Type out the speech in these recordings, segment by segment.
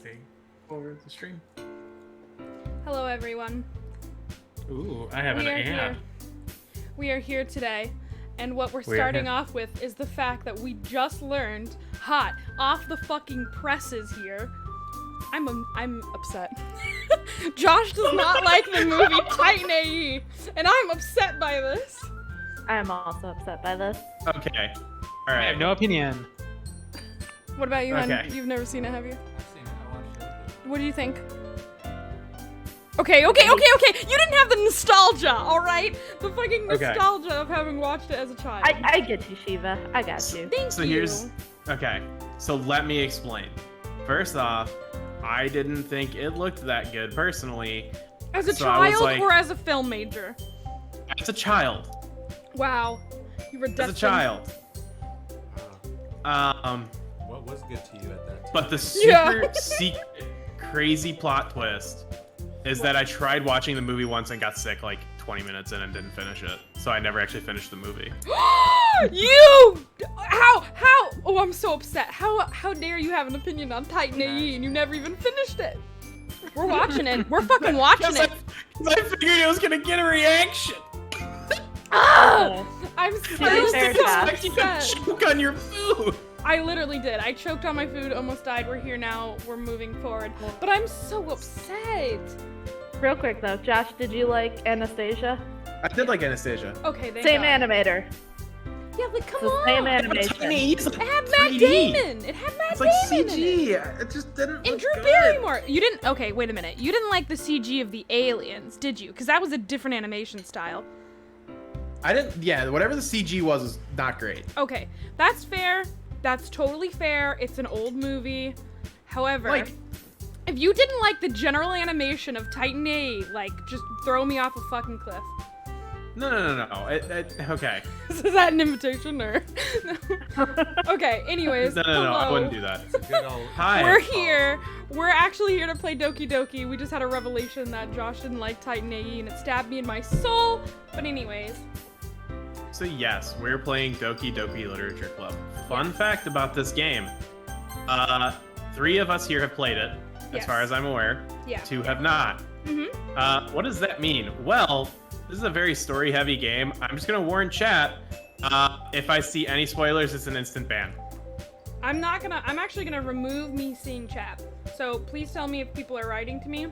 thing for the stream. Hello, everyone. Ooh, I have an ad. We are here today, and what we're starting off with is the fact that we just learned, hot, off the fucking presses here. I'm upset. Josh does not like the movie Titan AE, and I'm upset by this. I am also upset by this. Okay. All I right. have no opinion. What about you, Hen? Okay. You've never seen it, have you? I've seen it. I watched it. What do you think? Okay. You didn't have the nostalgia, all right? The fucking Okay. nostalgia of having watched it as a child. I get you, Shiva. I got you. Thank So you. here's okay. So let me explain. First off, I didn't think it looked that good personally. As a so I was child like- or as a film major? As a child. Wow. You were As a destined. child. What was good to you at that time? But the Yeah. super secret, crazy plot twist is that I tried watching the movie once and got sick like 20 minutes in and didn't finish it. So I never actually finished the movie. How? Oh, I'm so upset. How dare you have an opinion on Titan AE and you never even finished it? We're watching it. We're fucking watching it. Because I figured it was gonna get a reaction. I'm so I was Expecting you to upset. choke on your food. I literally did. I choked on my food, almost died. We're here now. We're moving forward. But I'm so upset. Real quick though, Josh, did you like Anastasia? I did like Anastasia. Okay, thank Same God. animator. Yeah, like come The on. same animation. It's It had Matt 3D. Damon. It had Matt It's like Damon in CG. it. It just didn't And look Drew good. Barrymore. You didn't. Okay, wait a minute. You didn't like the CG of the aliens, did you? Because that was a different animation style. I didn't. Yeah, whatever the CG was not great. Okay, that's fair. That's totally fair. It's an old movie. However, Like- if you didn't like the general animation of Titan A, like, just throw me off a fucking cliff. No. Okay. Is that an invitation or? Okay. Anyways, No. I hello. wouldn't do that. It's a good old. Hi. We're here. We're actually here to play Doki Doki. We just had a revelation that Josh didn't like Titan AE, and it stabbed me in my soul. But anyways, So yes, we're playing Doki Doki Literature Club. Fun fact about this game. 3 of us here have played it, as Yes. far as I'm aware. yeah. 2 have not. Mhm. What does that mean? Well, this is a very story-heavy game. I'm just gonna warn chat. If I see any spoilers, it's an instant ban. I'm actually gonna remove me seeing chat. So please tell me if people are writing to me.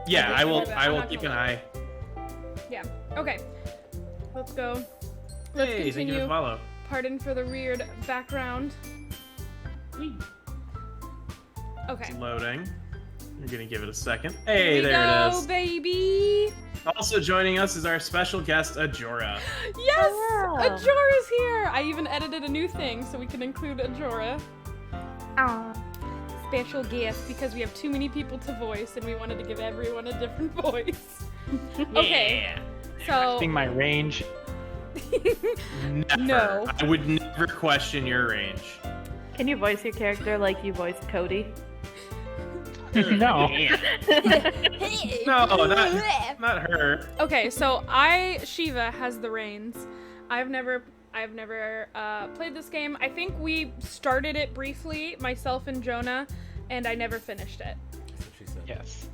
Yeah, Okay, I will. okay, I I'm will not keep gonna an eye. Yeah. Okay. Let's go. Let's Hey, thank you for continue. the follow. Pardon for the weird background. Okay. It's loading. You're gonna give it a second. Here Hey, we there go, it is. baby. Also joining us is our special guest, Ajora. Yes, Hello. Ajora's here. I even edited a new thing so we can include Ajora. Aw. Special guest because we have too many people to voice and we wanted to give everyone a different voice. Okay. Yeah. So Testing my range. Never. No. I would never question your range. Can you voice your character like you voiced Cody? No. No, not her. Okay, so Shiva has the reins. I've never played this game. I think we started it briefly, myself and Jonah, and I never finished it. That's what she said. Yes.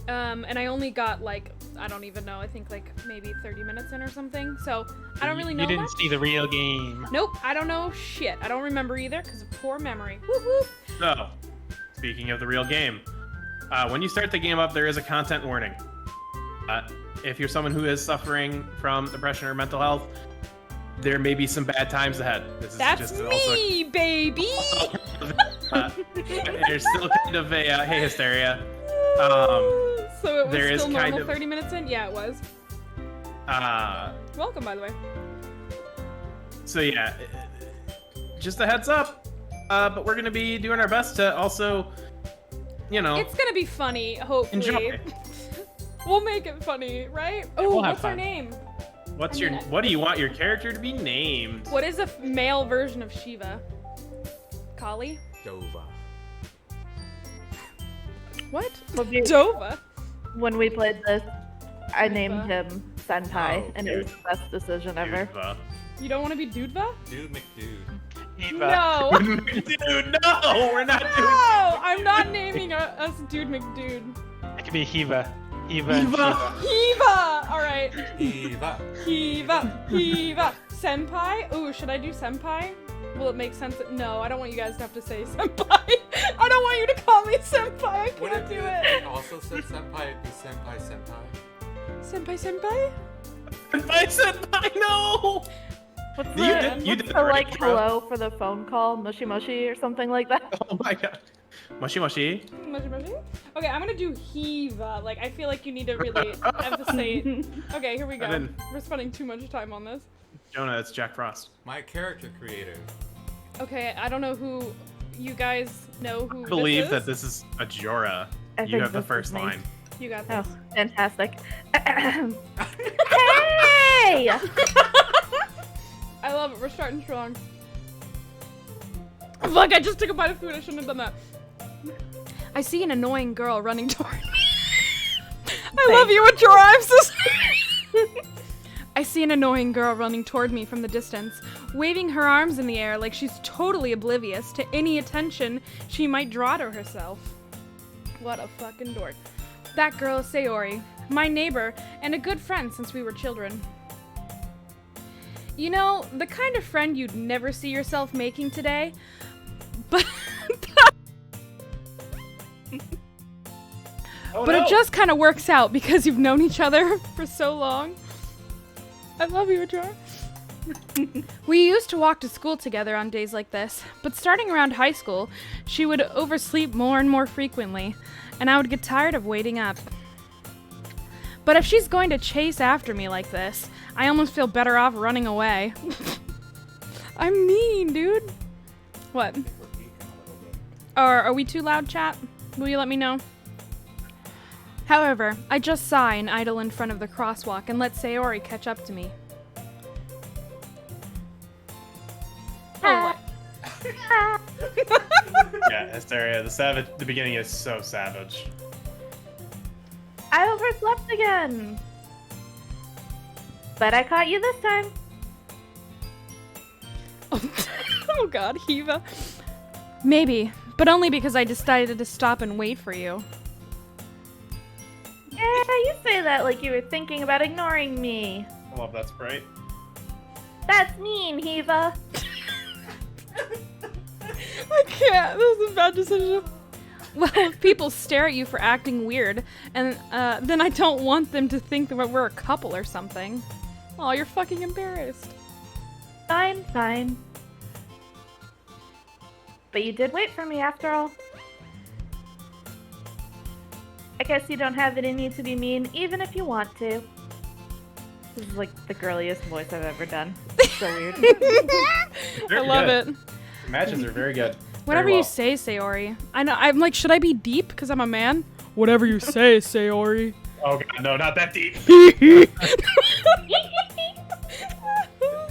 And I only got like, I don't even know, I think like maybe 30 minutes in or something. So I don't really know You didn't much. see the real game. Nope, I don't know shit. I don't remember either because of poor memory. Whoop whoop. So, speaking of the real game, when you start the game up, there is a content warning. If you're someone who is suffering from depression or mental health, there may be some bad times ahead. This is That's just me, baby. there's still kind of a hey hysteria. So it was there is still kind normal of- 30 minutes in? Yeah, it was. Welcome, by the way. So yeah, just a heads up. But we're gonna be doing our best to also, It's gonna be funny, hopefully. enjoy. We'll make it funny, right? Oh, We'll have what's our fun. name? What mean, do you want your character to be named? What is a male version of Shiva? Kali? Dova. What? Well, you- Dova? When we played this, I Duva. named him Senpai, Oh, and it was the best decision ever. Duva. You don't want to be Dudva? Dude McDude. Eva. No. Dude, no, we're not doing No! I'm not naming us Dude McDude. It could be Hiva. Hiva and Shiva. Hiva! Alright. Eva. Hiva. Senpai? Ooh, should I do senpai? Will it make sense? No, I don't want you guys to have to say senpai. I don't want you to call me senpai. I What can't if do it it. also said senpai? It'd be senpai. Senpai? Senpai, no! What's You did what's the the right, like bro. hello for the phone call? Mushy mushy or something like that? Oh my god. Moshi moshi. Okay, I'm gonna do Hiva. Like, I feel like you need to really emphasize. Okay, here we go. didn't- We're spending too much time on this. Jonah, it's Jack Frost. My character creator. Okay, I don't know who. You guys know who I believe that this this is Ajora. I You think have the this is first me. line. is? You got Oh, this. fantastic. Hey! I love it. We're starting strong. Fuck, I just took a bite of food. I shouldn't have done that. I see an annoying girl running toward me. I love you, Ajora. I'm so sorry. I see an annoying girl running toward me from the distance, waving her arms in the air like she's totally oblivious to any attention she might draw to herself. What a fucking dork. That girl is Sayori, my neighbor, and a good friend since we were children. You know, the kind of friend you'd never see yourself making today, but it just kind of works out because you've known each other for so long. I love you, Ajora. We used to walk to school together on days like this, but starting around high school, she would oversleep more and more frequently, and I would get tired of waiting up. But if she's going to chase after me like this, I almost feel better off running away. I'm mean, dude. What? Are we too loud, chat? Will you let me know? However, I just sigh and idle in front of the crosswalk and let Sayori catch up to me. Oh, Yeah, Hysteria. The beginning is so savage. I overslept again. But I caught you this time. Oh god, Hiva. Maybe, but only because I decided to stop and wait for you. Yeah, you say that like you were thinking about ignoring me. I love that sprite. That's mean, Hiva. I can't. This is a bad decision. Well, if people stare at you for acting weird, and then I don't want them to think that we're a couple or something. Oh, you're fucking embarrassed. Fine, fine. But you did wait for me after all. I guess you don't have it in you to be mean, even if you want to. This is like the girliest voice I've ever done. It's so weird. I love it. Matches are very good. Whatever Very you well. say, Sayori. I'm like, should I be deep because I'm a man? Whatever you say, Sayori. Oh god, no, not that deep.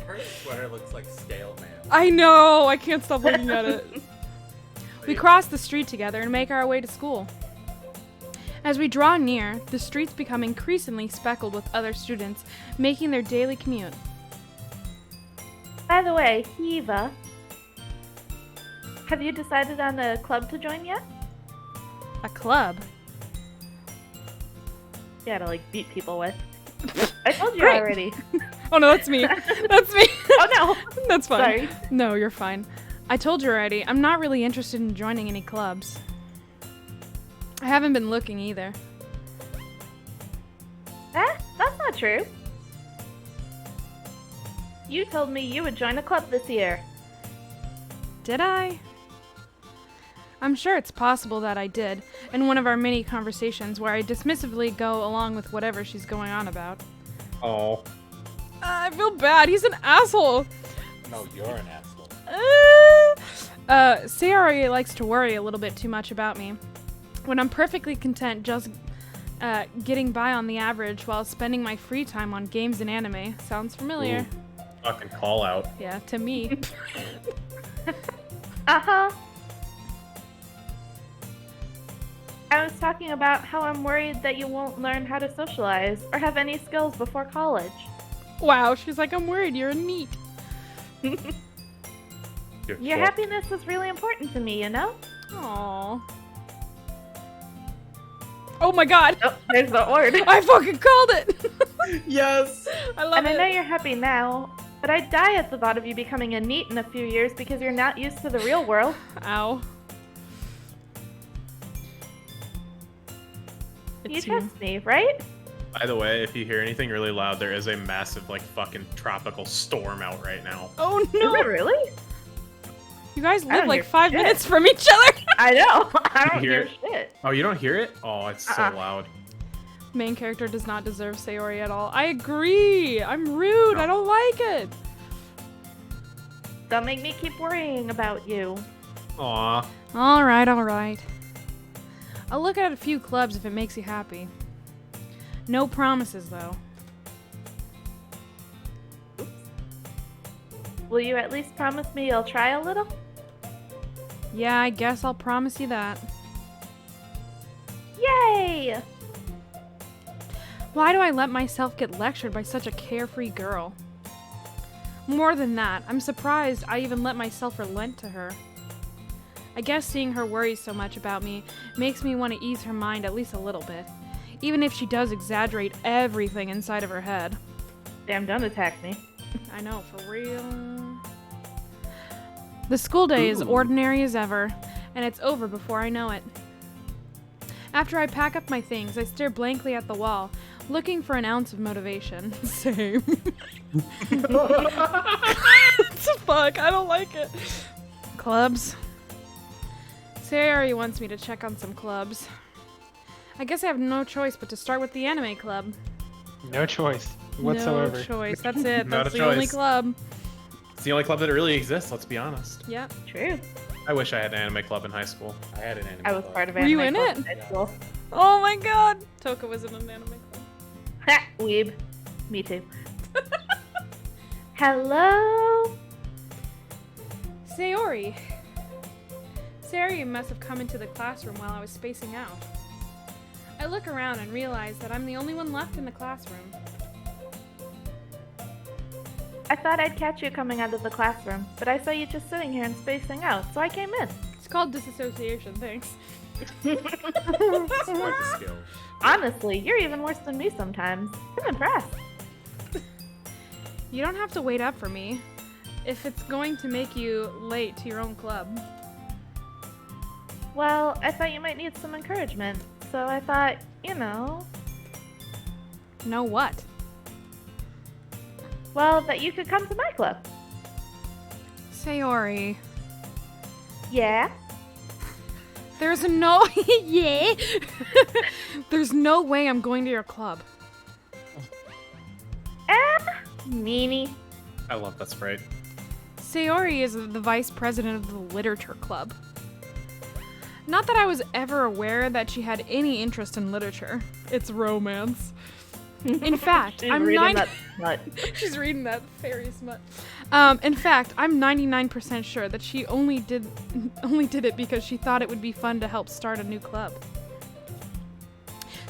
Her sweater looks like scale man. I know. I can't stop looking at it. We cross the street together and make our way to school. As we draw near, the streets become increasingly speckled with other students making their daily commute. By the way, Hiva, have you decided on a club to join yet? A club? Yeah, to like beat people with. I told you Great. already. Oh no, that's me. That's me. Oh no. That's fine. Sorry. No, you're fine. I told you already, I'm not really interested in joining any clubs. I haven't been looking either. That's not true. You told me you would join a club this year. Did I? I'm sure it's possible that I did, in one of our many conversations where I dismissively go along with whatever she's going on about. Oh. I feel bad, he's an asshole! No, you're an asshole. Sayori likes to worry a little bit too much about me. When I'm perfectly content just getting by on the average while spending my free time on games and anime. Sounds familiar? Ooh. Fucking call out. Yeah, to me. Uh-huh. I was talking about how I'm worried that you won't learn how to socialize or have any skills before college. Wow, she's like, I'm worried you're a neat. Your happiness is really important to me, you know? Aww. Oh my god! Oh, there's the word. I fucking called it! Yes. I love And I it. know you're happy now, but I'd die at the thought of you becoming a NEET in a few years because you're not used to the real world. Ow. You It's trust me, right? By the way, if you hear anything really loud, there is a massive, like, fucking tropical storm out right now. Oh Is no! it really? You guys I live don't like hear 5 shit. minutes from each other! I know. I don't hear hear it? shit. Oh, you don't hear it? Oh, it's so loud. Main character does not deserve Sayori at all. I agree! I'm rude! I don't like it! Don't make me keep worrying about you. Aw. Alright, alright. I'll look at a few clubs if it makes you happy. No promises, though. Will you at least promise me you'll try a little? Yeah, I guess I'll promise you that. Yay! Why do I let myself get lectured by such a carefree girl? More than that, I'm surprised I even let myself relent to her. I guess seeing her worry so much about me makes me want to ease her mind at least a little bit, even if she does exaggerate everything inside of her head. Damn, don't attack me. I know, for real. The school day is ordinary as ever, and it's over before I know it. After I pack up my things, I stare blankly at the wall, looking for an ounce of motivation. Same. What the fuck? I don't like it. Clubs. Sayori wants me to check on some clubs. I guess I have no choice but to start with the anime club. No choice whatsoever. No choice. That's it. Not That's a the only choice. club. It's the only club that really exists, let's be honest. Yep. True. I wish I had an anime club in high school. I had an anime I was club. part of Were you anime in club it? high school. Oh my god! Toka was in an anime club. Ha! Weeb. Me too. Hello? Sayori. Sayori must have come into the classroom while I was spacing out. I look around and realize that I'm the only one left in the classroom. I thought I'd catch you coming out of the classroom, but I saw you just sitting here and spacing out, so I came in. It's called disassociation, thanks. It's quite the skill. Honestly, you're even worse than me sometimes. I'm impressed. You don't have to wait up for me if it's going to make you late to your own club. Well, I thought you might need some encouragement, so I thought, you know, Know what? well, that you could come to my club. Sayori. Yeah? There's no yeah. There's no way I'm going to your club. Meanie. I love that sprite. Sayori is the vice president of the literature club. Not that I was ever aware that she had any interest in literature. It's romance. In fact, She's I'm reading 90 that smut. She's reading that fairy smut. In fact, I'm 99% sure that she only did it because she thought it would be fun to help start a new club.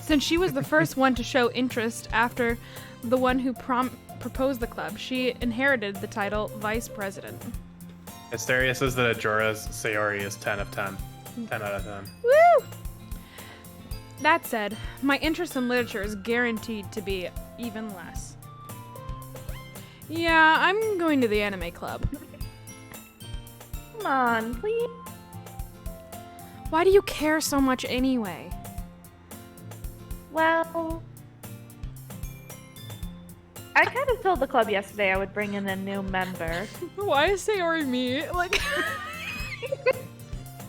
Since she was the first one to show interest after the one who proposed the club, she inherited the title vice president. Hysteria says that Ajora's Sayori is 10 of 10. 10 out of 10. Woo! That said, my interest in literature is guaranteed to be even less. Yeah, I'm going to the anime club. Come on, please. Why do you care so much anyway? Well, I kind of told the club yesterday I would bring in a new member. Why is Sayori me? Like,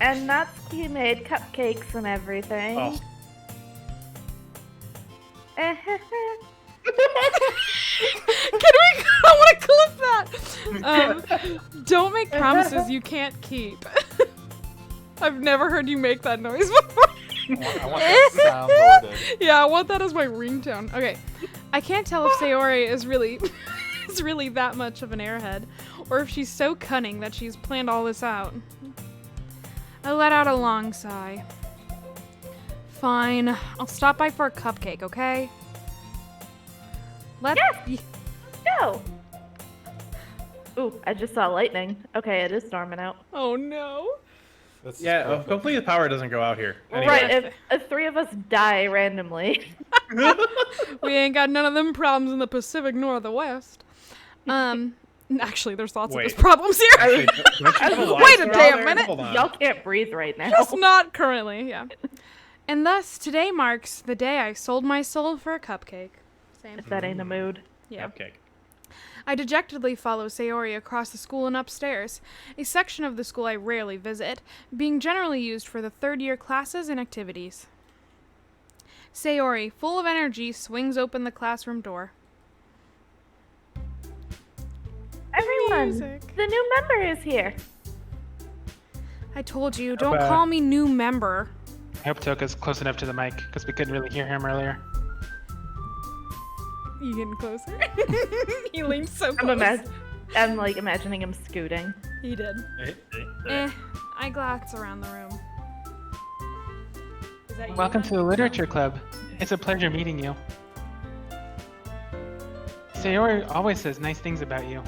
And Natsuki made cupcakes and everything. Oh. can we? I want to clip that. Don't make promises you can't keep. I've never heard you make that noise before. I want that soundboarded. Yeah, I want that as my ringtone. Okay, I can't tell if Sayori is really that much of an airhead, or if she's so cunning that she's planned all this out. I let out a long sigh. Fine, I'll stop by for a cupcake, okay? Go! Ooh, I just saw lightning. Okay, it is storming out. Oh no. Yeah, hopefully the power doesn't go out here. Anyway. Right, if 3 of us die randomly. We ain't got none of them problems in the Pacific Northwest. Actually, there's lots of those problems here. Actually, don't you have a Wait a live damn there? minute. Hold on. Y'all can't breathe right now. Just not currently, yeah. And thus, today marks the day I sold my soul for a cupcake. Same. If that ain't a mood. Yeah. Cupcake. I dejectedly follow Sayori across the school and upstairs, a section of the school I rarely visit, being generally used for the third-year classes and activities. Sayori, full of energy, swings open the classroom door. Everyone, Music. the new member is here. I told you, don't call me new member. I hope Toka's close enough to the mic, because we couldn't really hear him earlier. You getting closer? He leaned so close. I'm like imagining him scooting. He did. I glance around the room. Is that you, Welcome Mike? to the Literature Club. It's a pleasure meeting you. Sayori always says nice things about you.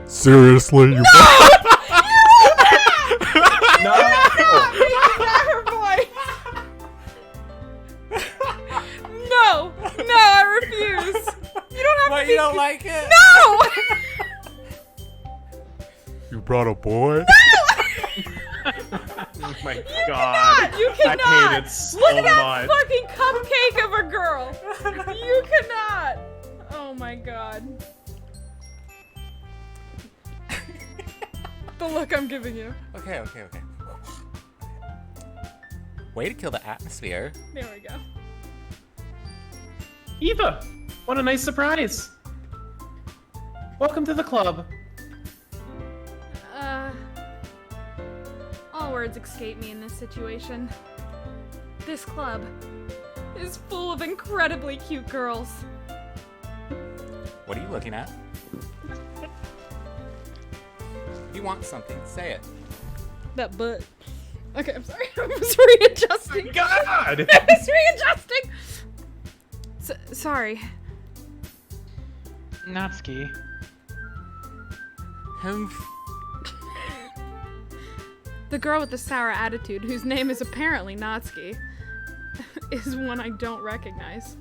Seriously? You No! Her voice. No, I refuse. You don't have What, to. you don't like it? No. You brought a boy? Oh my god. You I cannot. hate it so Look at that much. fucking cupcake of a girl. You cannot. Oh my god. The look I'm giving you. Okay. Way to kill the atmosphere. There we go. Eva, what a nice surprise. Welcome to the club. All words escape me in this situation. This club is full of incredibly cute girls. What are you looking at? You want something, say it. That butt. Okay, I'm sorry. I was readjusting. God! I was readjusting. Sorry. Natsuki. The girl with the sour attitude, whose name is apparently Natsuki, is one I don't recognize.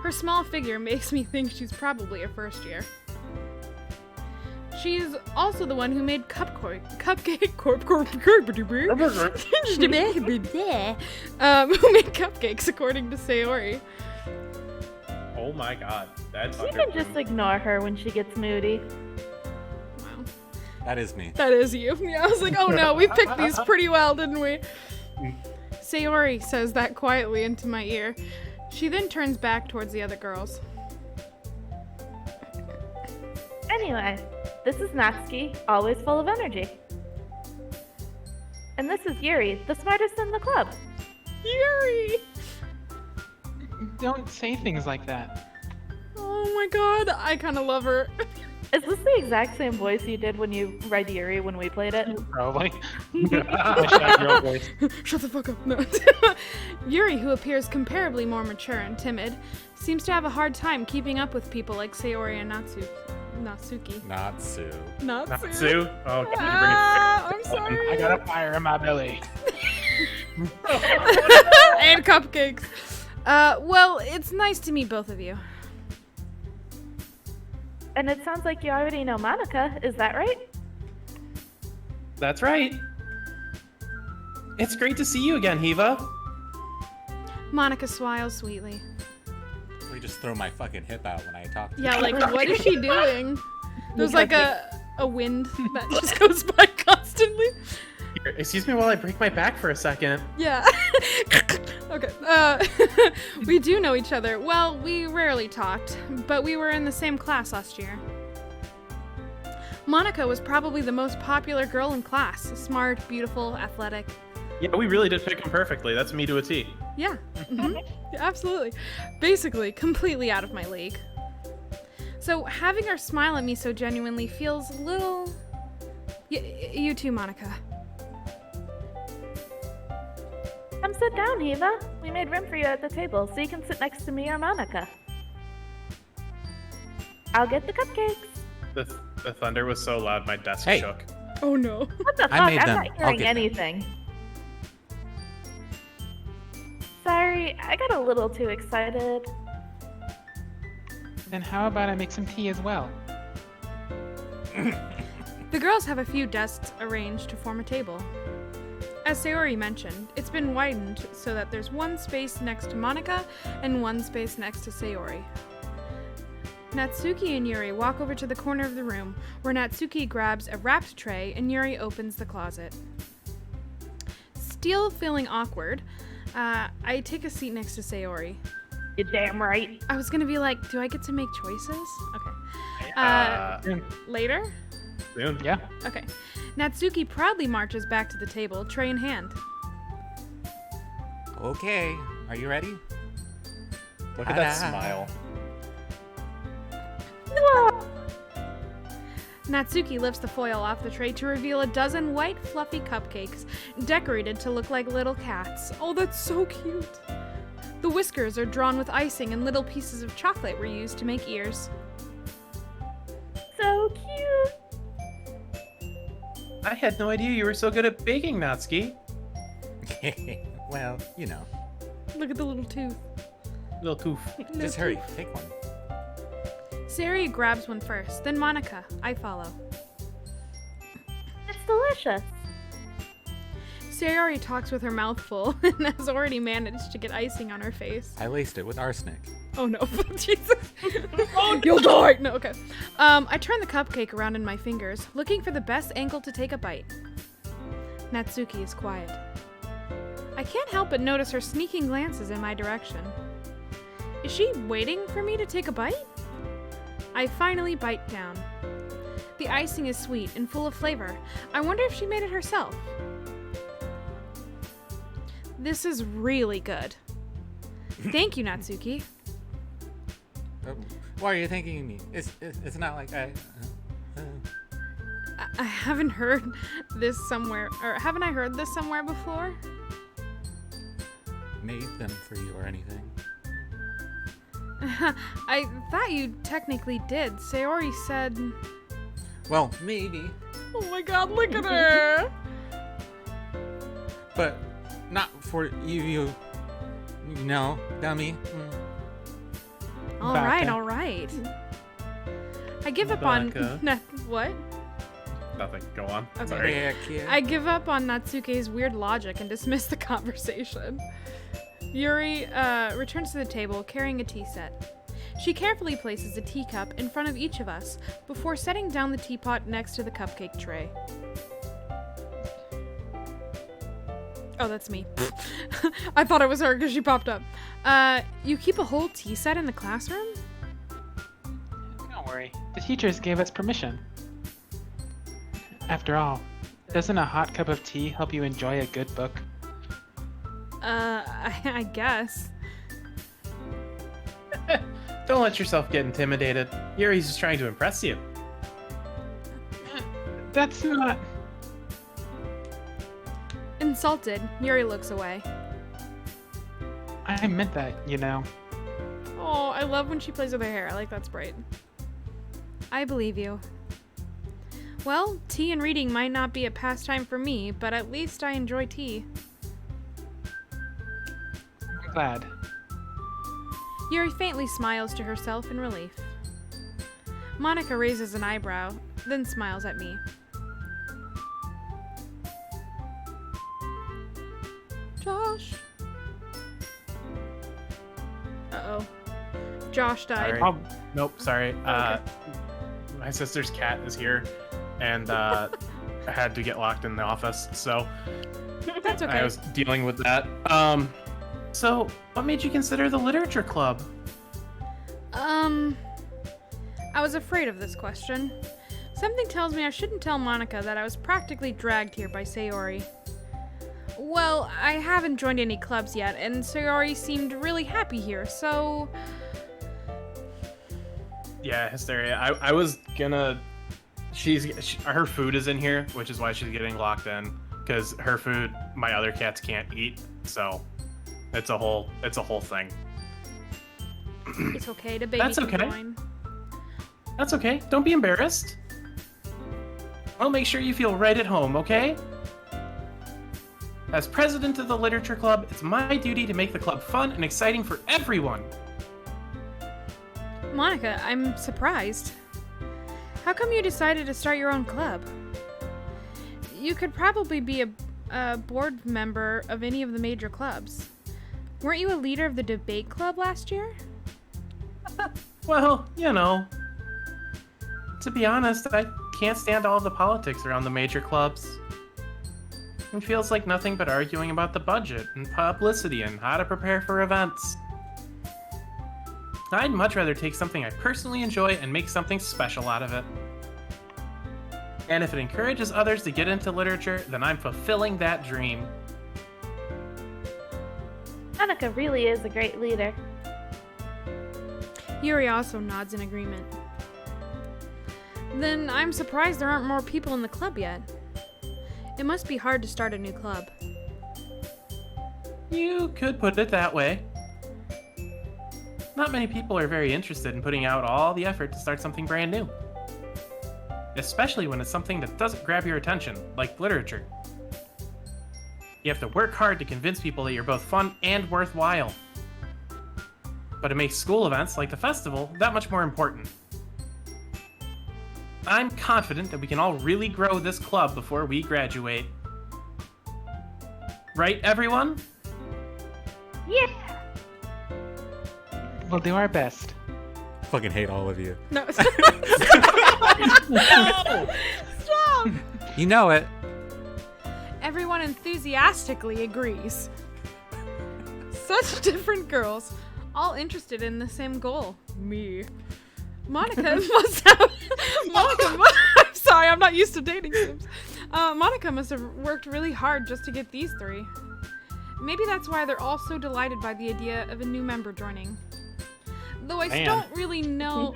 Her small figure makes me think she's probably a first year. She's also the one who made who made cupcakes, according to Sayori. Oh my god. That's You can just ignore her when she gets moody. Wow. That is me. That is you. Yeah, I was like, oh no, we picked these pretty well, didn't we? Sayori says that quietly into my ear. She then turns back towards the other girls. Anyway, this is Natsuki, always full of energy. And this is Yuri, the smartest in the club. Yuri! Don't say things like that. Oh my god, I kind of love her. Is this the exact same voice you did when you read Yuri when we played it? Probably. I shot girl voice. Shut the fuck up. No. Yuri, who appears comparably more mature and timid, seems to have a hard time keeping up with people like Sayori and Natsuki. Natsu. Natsu? Oh, can I'm sorry. I got a fire in my belly. And cupcakes. Well, it's nice to meet both of you. And it sounds like you already know Monica, is that right? That's right. It's great to see you again, Hiva. Monica smiles sweetly. We just throw my fucking hip out when I talk to Yeah, you. like, what is she doing? There's like a wind that just goes by constantly. Here, excuse me while I break my back for a second. Yeah. Okay. We do know each other. Well, we rarely talked, but we were in the same class last year. Monica was probably the most popular girl in class. Smart, beautiful, athletic. Yeah, we really did pick him perfectly. That's me to a T. Yeah. Mhm. Yeah, absolutely. Basically, completely out of my league. So having her smile at me so genuinely feels a little... you too, Monica. Come sit down, Hiva. We made room for you at the table, so you can sit next to me or Monica. I'll get the cupcakes. The thunder was so loud, my desk Hey. shook. Oh no. What the fuck? I made I'm them. not I'll hearing get them. anything. Sorry, I got a little too excited. Then how about I make some tea as well? The girls have a few desks arranged to form a table. As Sayori mentioned, it's been widened so that there's one space next to Monica and one space next to Sayori. Natsuki and Yuri walk over to the corner of the room, where Natsuki grabs a wrapped tray and Yuri opens the closet. Still feeling awkward, I take a seat next to Sayori. You're damn right. I was gonna be like, do I get to make choices? Okay. Later? Soon. Yeah. Okay. Natsuki proudly marches back to the table, tray in hand. Okay, are you ready? Look at that Ta-da. smile. Natsuki lifts the foil off the tray to reveal a dozen white, fluffy cupcakes, decorated to look like little cats. Oh, that's so cute! The whiskers are drawn with icing and little pieces of chocolate were used to make ears. So cute. I had no idea you were so good at baking, Natsuki. Well, you know. Look at the little tooth. Little tooth. Just hurry, take one. Sayori grabs one first, then Monica. I follow. It's delicious. Sayori talks with her mouth full and has already managed to get icing on her face. I laced it with arsenic. Oh no, Jesus. You'll die! No, okay. I turn the cupcake around in my fingers, looking for the best angle to take a bite. Natsuki is quiet. I can't help but notice her sneaking glances in my direction. Is she waiting for me to take a bite? I finally bite down. The icing is sweet and full of flavor. I wonder if she made it herself. This is really good. Thank you, Natsuki. Why are you thanking me? It's not like I haven't heard this somewhere, or haven't I heard this somewhere before? made them for you or anything. I thought you technically did. Sayori said... Well, maybe, Oh my god, look at her! but not for you know, dummy. Alright, Baka. alright. I give up on... Baka. What? Nothing. Go on. Okay. Sorry. Yeah, kid. I give up on Natsuke's weird logic and dismiss the conversation. Yuri returns to the table carrying a tea set. She carefully places a teacup in front of each of us before setting down the teapot next to the cupcake tray. Oh, that's me. I thought it was her because she popped up. You keep a whole tea set in the classroom? Don't worry. The teachers gave us permission. After all, doesn't a hot cup of tea help you enjoy a good book? I guess. Don't let yourself get intimidated. Yuri's just trying to impress you. That's not... Insulted, Yuri looks away. I meant that, you know. Oh, I love when she plays with her hair. I like that sprite. I believe you. Well, tea and reading might not be a pastime for me, but at least I enjoy tea. I'm glad. Yuri faintly smiles to herself in relief. Monica raises an eyebrow, then smiles at me. Josh? Uh-oh. Josh died. Sorry. Nope, sorry. My sister's cat is here, and I had to get locked in the office, so That's okay. I was dealing with that. So what made you consider the literature club? I was afraid of this question. Something tells me I shouldn't tell Monica that I was practically dragged here by Sayori. Well, I haven't joined any clubs yet, and Sayori seemed really happy here, so... Yeah, Hysteria. I was gonna... her food is in here, which is why she's getting locked in. Because her food, my other cats can't eat, so it's a whole thing. It's okay to baby That's can okay. join. That's okay. Don't be embarrassed. I'll make sure you feel right at home, okay? As president of the literature club, it's my duty to make the club fun and exciting for everyone. Monica, I'm surprised. How come you decided to start your own club? You could probably be a board member of any of the major clubs. Weren't you a leader of the debate club last year? Well, you know. To be honest, I can't stand all of the politics around the major clubs. It feels like nothing but arguing about the budget and publicity and how to prepare for events. I'd much rather take something I personally enjoy and make something special out of it. And if it encourages others to get into literature, then I'm fulfilling that dream. Monica really is a great leader. Yuri also nods in agreement. Then I'm surprised there aren't more people in the club yet. It must be hard to start a new club. You could put it that way. Not many people are very interested in putting out all the effort to start something brand new. Especially when it's something that doesn't grab your attention, like literature. You have to work hard to convince people that you're both fun and worthwhile. But it makes school events like the festival that much more important. I'm confident that we can all really grow this club before we graduate. Right, everyone? Yeah! We'll do our best. Fucking hate all of you. No. No! Stop! You know it. Everyone enthusiastically agrees. Such different girls, all interested in the same goal. Me. Monica must have. I'm sorry, I'm not used to dating sims. Monica must have worked really hard just to get these three. Maybe that's why they're all so delighted by the idea of a new member joining. Though I still don't really know.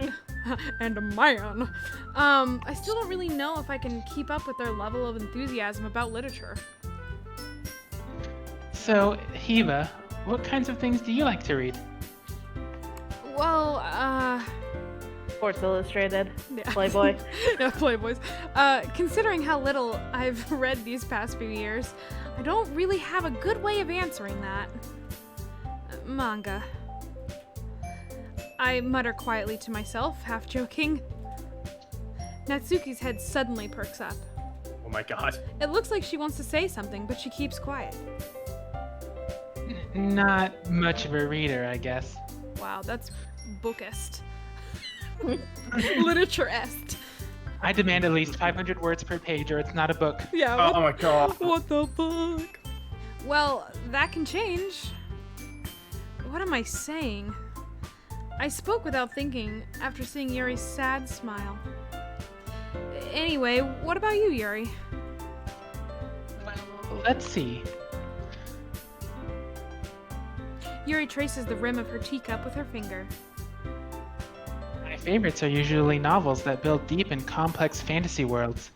And a man. I still don't really know if I can keep up with their level of enthusiasm about literature. So, Hiva, what kinds of things do you like to read? Well, Sports Illustrated. yeah. Playboy. Yeah, Playboys. Considering how little I've read these past few years, I don't really have a good way of answering that. Manga. I mutter quietly to myself, half joking. Natsuki's head suddenly perks up. Oh my god. It looks like she wants to say something, but she keeps quiet. Not much of a reader, I guess. Wow, that's bookist. Literature-est. I demand at least 500 words per page or it's not a book. Yeah, Oh my god. what the fuck? Well, that can change. What am I saying? I spoke without thinking after seeing Yuri's sad smile. Anyway, what about you, Yuri? Well, let's see. Yuri traces the rim of her teacup with her finger. My favorites are usually novels that build deep and complex fantasy worlds.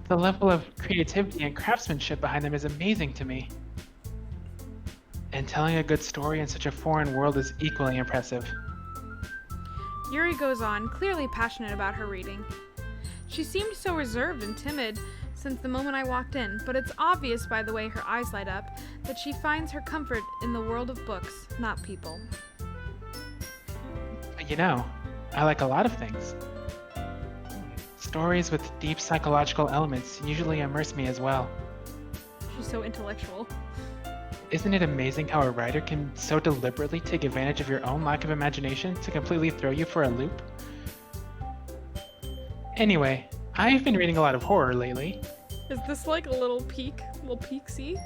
The level of creativity and craftsmanship behind them is amazing to me. And telling a good story in such a foreign world is equally impressive. Yuri goes on, clearly passionate about her reading. She seemed so reserved and timid since the moment I walked in, but it's obvious by the way her eyes light up that she finds her comfort in the world of books, not people. You know, I like a lot of things. Stories with deep psychological elements usually immerse me as well. She's so intellectual. Isn't it amazing how a writer can so deliberately take advantage of your own lack of imagination to completely throw you for a loop? Anyway, I've been reading a lot of horror lately. Is this like a little peek-see?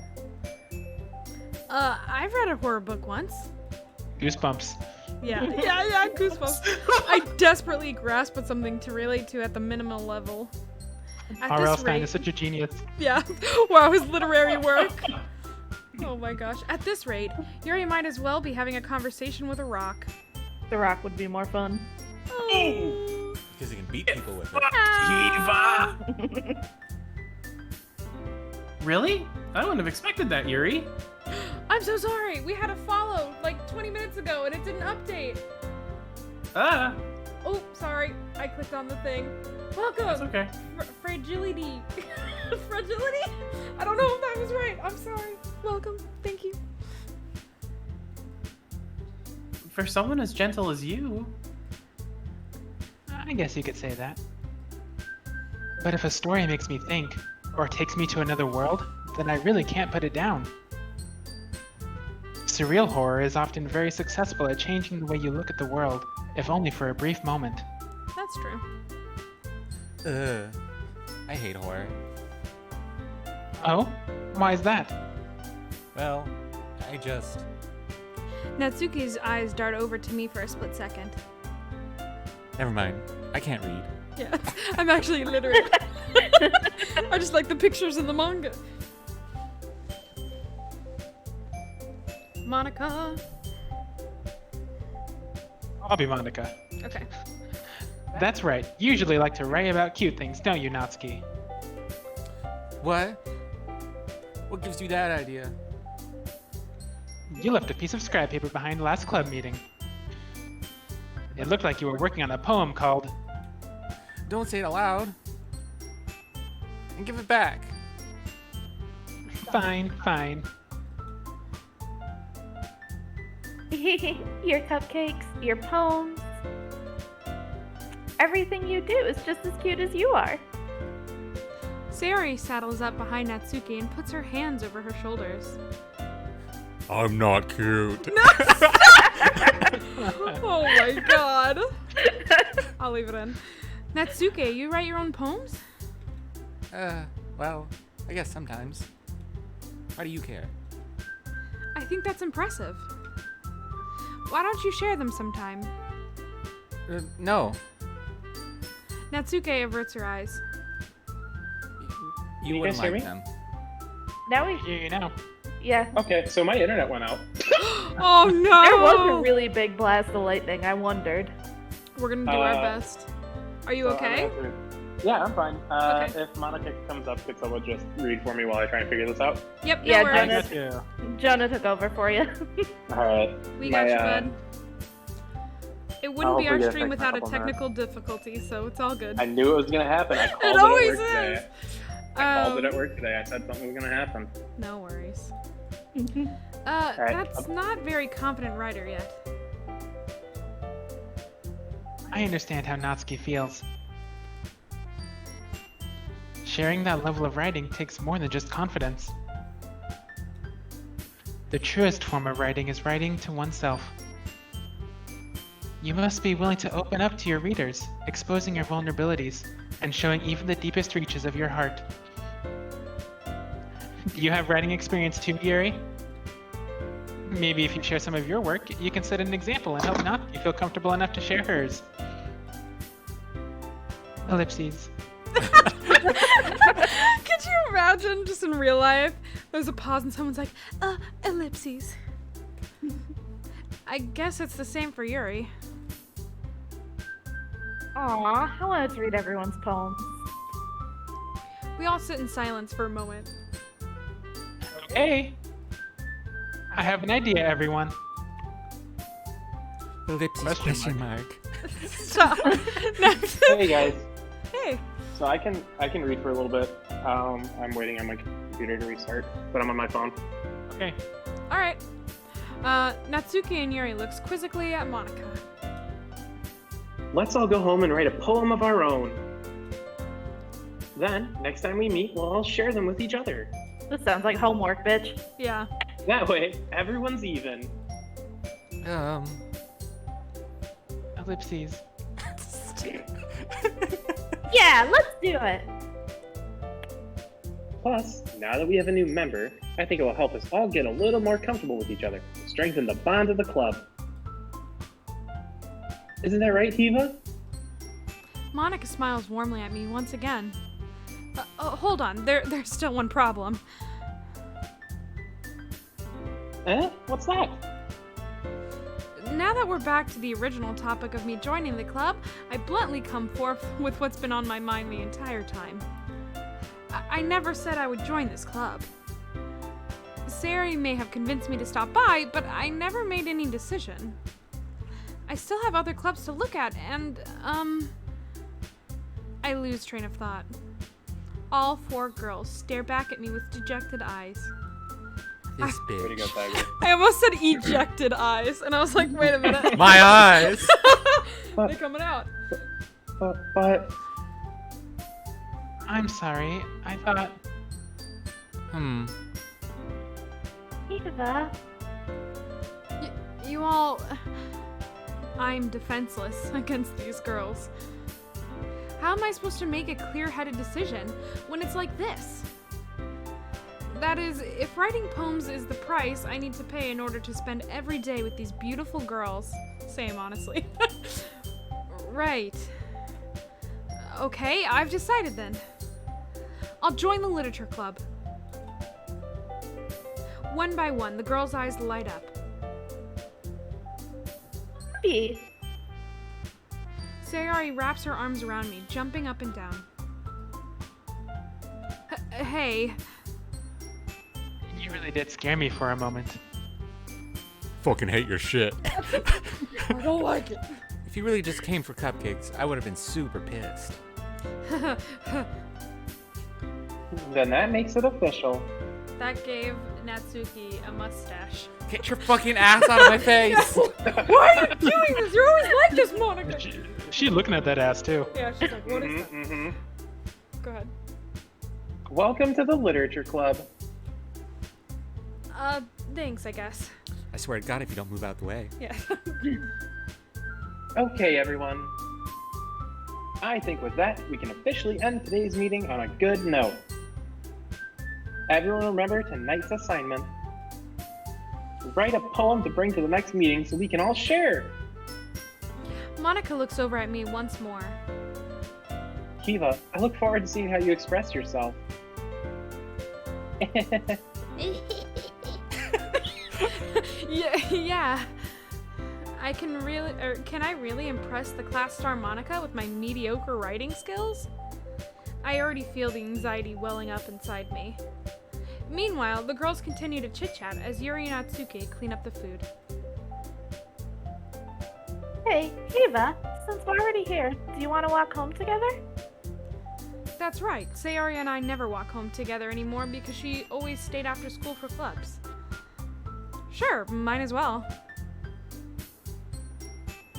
I've read a horror book once. Goosebumps. Yeah, goosebumps. I desperately grasp at something to relate to at the minimal level. At R.L. this Stein rate, is such a genius. yeah. Wow, his literary work. Oh my gosh. At this rate, Yuri might as well be having a conversation with a rock. The Rock would be more fun. Oh. Because you can beat people with it. Kiva! Really? I wouldn't have expected that, Yuri. I'm so sorry. We had a follow like 20 minutes ago and it didn't update. Ah. Oh, sorry. I clicked on the thing. Welcome. That's okay. Fragility. Fragility? I don't know if that was right. I'm sorry. Welcome. Thank you. For someone as gentle as you. I guess you could say that. But if a story makes me think, or takes me to another world, then I really can't put it down. Surreal horror is often very successful at changing the way you look at the world, if only for a brief moment. That's true. I hate horror. Oh? Why is that? Well, I just... Natsuki's eyes dart over to me for a split second. Never mind. I can't read. Yeah, I'm actually illiterate. I just like the pictures in the manga. Monica. I'll be Monica. Okay. That's right. You usually like to write about cute things, don't you, Natsuki? What? What gives you that idea? You left a piece of scrap paper behind last club meeting. It looked like you were working on a poem called... Don't say it aloud. And give it back. Fine, fine. Your cupcakes, your poems. Everything you do is just as cute as you are. Sayori saddles up behind Natsuki and puts her hands over her shoulders. I'm not cute. Oh my god. I'll leave it in. Natsuki, you write your own poems? Well, I guess sometimes. Why do you care? I think that's impressive. Why don't you share them sometime? No. Natsuki averts her eyes. You you wouldn't guys hear like me? them. Now we, Here you know. yeah. Okay, so my internet went out. Oh no! There was a really big blast of lightning. I wondered. We're gonna do our best. Are you So okay? Yeah, I'm fine. Okay. If Monica comes up, could someone just read for me while I try and figure this out? Yep, no Yeah, worries. Jonah- Jonah took over for you. Alright. We got you, bud. It wouldn't I'll be our hopefully get stream fixed without a up on that. technical difficulty, so it's all good. I knew it was gonna happen. I called it, always at work today. is. I called it at work today. I said something was gonna happen. No worries. Alright, That's not very confident writer yet. I understand how Natsuki feels. Sharing that level of writing takes more than just confidence. The truest form of writing is writing to oneself. You must be willing to open up to your readers, exposing your vulnerabilities, and showing even the deepest reaches of your heart. Do you have writing experience too, Yuri? Maybe if you share some of your work, you can set an example and help Natsuki feel comfortable enough to share hers. Ellipses. Could you imagine just in real life? There's a pause and someone's like, ellipses. I guess it's the same for Yuri. Aw, I wanted to read everyone's poems. We all sit in silence for a moment. Okay. I have an idea, everyone. Ellipses Question mark. Stop. Next. hey guys. Hey. So I can read for a little bit. I'm waiting on my computer to restart, but I'm on my phone. Okay. All right. Natsuki and Yuri looks quizzically at Monica. Let's all go home and write a poem of our own. Then, next time we meet, we'll all share them with each other. This sounds like homework, bitch. Yeah. That way, everyone's even. Ellipses. Yeah, let's do it. Plus, now that we have a new member, I think it will help us all get a little more comfortable with each other, strengthen the bond of the club. Isn't that right, Hiva? Monica smiles warmly at me once again. Hold on. There's still one problem. What's that? Now that we're back to the original topic of me joining the club, I bluntly come forth with what's been on my mind the entire time. I never said I would join this club. Sayori may have convinced me to stop by, but I never made any decision. I still have other clubs to look at, and, I lose train of thought. All 4 girls stare back at me with dejected eyes. This Way to go, bitch. Tiger. I almost said ejected eyes, and I was like, wait a minute. My eyes! They're coming out. But I'm sorry. I thought. Eva. You all... I'm defenseless against these girls. How am I supposed to make a clear-headed decision when it's like this? That is, if writing poems is the price I need to pay in order to spend every day with these beautiful girls. Same, honestly. Right. Okay, I've decided then. I'll join the literature club. One by one, the girls' eyes light up. B. Sayori wraps her arms around me, jumping up and down. Hey. You really did scare me for a moment. Fucking hate your shit. I don't like it. If you really just came for cupcakes, I would have been super pissed. then that makes it official. That gave Natsuki a mustache. Get your fucking ass out of my face! Why are you doing this? You're always like this, Monica. She looking at that ass too. Yeah, she's like, what is that? Mhm. Go ahead. Welcome to the literature club. Thanks, I guess. I swear to God, if you don't move out the way. Yeah. Okay, everyone. I think with that, we can officially end today's meeting on a good note. Everyone remember tonight's assignment. Write a poem to bring to the next meeting so we can all share. Monica looks over at me once more. Kiva, I look forward to seeing how you express yourself. Yeah. Can I really impress the class star Monica with my mediocre writing skills? I already feel the anxiety welling up inside me. Meanwhile, the girls continue to chit-chat as Yuri and Natsuki clean up the food. Hey, Eva, since we're already here, do you want to walk home together? That's right, Sayori and I never walk home together anymore because she always stayed after school for clubs. Sure, might as well.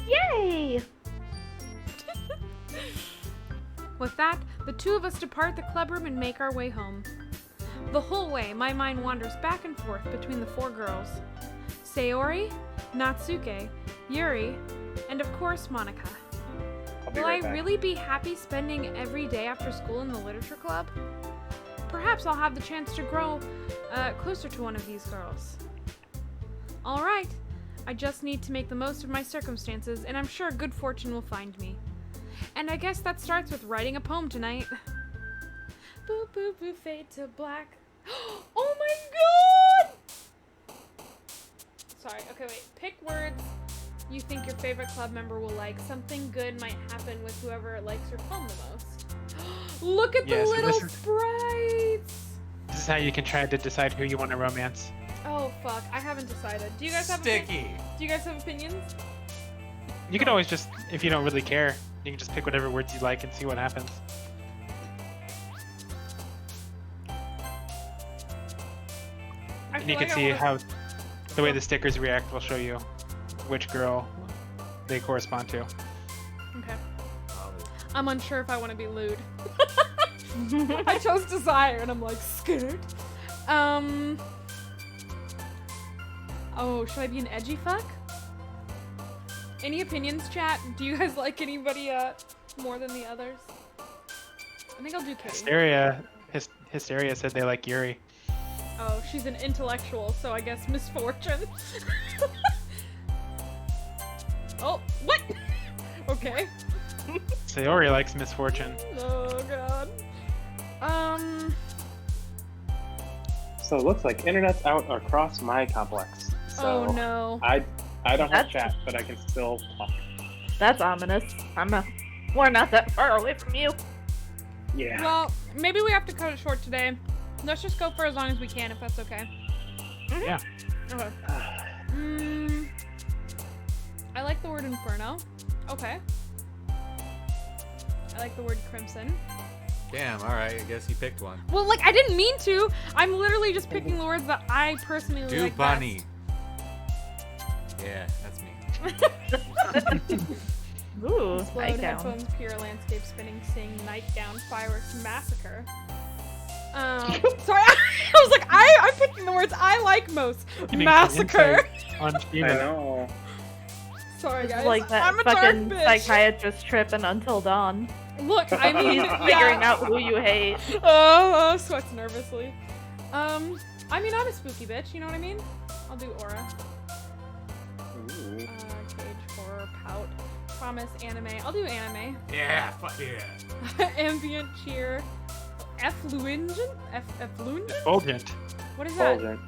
Yay! With that, the two of us depart the club room and make our way home. The whole way, my mind wanders back and forth between the 4 girls. Sayori, Natsuki, Yuri, and of course Monica. I'll be Will right I back. really be happy spending every day after school in the literature club? Perhaps I'll have the chance to grow closer to one of these girls. Alright, I just need to make the most of my circumstances, and I'm sure good fortune will find me. And I guess that starts with writing a poem tonight. Boo boo boo, fade to black. Oh my god! Sorry, okay, wait. Pick words you think your favorite club member will like. Something good might happen with whoever likes your poem the most. Look at the Yes, little this is- sprites! This is how you can try to decide who you want to romance. Oh fuck, I haven't decided. Do you guys have Sticky! Do you guys have opinions? You can always just, if you don't really care, you can just pick whatever words you like and see what happens. I And feel you can like I see wanna- how the way the stickers react will show you which girl they correspond to. Okay. I'm unsure if I want to be lewd. I chose desire and I'm like scared. Oh, should I be an edgy fuck? Any opinions, chat? Do you guys like anybody more than the others? I think I'll do Katie. Hysteria said they like Yuri. Oh, she's an intellectual, so I guess misfortune. Oh, what? Okay. Sayori likes misfortune. Oh god. So it looks like internet's out across my complex. So Oh no. I don't have That's- chat, but I can still talk. That's ominous. We're not that far away from you. Yeah. Well, maybe we have to cut it short today. Let's just go for as long as we can, if that's okay. Yeah. Okay. I like the word inferno. Okay. I like the word crimson. Damn, alright, I guess you picked one. Well, like, I didn't mean to. I'm literally just picking the words that I personally Do like bunny. best. Yeah, that's me. Ooh, Explode, nightgown. headphones, pure landscape spinning, sing, nightgown, fireworks, massacre. Sorry, I was like, I'm picking the words I like most. Getting some Massacre. insight on I Shiva. know. Sorry, This guys. is like that I'm a dark fucking bitch. psychiatrist trip in Until Dawn. Look, I mean, Figuring out who you hate. Oh, sweats nervously. I mean, I'm a spooky bitch. You know what I mean? I'll do aura. Ooh. Cage, horror, pout, promise, anime. I'll do anime. Yeah, fuck yeah. Ambient, cheer, effluent. Fulgent. What is that? Fulgent.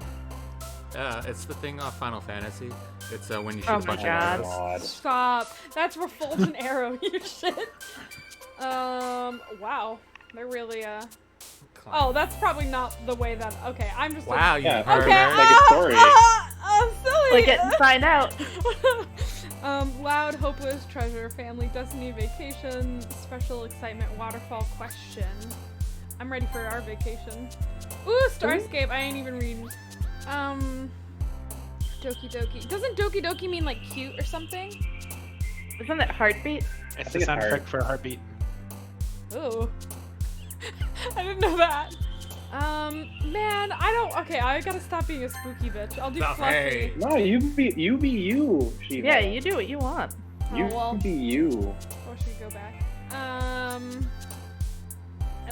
It's the thing off Final Fantasy. It's when you shoot Oh a my bunch of God. arrows. God. Stop. That's refulgent arrow. You shit. Wow. They're really Oh, that's probably not the way that. Okay, I'm just. Wow, Like, you Yeah. heard okay. her. Like a story. Silly. Like it and find out. Loud, hopeless, treasure, family, destiny, vacation, special excitement, waterfall, question. I'm ready for our vacation. Ooh, Starscape. I ain't even reading. Doki Doki. Doesn't Doki Doki mean like cute or something? Isn't it Heartbeat? It's the think it's sound hard. effect for a heartbeat. Ooh. I didn't know that. Man, I don't. Okay, I gotta stop being a spooky bitch. I'll do Stop, fluffy. hey. No, you be you, Shiva. Yeah, you do what you want. You Oh, well. be you. Or should we go back? I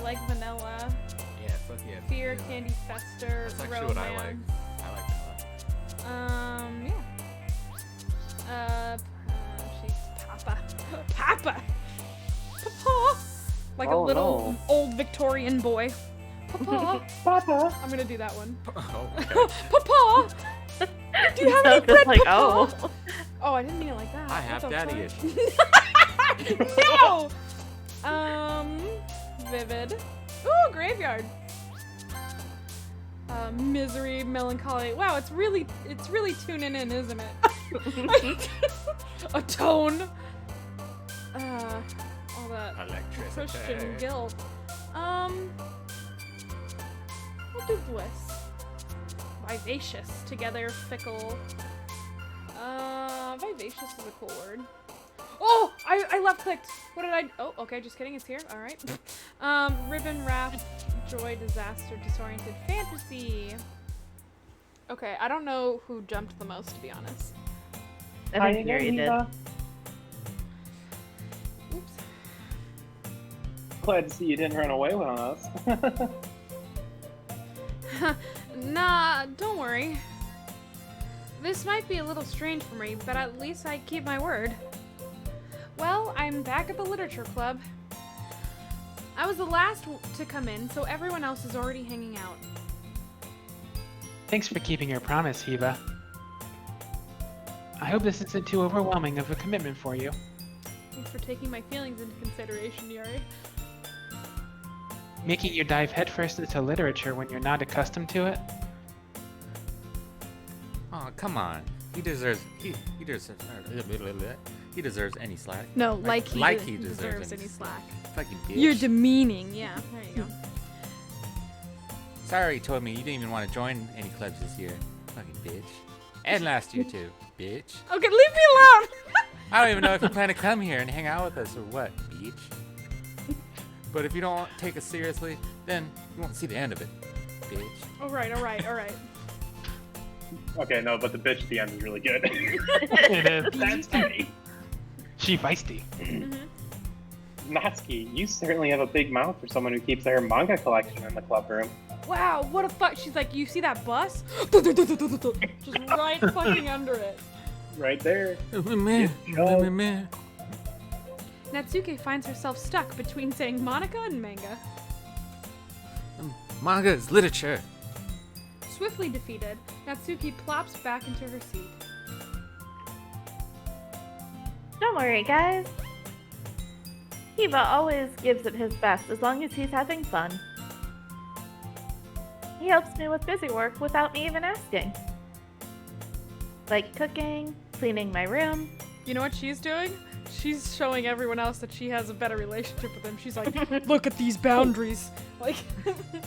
like vanilla. Yeah, fuck yeah. Fear, yeah. candy fester, That's actually romance. what I like. I like Yeah. She's Papa. Papa! Papa! Like a Oh, little no. old Victorian boy. Papa! Papa. I'm gonna do that one. that. Oh, okay. Papa! Do you have any Just bread, like, Papa? oh. Oh, I didn't mean it like that. I What have the daddy fuck? issues. No! Vivid. Ooh, graveyard. Misery, melancholy. Wow, it's really tuning in, isn't it? A tone. All that Christian Electricity. guilt. I'll do bliss. Vivacious, together, fickle. Vivacious is a cool word. Oh, I left clicked. What did I? Oh, okay, just kidding. It's here. All right. Ribbon, wrath, joy, disaster, disoriented, fantasy. Okay, I don't know who jumped the most, to be honest. I think Yuri did. Oops. Glad to see you didn't run away with us. Nah, don't worry. This might be a little strange for me, but at least I keep my word. Well, I'm back at the literature club. I was the last to come in, so everyone else is already hanging out. Thanks for keeping your promise, Hiva. I hope this isn't too overwhelming of a commitment for you. Thanks for taking my feelings into consideration, Yuri. Making you dive headfirst into literature when you're not accustomed to it? Oh, come on. He deserves any slack. No, Like he deserves deserves any any slack. Fucking bitch. You're demeaning. Yeah, there you go. Sorry, you told me you didn't even want to join any clubs this year. Fucking bitch. And last year too, bitch. Okay, leave me alone. I don't even know if you plan to come here and hang out with us or what, bitch. But if you don't take us seriously, then you won't see the end of it, bitch. All right. Okay, no, but the bitch at the end is really good. It is. That's funny. She feisty. Natsuki, you certainly have a big mouth for someone who keeps their manga collection in the club room. Wow, what a fuck. She's like, you see that bus? Just right fucking under it. Right there. Natsuki finds herself stuck between saying Monica and manga. Manga is literature. Swiftly defeated, Natsuki plops back into her seat. Don't worry, guys. Hiva always gives it his best as long as he's having fun. He helps me with busy work without me even asking. Like cooking, cleaning my room. You know what she's doing? She's showing everyone else that she has a better relationship with him. She's like, look at these boundaries. Like,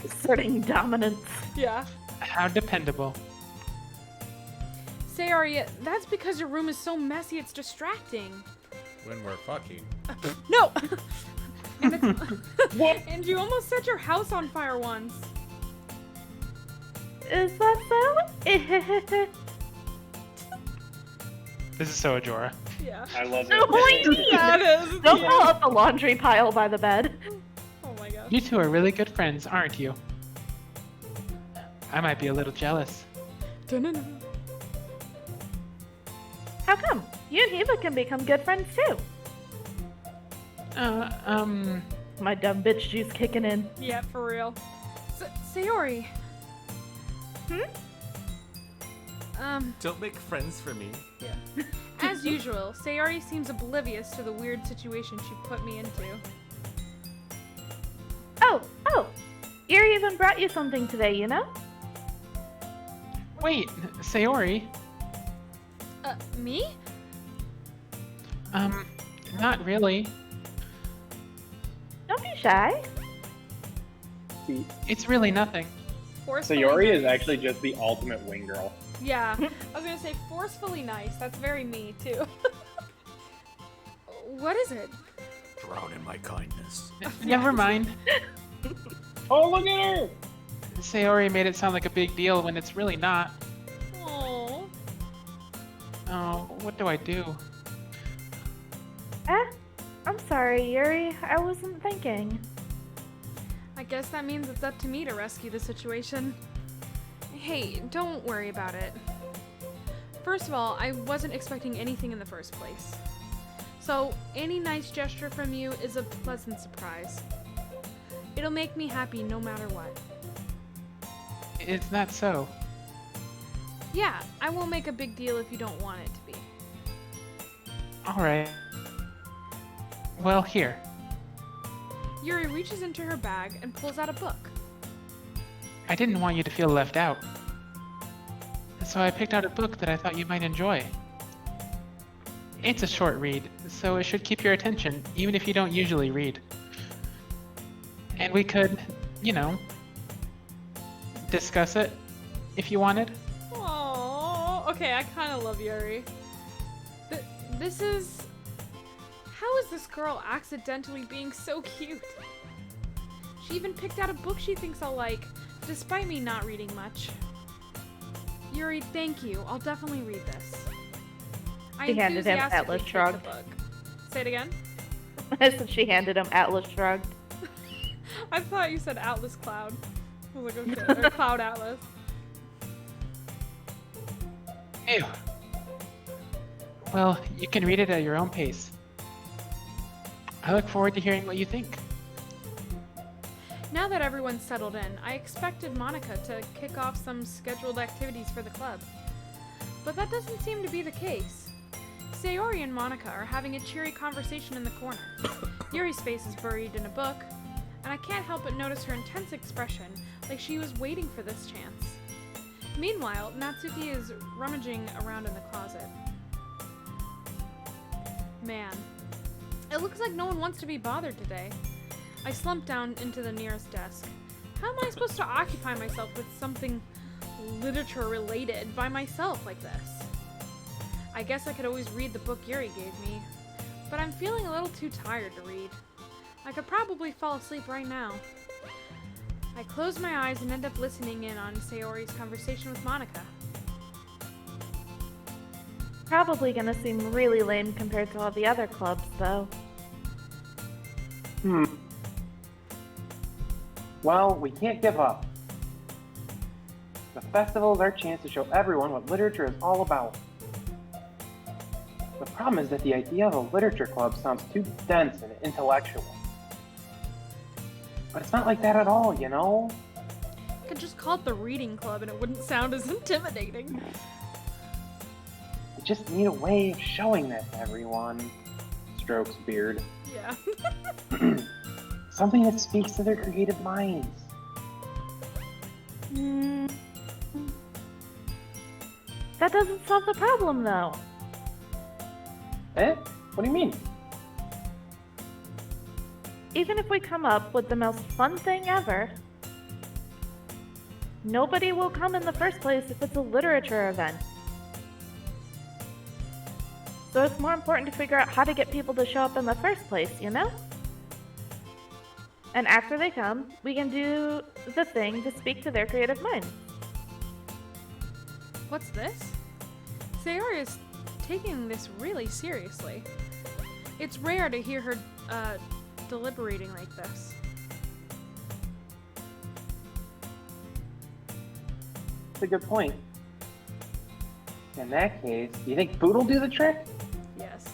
Asserting dominance. yeah. How dependable. Sayori, that's because your room is so messy it's distracting. When we're fucking. No! and, and you almost set your house on fire once. Is that so? This is so Ajora. Yeah. I love So it. That is. Don't throw up the laundry pile by the bed. Oh my gosh. You two are really good friends, aren't you? I might be a little jealous. Dun-dun-dun. How come? You and Hiba can become good friends too. My dumb bitch juice kicking in. Yeah, for real. Sayori. Don't make friends for me. Yeah. As usual, Sayori seems oblivious to the weird situation she put me into. Oh, Yuri even brought you something today, you know? Wait, Sayori? Me? Not really. Don't be shy. It's really nothing. Forcefully Sayori is nice. actually just the ultimate wing girl. Yeah. I was gonna say forcefully nice. That's very me, too. What is it? Drown in my kindness. Never mind. Oh, look at her! Sayori made it sound like a big deal when it's really not. Oh. Oh, what do I do? I'm sorry, Yuri. I wasn't thinking. I guess that means it's up to me to rescue the situation. Hey, don't worry about it. First of all, I wasn't expecting anything in the first place. So, any nice gesture from you is a pleasant surprise. It'll make me happy no matter what. Is that so? Yeah, I won't make a big deal if you don't want it to be. Alright. Well, here. Yuri reaches into her bag and pulls out a book. I didn't want you to feel left out. So I picked out a book that I thought you might enjoy. It's a short read, so it should keep your attention, even if you don't usually read. And we could, you know, discuss it if you wanted. Oh, okay, I kind of love Yuri. This is... How is this girl accidentally being so cute? She even picked out a book she thinks I'll like, despite me not reading much. Yuri, thank you. I'll definitely read this. I She handed him enthusiastically Atlas take Shrugged. the book. Say it again? I said she handed him Atlas Shrugged. I thought you said Atlas Cloud. I was like, okay, or Cloud Atlas. Ew. Well, you can read it at your own pace. I look forward to hearing what you think. Now that everyone's settled in, I expected Monica to kick off some scheduled activities for the club. But that doesn't seem to be the case. Sayori and Monica are having a cheery conversation in the corner. Yuri's face is buried in a book, and I can't help but notice her intense expression, like she was waiting for this chance. Meanwhile, Natsuki is rummaging around in the closet. Man, it looks like no one wants to be bothered today. I slumped down into the nearest desk. How am I supposed to occupy myself with something literature-related by myself like this? I guess I could always read the book Yuri gave me, but I'm feeling a little too tired to read. I could probably fall asleep right now. I close my eyes and end up listening in on Sayori's conversation with Monica. Probably gonna seem really lame compared to all the other clubs, though. Well, we can't give up. The festival is our chance to show everyone what literature is all about. The problem is that the idea of a literature club sounds too dense and intellectual. But it's not like that at all, you know? I could just call it the reading club and it wouldn't sound as intimidating. We just need a way of showing that to everyone. Strokes beard. Yeah. Something that speaks to their creative minds. That doesn't solve the problem, though. Eh? What do you mean? Even if we come up with the most fun thing ever, nobody will come in the first place if it's a literature event. So it's more important to figure out how to get people to show up in the first place, you know? And after they come, we can do the thing to speak to their creative mind. What's this? Sayori is taking this really seriously. It's rare to hear her deliberating like this. That's a good point. In that case, do you think food will do the trick? Yes.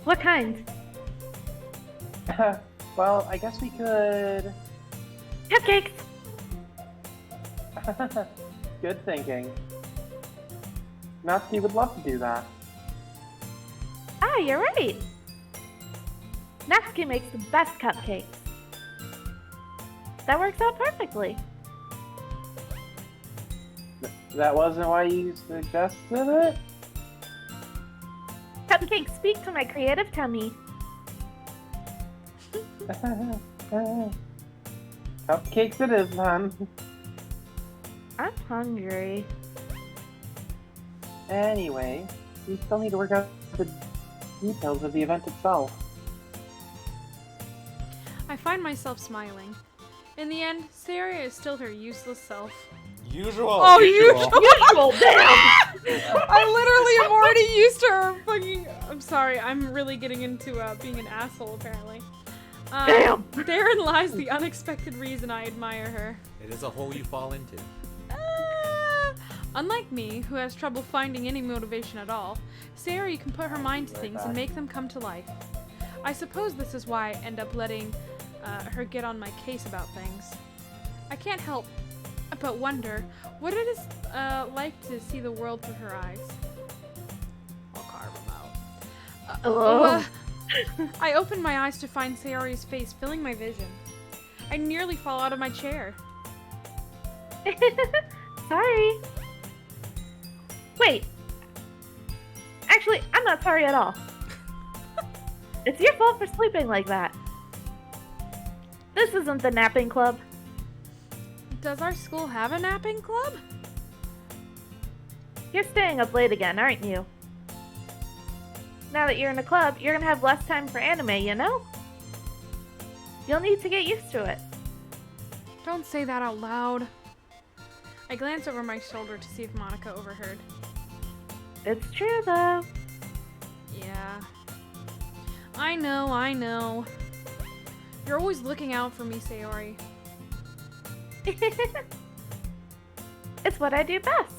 What kind? Well, I guess we could... Cupcakes! Good thinking. Natsuki would love to do that. Ah, you're right! Natsuki makes the best cupcakes. That works out perfectly. That wasn't why you suggested it? Cupcakes speak to my creative tummy. Cupcakes it is, then. I'm hungry. Anyway, we still need to work out the details of the event itself. I find myself smiling. In the end, Sayori is still her useless self. Usual. Oh, usual. Usual, damn! I literally have already used her fucking... I'm sorry, I'm really getting into being an asshole, apparently. Damn! Therein lies the unexpected reason I admire her. It is a hole you fall into. Unlike me, who has trouble finding any motivation at all, Sayori can put her mind to things and make them come to life. I suppose this is why I end up letting her get on my case about things. I can't help but wonder what it is like to see the world through her eyes. I'll carve them out. I opened my eyes to find Sayori's face filling my vision. I nearly fall out of my chair. Sorry. Wait. Actually, I'm not sorry at all. It's your fault for sleeping like that. This isn't the napping club. Does our school have a napping club? You're staying up late again, aren't you? Now that you're in a club, you're gonna have less time for anime, you know? You'll need to get used to it. Don't say that out loud. I glance over my shoulder to see if Monica overheard. It's true, though. Yeah. I know. You're always looking out for me, Sayori. It's what I do best.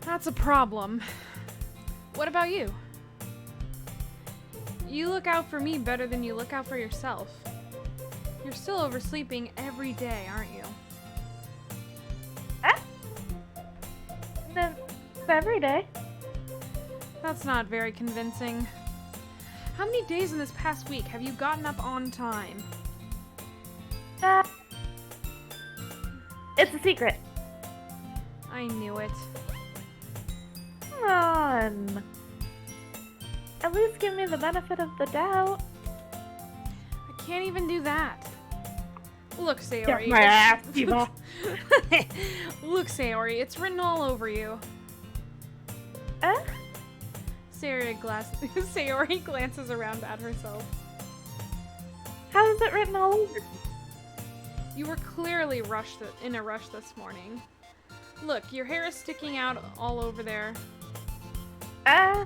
That's a problem. What about you? You look out for me better than you look out for yourself. You're still oversleeping every day, aren't you? Then every day. That's not very convincing. How many days in this past week have you gotten up on time? It's a secret. I knew it. Come on. At least give me the benefit of the doubt. I can't even do that. Look, Sayori. Get my ass, Eva. Look, Sayori, it's written all over you. Sayori glances around at herself. How is it written all over? You were clearly in a rush this morning. Look, your hair is sticking out all over there. I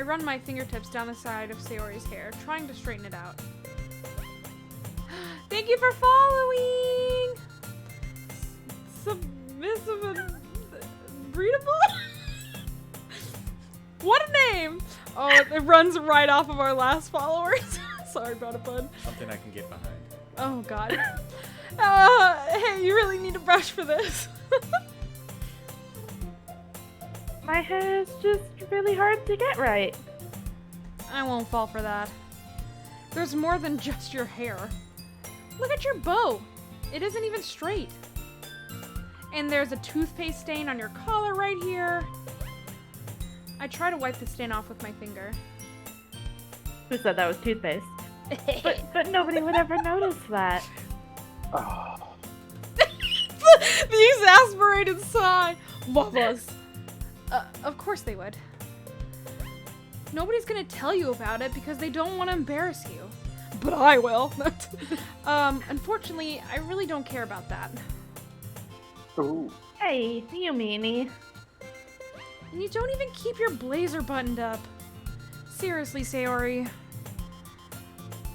run my fingertips down the side of Sayori's hair, trying to straighten it out. Thank you for following! Submissive and breedable? What a name! Oh, it runs right off of our last followers. Sorry about it, bud. Something I can get behind. Oh, God. Hey, you really need to brush for this. My hair is just really hard to get right. I won't fall for that. There's more than just your hair. Look at your bow. It isn't even straight. And there's a toothpaste stain on your collar right here. I try to wipe the stain off with my finger. Who said that was toothpaste? but nobody would ever notice that. The exasperated sigh. Lovas. Of course they would. Nobody's gonna tell you about it because they don't want to embarrass you. But I will. Unfortunately, I really don't care about that. Ooh. Hey, you meanie. And you don't even keep your blazer buttoned up. Seriously, Sayori.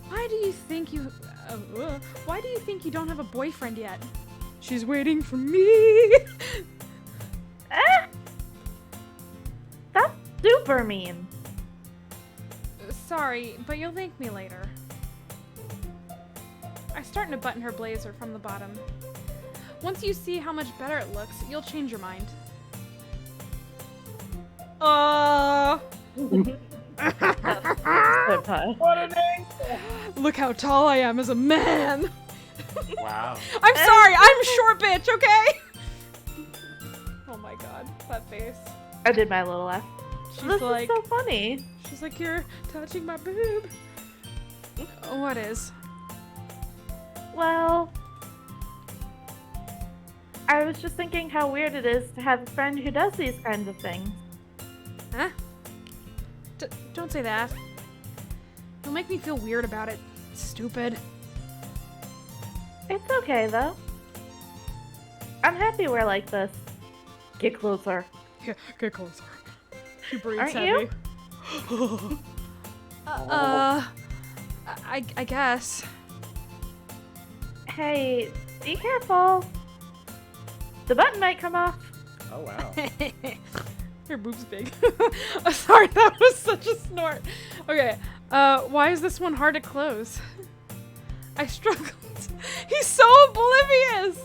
Why do you think you don't have a boyfriend yet? She's waiting for me. That's super mean. Sorry, but you'll thank me later. I'm starting to button her blazer from the bottom. Once you see how much better it looks, you'll change your mind. Look how tall I am as a man. Wow. I'm sorry, I'm short bitch, okay? Oh my god, that face. I did my little laugh. She's This like, is so funny. she's like, you're touching my boob. What is? Well, I was just thinking how weird it is to have a friend who does these kinds of things. Huh? Don't say that. You'll make me feel weird about it. Stupid. It's okay, though. I'm happy we're like this. Get closer. Yeah, get closer. She breathes Aren't heavy. you? I guess. Hey, be careful. The button might come off. Oh, wow. Your boob's big. Sorry, that was such a snort. Okay, why is this one hard to close? I struggled. He's so oblivious!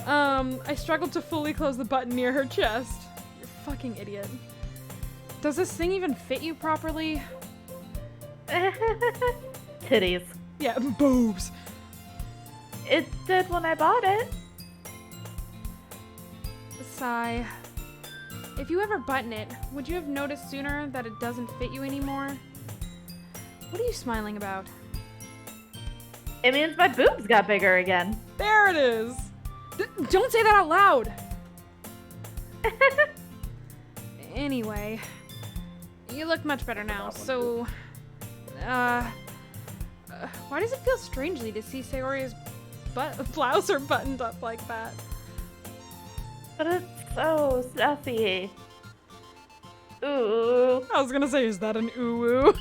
I struggled to fully close the button near her chest. You fucking idiot. Does this thing even fit you properly? Titties. Yeah, boobs. It did when I bought it. Sigh. If you ever button it, would you have noticed sooner that it doesn't fit you anymore? What are you smiling about? It means my boobs got bigger again. There it is! Don't say that out loud! Anyway, you look much better now, so... why does it feel strangely to see Sayori's blouse are buttoned up like that? But it's so stuffy. Ooh. I was gonna say, is that an ooh-woo?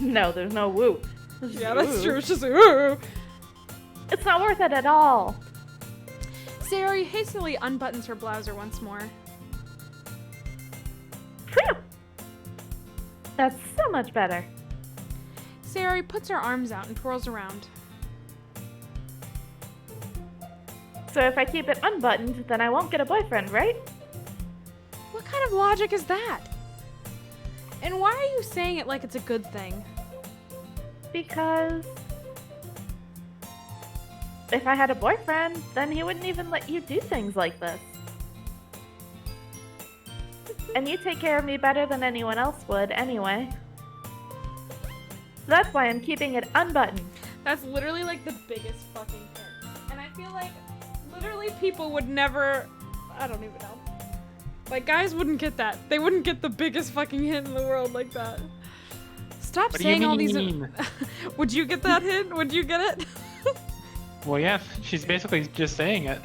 No, there's no woo. It's Yeah, just that's ooh. true, it's just ooh! It's not worth it at all. Sayori hastily unbuttons her blouser once more. Phew. That's so much better. Sayori puts her arms out and twirls around. So if I keep it unbuttoned, then I won't get a boyfriend, right? What kind of logic is that? And why are you saying it like it's a good thing? Because if I had a boyfriend, then he wouldn't even let you do things like this. And you take care of me better than anyone else would anyway. That's why I'm keeping it unbuttoned. That's literally like the biggest fucking hint. And I feel like literally people would never, I don't even know. Like guys wouldn't get that. They wouldn't get the biggest fucking hint in the world like that. Stop What do saying you all these. mean? Would you get that hint? Would you get it? Well, yeah, she's basically just saying it.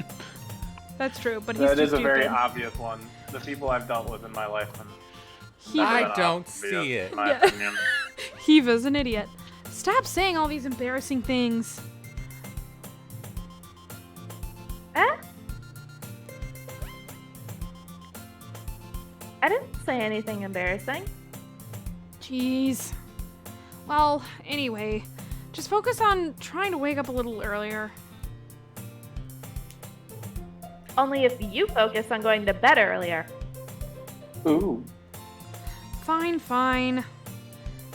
That's true, but he's That too is a very stupid. obvious one. The people I've dealt with in my life. I That don't obvious, see it. in my Yeah. opinion. Hiva's an idiot. Stop saying all these embarrassing things. Eh? I didn't say anything embarrassing. Jeez. Well, anyway, just focus on trying to wake up a little earlier. Only if you focus on going to bed earlier. Ooh. Fine, fine.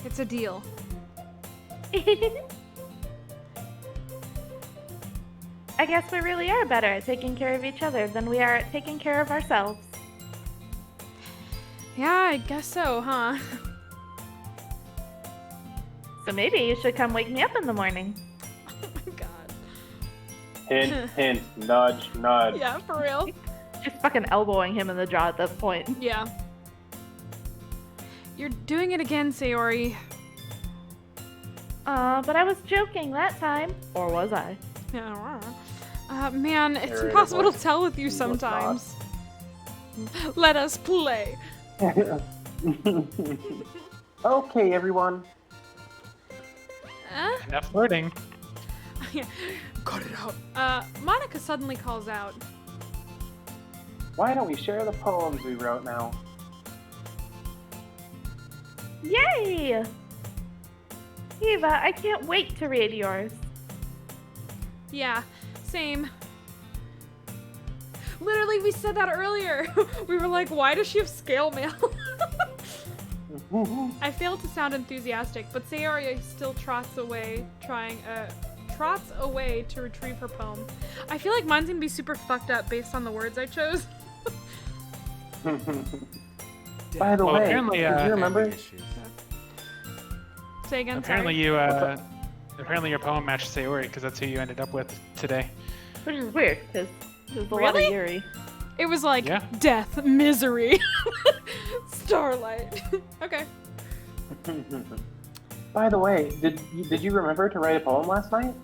It's a deal. I guess we really are better at taking care of each other than we are at taking care of ourselves. Yeah, I guess so, huh? So maybe you should come wake me up in the morning. Oh my god. Hint, hint, nudge, nudge. Yeah, for real. She's fucking elbowing him in the jaw at this point. Yeah. You're doing it again, Sayori. But I was joking that time. Or was I? Man, it's There it impossible was. to tell with you It was not. sometimes. Let us play. Okay, everyone. Enough flirting. Cut it out. Monica suddenly calls out. Why don't we share the poems we wrote now? Yay! Eva, I can't wait to read yours. Yeah, same. Literally, we said that earlier. We were like, why does she have scale mail? I failed to sound enthusiastic, but Sayori still trots away to retrieve her poem. I feel like mine's gonna be super fucked up based on the words I chose. By the Well, way, apparently, did you remember? Issues. Say again, Apparently sorry. apparently your poem matched Sayori because that's who you ended up with today. Which is weird, because there's a lot of Really? Yuri. It was like Yeah. death, misery, starlight. Okay. By the way, did you remember to write a poem last night?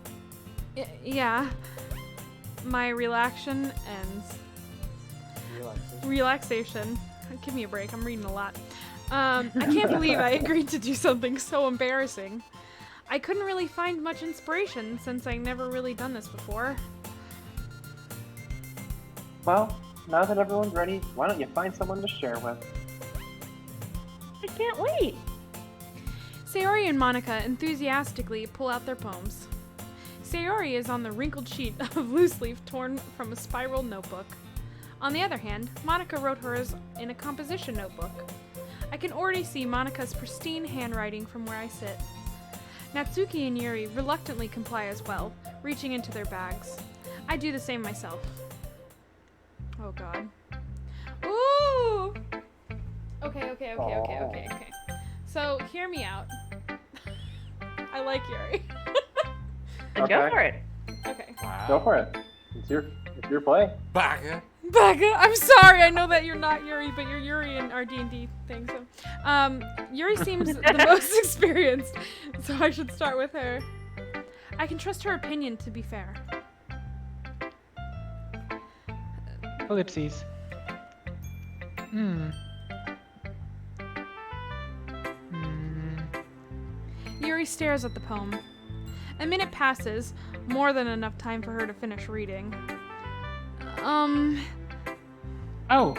Yeah. My relaxation ends. Relaxation. Give me a break. I'm reading a lot. I can't believe I agreed to do something so embarrassing. I couldn't really find much inspiration since I've never really done this before. Well, now that everyone's ready, why don't you find someone to share with? I can't wait. Sayori and Monica enthusiastically pull out their poems. Sayori is on the wrinkled sheet of loose leaf torn from a spiral notebook. On the other hand, Monica wrote hers in a composition notebook. I can already see Monica's pristine handwriting from where I sit. Natsuki and Yuri reluctantly comply as well, reaching into their bags. I do the same myself. Oh god. Ooh! Okay. So, hear me out. I like Yuri. Then go Okay. for it. Okay. Wow. Go for it. It's your play. Baka. Becca, I'm sorry. I know that you're not Yuri, but you're Yuri in our D&D thing. So, Yuri seems the most experienced, so I should start with her. I can trust her opinion, to be fair. Ellipses. Yuri stares at the poem. A minute passes, more than enough time for her to finish reading. Oh.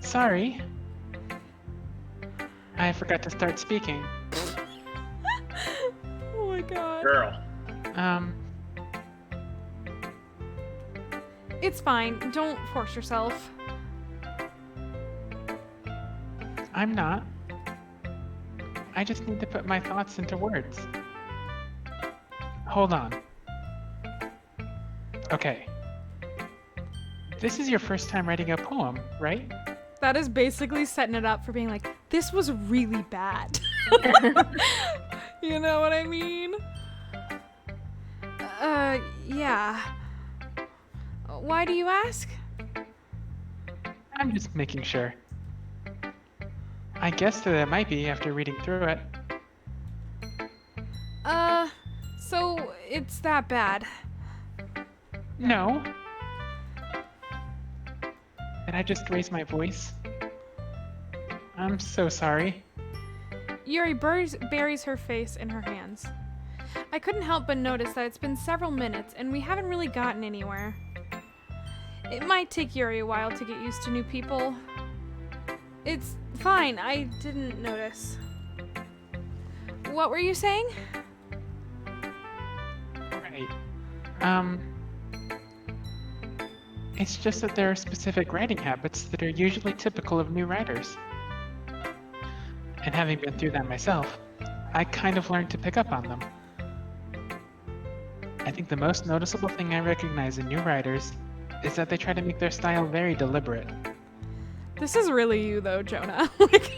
Sorry. I forgot to start speaking. Oh my god. Girl. It's fine. Don't force yourself. I'm not. I just need to put my thoughts into words. Hold on. Okay. This is your first time writing a poem, right? That is basically setting it up for being like, this was really bad. You know what I mean? Yeah. Why do you ask? I'm just making sure. I guessed that it might be after reading through it. So it's that bad. No. Did I just raise my voice? I'm so sorry. Yuri buries her face in her hands. I couldn't help but notice that it's been several minutes and we haven't really gotten anywhere. It might take Yuri a while to get used to new people. It's fine, I didn't notice. What were you saying? Right. It's just that there are specific writing habits that are usually typical of new writers. And having been through that myself, I kind of learned to pick up on them. I think the most noticeable thing I recognize in new writers is that they try to make their style very deliberate. This is really you, though, Jonah. Like,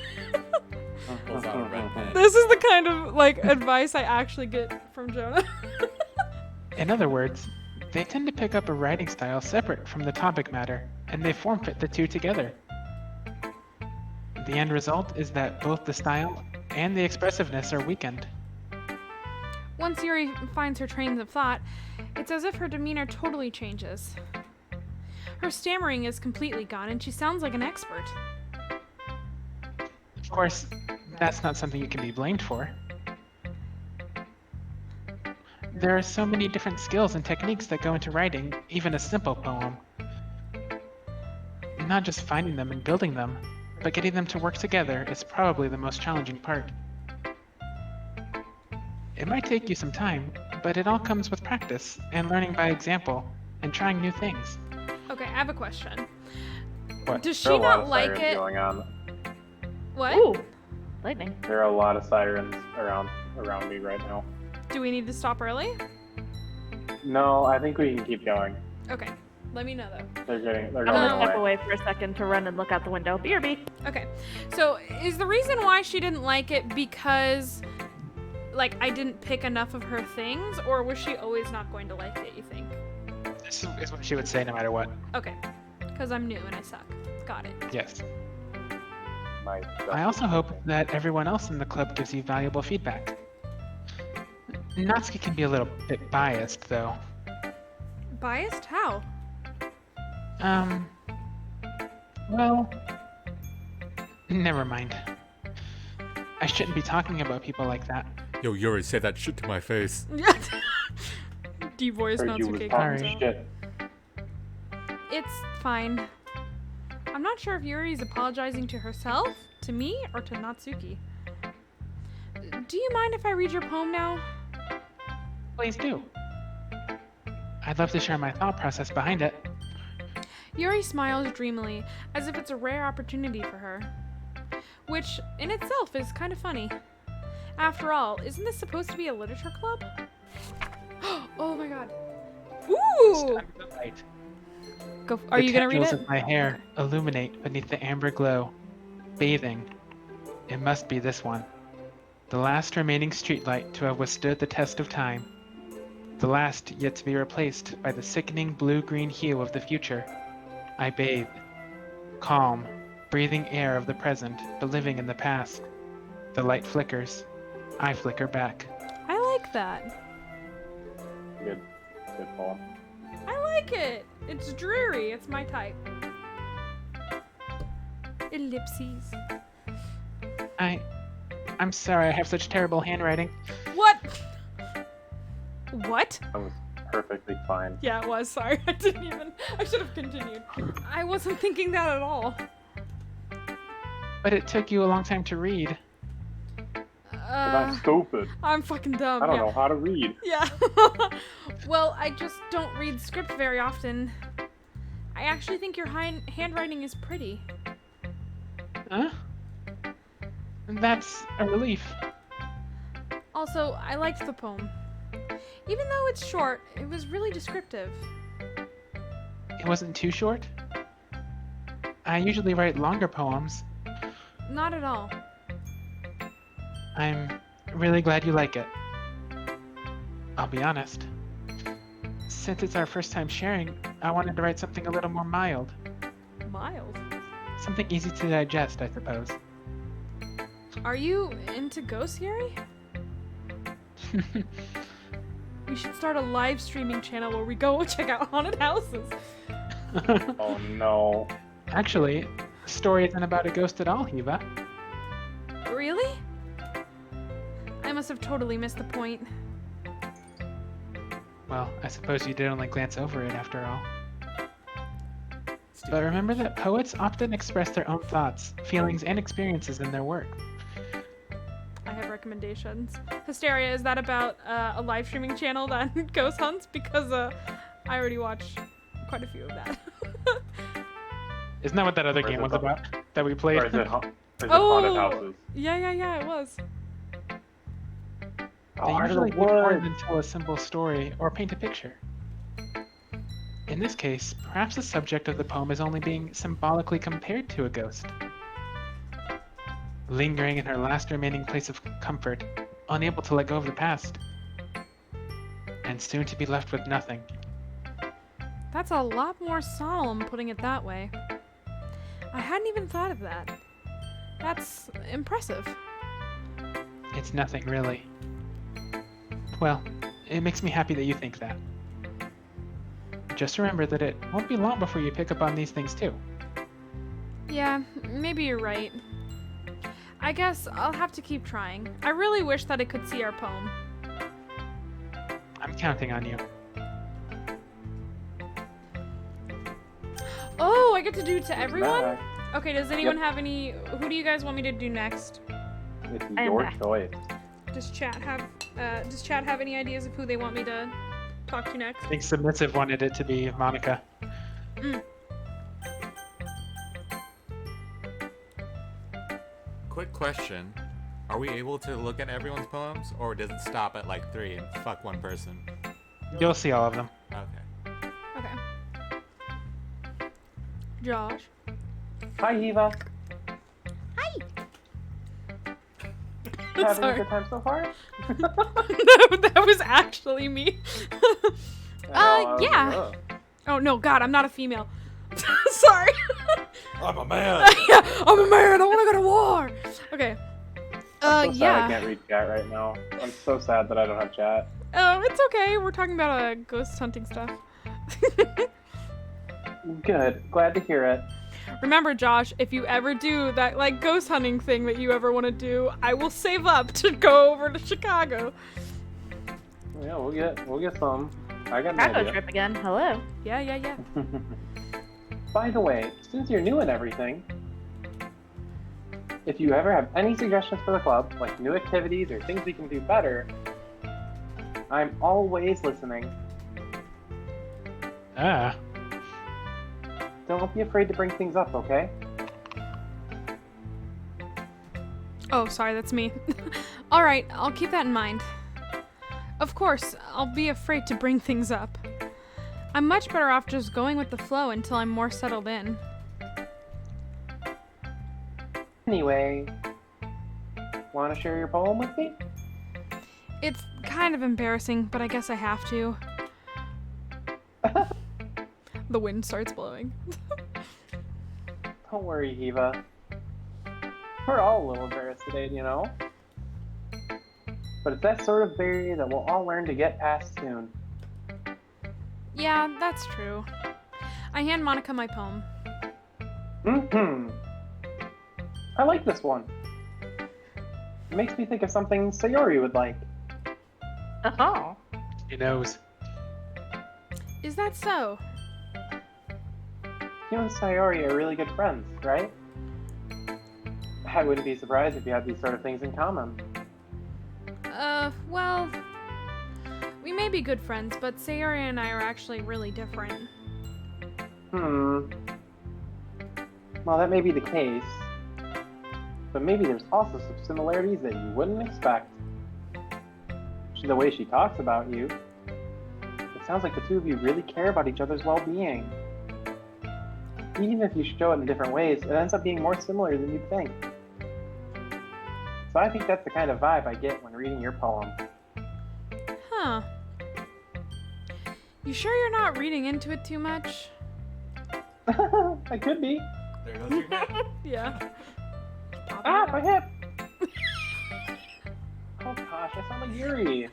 Pulls out a red pen. this is the kind of like advice I actually get from Jonah. In other words, they tend to pick up a writing style separate from the topic matter, and they form fit the two together. The end result is that both the style and the expressiveness are weakened. Once Yuri finds her trains of thought, it's as if her demeanor totally changes. Her stammering is completely gone, and she sounds like an expert. Of course, that's not something you can be blamed for. There are so many different skills and techniques that go into writing even a simple poem. Not just finding them and building them, but getting them to work together is probably the most challenging part. It might take you some time, but it all comes with practice and learning by example and trying new things. Okay, I have a question. What? Does she There are a lot not of like sirens it? going on. What? Ooh, lightning. There are a lot of sirens around me right now. Do we need to stop early? No, I think we can keep going. Okay, let me know though. They're I'm going gonna step away. away for a second to run and look out the window. BRB. Okay, so is the reason why she didn't like it because, like, I didn't pick enough of her things, or was she always not going to like it, you think? This is what she would say no matter what. Okay, because I'm new and I suck. Got it. Yes. My I also hope that everyone else in the club gives you valuable feedback. Natsuki can be a little bit biased, though. Biased? How? Well, never mind. I shouldn't be talking about people like that. Yo, Yuri, say that shit to my face. Deep voice heard you was Natsuki talking comes out. shit. It's fine. I'm not sure if Yuri's apologizing to herself, to me, or to Natsuki. Do you mind if I read your poem now? Please do. I'd love to share my thought process behind it. Yuri smiles dreamily, as if it's a rare opportunity for her. Which, in itself, is kind of funny. After all, isn't this supposed to be a literature club? Oh my god. Ooh! Under the light, Go, are you gonna read tendrils it? of my hair illuminate beneath the amber glow, bathing. It must be this one. The last remaining streetlight to have withstood the test of time. The last yet to be replaced by the sickening blue-green hue of the future. I bathe. Calm, breathing air of the present, but living in the past. The light flickers. I flicker back. I like that. Good poem. I like it. It's dreary. It's my type. Ellipses. I'm sorry I have such terrible handwriting. What? What? That was perfectly fine. Yeah, it was. Sorry. I should have continued. I wasn't thinking that at all. But it took you a long time to read. I'm stupid. I'm fucking dumb. I don't yeah. know how to read. Yeah. Well, I just don't read script very often. I actually think your handwriting is pretty. Huh? That's a relief. Also, I liked the poem. Even though it's short, it was really descriptive. It wasn't too short. I usually write longer poems. Not at all. I'm really glad you like it. I'll be honest. Since it's our first time sharing, I wanted to write something a little more mild. Mild. Something easy to digest, I suppose. Are you into ghost Yuri? We should start a live streaming channel where we go check out haunted houses. Oh no. Actually, the story isn't about a ghost at all, Hiva. Really? I must have totally missed the point. Well, I suppose you did only glance over it after all. But remember that poets often express their own thoughts, feelings, and experiences in their work. I have recommendations. Hysteria, is that about a live streaming channel that ghost hunts? Because I already watched quite a few of that. Isn't that what that other Or is game it was the- about that we played? Or is it haunted houses? Yeah, it was. They Heart of usually the do more Woods. than tell a simple story or paint a picture. In this case, perhaps the subject of the poem is only being symbolically compared to a ghost. Lingering in her last remaining place of comfort, unable to let go of the past. And soon to be left with nothing. That's a lot more solemn putting it that way. I hadn't even thought of that. That's impressive. It's nothing, really. Well, it makes me happy that you think that. Just remember that it won't be long before you pick up on these things too. Yeah, maybe you're right. I guess I'll have to keep trying. I really wish that I could see our poem. I'm counting on you. Oh, I get to do it to everyone? Back. Okay, does anyone have any... Who do you guys want me to do next? It's I am your back. choice. Does chat have any ideas of who they want me to talk to next? I think Submissive wanted it to be Monica. Quick question. Are we able to look at everyone's poems, or does it stop at like 3 and fuck one person? You'll see all of them. Okay. Okay. Josh? Hi, Eva. Having a Sorry. good time so far? that was actually me. Yeah. Ugh. Oh, no, God, I'm not a female. Sorry. I'm a man! Yeah, I'm a man. I want to go to war. Okay. I'm so sad I Yeah. can't read chat right now. I'm so sad that I don't have chat. It's okay. We're talking about ghost hunting stuff. Good. Glad to hear it. Remember, Josh, if you ever do that like ghost hunting thing that you ever want to do, I will save up to go over to Chicago. Yeah, we'll get some. I got an Chicago idea. trip again. Hello. Yeah. By the way, since you're new and everything, if you ever have any suggestions for the club, like new activities or things we can do better, I'm always listening. Ah, Don't be afraid to bring things up, okay? Oh, sorry, that's me. All right, I'll keep that in mind. Of course, I'll be afraid to bring things up. I'm much better off just going with the flow until I'm more settled in. Anyway, want to share your poem with me? It's kind of embarrassing, but I guess I have to. The wind starts blowing. Don't worry, Eva. We're all a little embarrassed today, you know? But it's that sort of barrier that we'll all learn to get past soon. Yeah, that's true. I hand Monica my poem. I like this one. It makes me think of something Sayori would like. Oh. she knows. Is that so? You and Sayori are really good friends, right? I wouldn't be surprised if you had these sort of things in common. Well, we may be good friends, but Sayori and I are actually really different. Well, that may be the case. But maybe there's also some similarities that you wouldn't expect. The way she talks about you, it sounds like the two of you really care about each other's well-being. Even if you show it in different ways, it ends up being more similar than you'd think. So I think that's the kind of vibe I get when reading your poem. Huh. You sure you're not reading into it too much? I could be. There goes your hip. Yeah. Ah, my hip! Oh gosh, I sound like Yuri.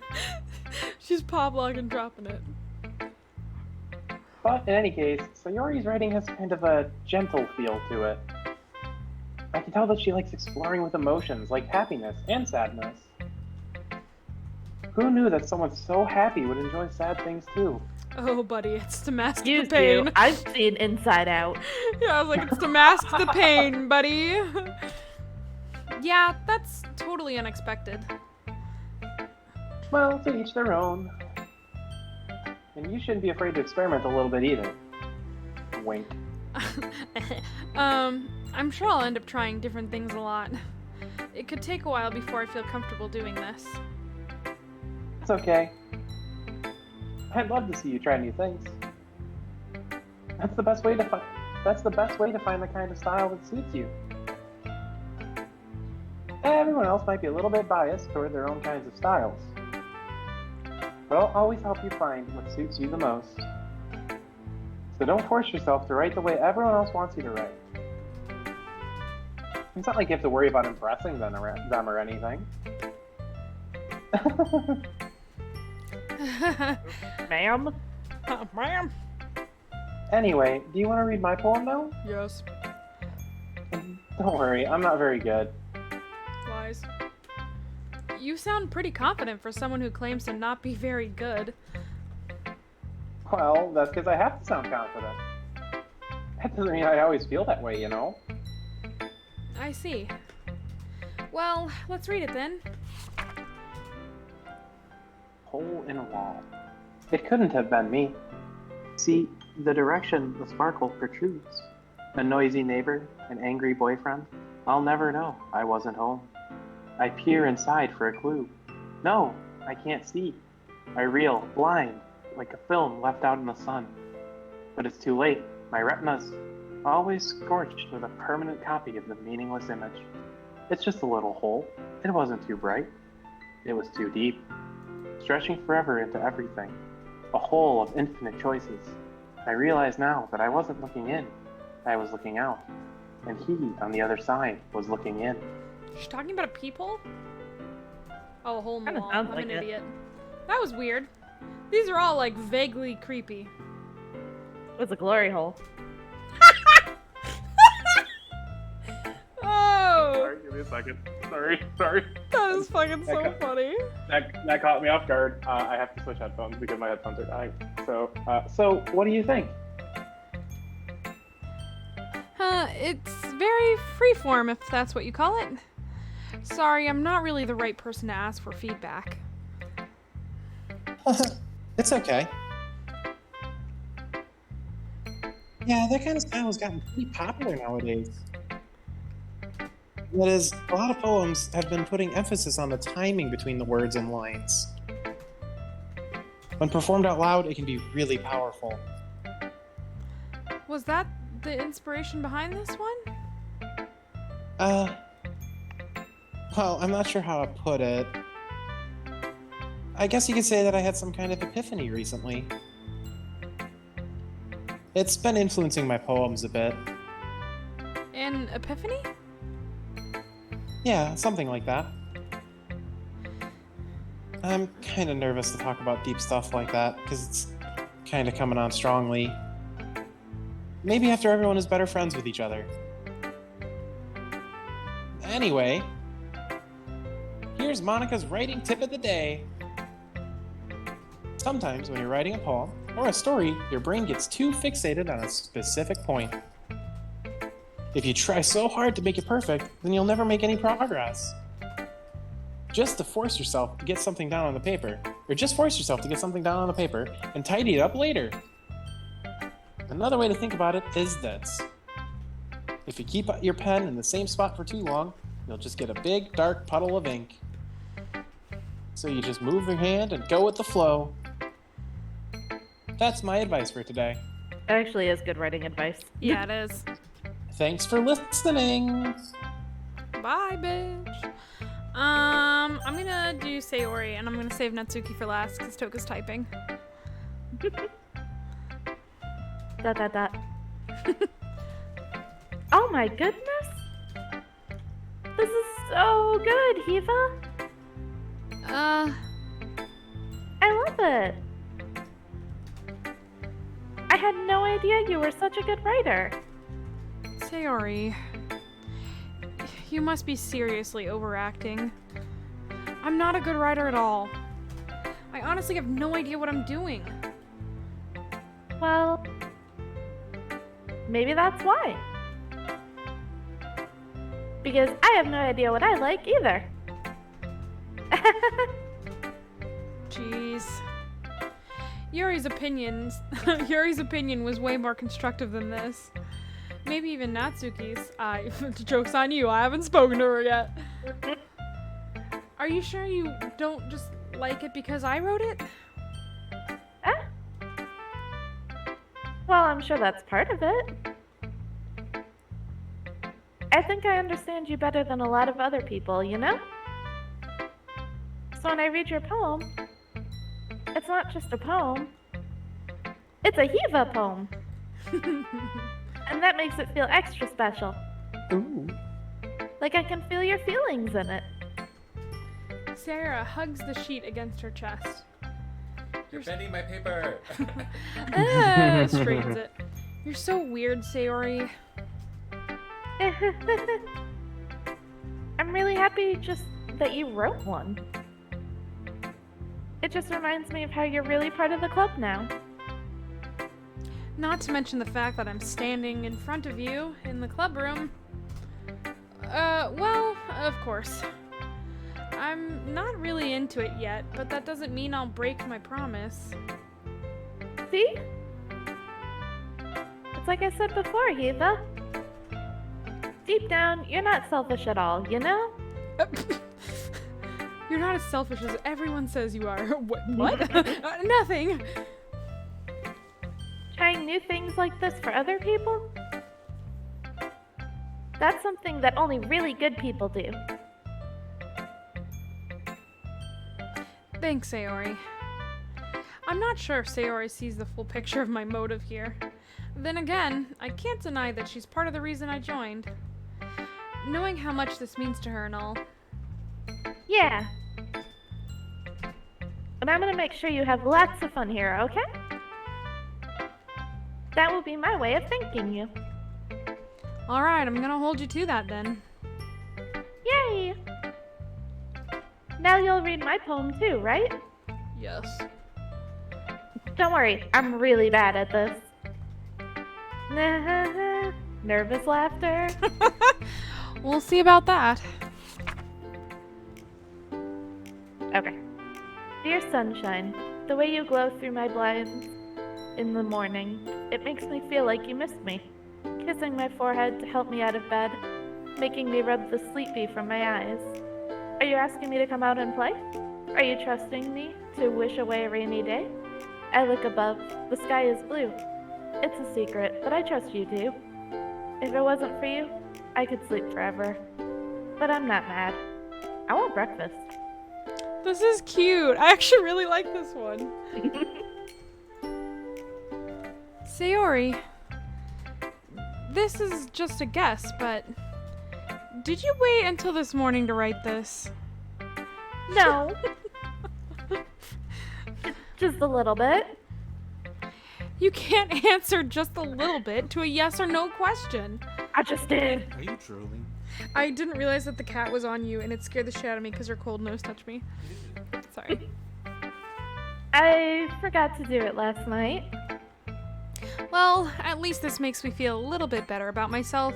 She's pop locking dropping it. But in any case, Sayori's writing has kind of a gentle feel to it. I can tell that she likes exploring with emotions like happiness and sadness. Who knew that someone so happy would enjoy sad things too? Oh, buddy, it's to mask You the pain. do. I've seen Inside Out. Yeah, I was like, it's to mask the pain, buddy. Yeah, that's totally unexpected. Well, to each their own. And you shouldn't be afraid to experiment a little bit either. Wink. I'm sure I'll end up trying different things a lot. It could take a while before I feel comfortable doing this. It's okay. I'd love to see you try new things. That's the best way to find. That's the best way to find the kind of style that suits you. Everyone else might be a little bit biased toward their own kinds of styles, but I'll always help you find what suits you the most. So don't force yourself to write the way everyone else wants you to write. It's not like you have to worry about impressing them or anything. Ma'am? Ma'am. Anyway, do you want to read my poem now? Yes. Don't worry, I'm not very good. Lies. You sound pretty confident for someone who claims to not be very good. Well, that's because I have to sound confident. That doesn't mean I always feel that way, you know? I see. Well, let's read it then. Hole in a wall. It couldn't have been me. See, the direction the sparkle protrudes. A noisy neighbor, an angry boyfriend. I'll never know. I wasn't home. I peer inside for a clue. No, I can't see. I reel, blind, like a film left out in the sun. But it's too late. My retina's always scorched with a permanent copy of the meaningless image. It's just a little hole. It wasn't too bright. It was too deep, stretching forever into everything. A hole of infinite choices. I realize now that I wasn't looking in. I was looking out. And he, on the other side, was looking in. She's talking about a peephole? Oh, a hole in the Kinda wall. sounds I'm like an it. idiot. That was weird. These are all, like, vaguely creepy. It was a glory hole. Oh! Sorry, give me a second. Sorry. That is fucking so Okay. funny. That caught me off guard. I have to switch headphones because my headphones are dying. So, what do you think? It's very freeform, if that's what you call it. Sorry, I'm not really the right person to ask for feedback. It's okay. Yeah, that kind of style has gotten pretty popular nowadays. That is, a lot of poems have been putting emphasis on the timing between the words and lines. When performed out loud, it can be really powerful. Was that the inspiration behind this one? Well, I'm not sure how to put it. I guess you could say that I had some kind of epiphany recently. It's been influencing my poems a bit. An epiphany? Yeah, something like that. I'm kind of nervous to talk about deep stuff like that, because it's kind of coming on strongly. Maybe after everyone is better friends with each other. Anyway, here's Monica's writing tip of the day. Sometimes when you're writing a poem or a story, your brain gets too fixated on a specific point. If you try so hard to make it perfect, then you'll never make any progress. Just to force yourself to get something down on the paper, or just force yourself to get something down on the paper and tidy it up later. Another way to think about it is this. If you keep your pen in the same spot for too long, you'll just get a big, dark puddle of ink. So you just move your hand and go with the flow. That's my advice for today. That actually is good writing advice. Yeah, it is. Thanks for listening. Bye, bitch. I'm gonna do Sayori, and I'm gonna save Natsuki for last, because Toka's typing. Dot. Oh my goodness! This is so good, Hiva! I love it! I had no idea you were such a good writer. Sayori, you must be seriously overacting. I'm not a good writer at all. I honestly have no idea what I'm doing. Well, maybe that's why. Because I have no idea what I like either. Jeez. Yuri's opinion was way more constructive than this. Maybe even Natsuki's. Joke's on you, I haven't spoken to her yet. Are you sure you don't just like it because I wrote it? Well, I'm sure that's part of it. I think I understand you better than a lot of other people, you know? So when I read your poem, it's not just a poem, it's a Hiva poem. And that makes it feel extra special. Ooh. Like I can feel your feelings in it. Sarah hugs the sheet against her chest. You're bending my paper. Straightens it. You're so weird, Sayori. I'm really happy just that you wrote one. It just reminds me of how you're really part of the club now. Not to mention the fact that I'm standing in front of you in the club room. Well, of course. I'm not really into it yet, but that doesn't mean I'll break my promise. See? It's like I said before, Hiva. Deep down, you're not selfish at all, you know? You're not as selfish as everyone says you are. What? Nothing. Trying new things like this for other people? That's something that only really good people do. Thanks, Sayori. I'm not sure if Sayori sees the full picture of my motive here. Then again, I can't deny that she's part of the reason I joined. Knowing how much this means to her and all. Yeah. And I'm gonna make sure you have lots of fun here, okay? That will be my way of thanking you. Alright, I'm gonna hold you to that then. Yay! Now you'll read my poem too, right? Yes. Don't worry, I'm really bad at this. Nervous laughter. We'll see about that. Okay. Dear sunshine, the way you glow through my blinds in the morning, it makes me feel like you missed me. Kissing my forehead to help me out of bed, making me rub the sleepy from my eyes. Are you asking me to come out and play? Are you trusting me to wish away a rainy day? I look above, the sky is blue. It's a secret, but I trust you too. If it wasn't for you, I could sleep forever. But I'm not mad. I want breakfast. This is cute. I actually really like this one. Sayori, this is just a guess, but did you wait until this morning to write this? No. Just a little bit. You can't answer just a little bit to a yes or no question. I just did. Are you drooling? I didn't realize that the cat was on you, and it scared the shit out of me because her cold nose touched me. Sorry. I forgot to do it last night. Well, at least this makes me feel a little bit better about myself.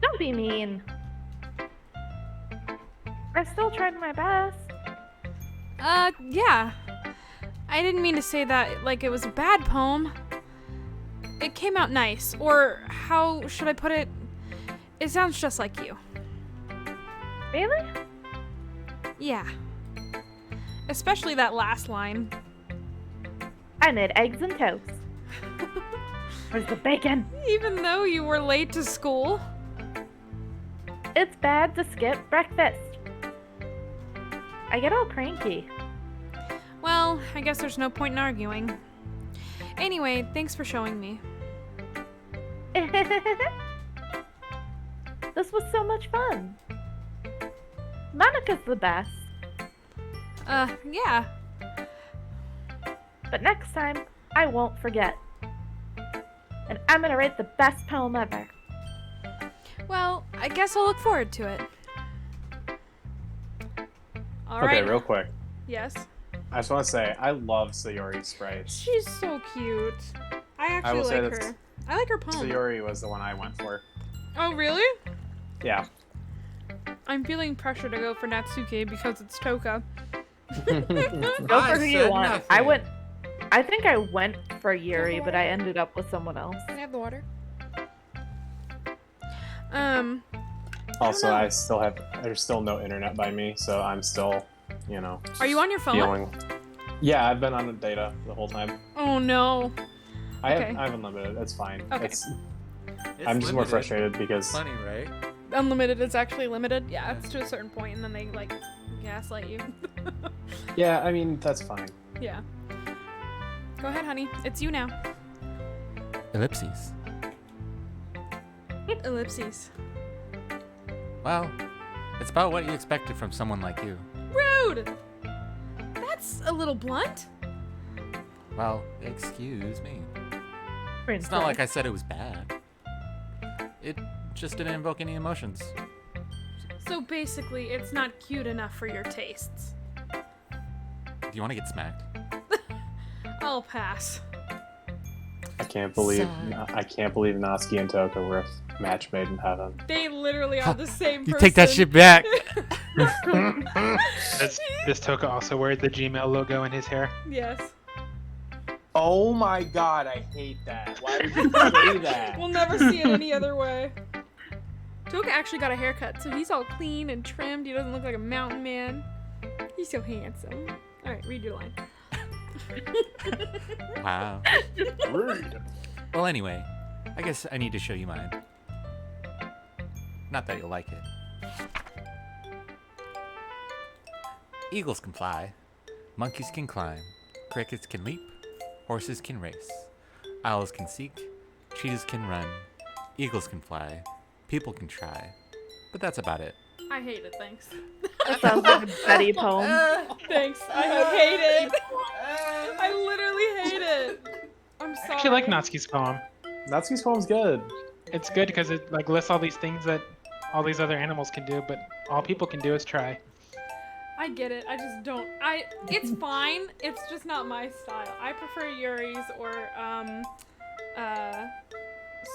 Don't be mean. I still tried my best. Yeah. I didn't mean to say that like it was a bad poem. It came out nice, or how should I put it? It sounds just like you. Really? Yeah. Especially that last line. I made eggs and toast. Where's the bacon? Even though you were late to school. It's bad to skip breakfast. I get all cranky. Well, I guess there's no point in arguing. Anyway, thanks for showing me. This was so much fun. Monica's the best. Yeah. But next time, I won't forget. And I'm gonna write the best poem ever. Well, I guess I'll look forward to it. Alright. Okay, real quick. Yes. I just want to say, I love Sayori's sprites. She's so cute. I actually will say like that her. I like her poem. Sayori was the one I went for. Oh, really? Yeah. I'm feeling pressure to go for Natsuke because it's Toka. Go for who you want. I think I went for Yuri, but I ended up with someone else. Can I have the water? Also, there's still no internet by me, so I'm still, Are you on your phone? feeling. Yeah, I've been on the data the whole time. Oh no. I Okay. have unlimited. That's fine. Okay. I'm just more frustrated because Funny, right? Unlimited is actually limited. Yeah, it's to a certain point, and then they like gaslight you. yeah, I mean that's fine. Yeah. Go ahead, honey. It's you now. Ellipses. Ellipses. Well, it's about what you expected from someone like you. Rude. That's a little blunt. Well, excuse me. Princess. It's not like I said it was bad. It just didn't invoke any emotions. So basically, it's not cute enough for your tastes. Do you want to get smacked? I'll pass. I can't believe Natsuki and Toka were a match made in heaven. They literally are the same person. You take that shit back. Does Toka also wear the Gmail logo in his hair? Yes. Oh my god, I hate that. Why would you say that? We'll never see it any other way. Toka actually got a haircut, so he's all clean and trimmed. He doesn't look like a mountain man. He's so handsome. All right, read your line. Wow. Rude. Well, anyway, I guess I need to show you mine. Not that you'll like it. Eagles can fly, monkeys can climb, crickets can leap, horses can race, owls can seek, cheetahs can run, eagles can fly, people can try, but that's about it. I hate it, thanks. That sounds like a Betty poem. Thanks. I hate it. I literally hate it. I'm sorry. I actually like Natsuki's poem. Natsuki's poem's good. It's good because it like lists all these things that all these other animals can do, but all people can do is try. I get it. I just don't. It's fine. It's just not my style. I prefer Yuri's or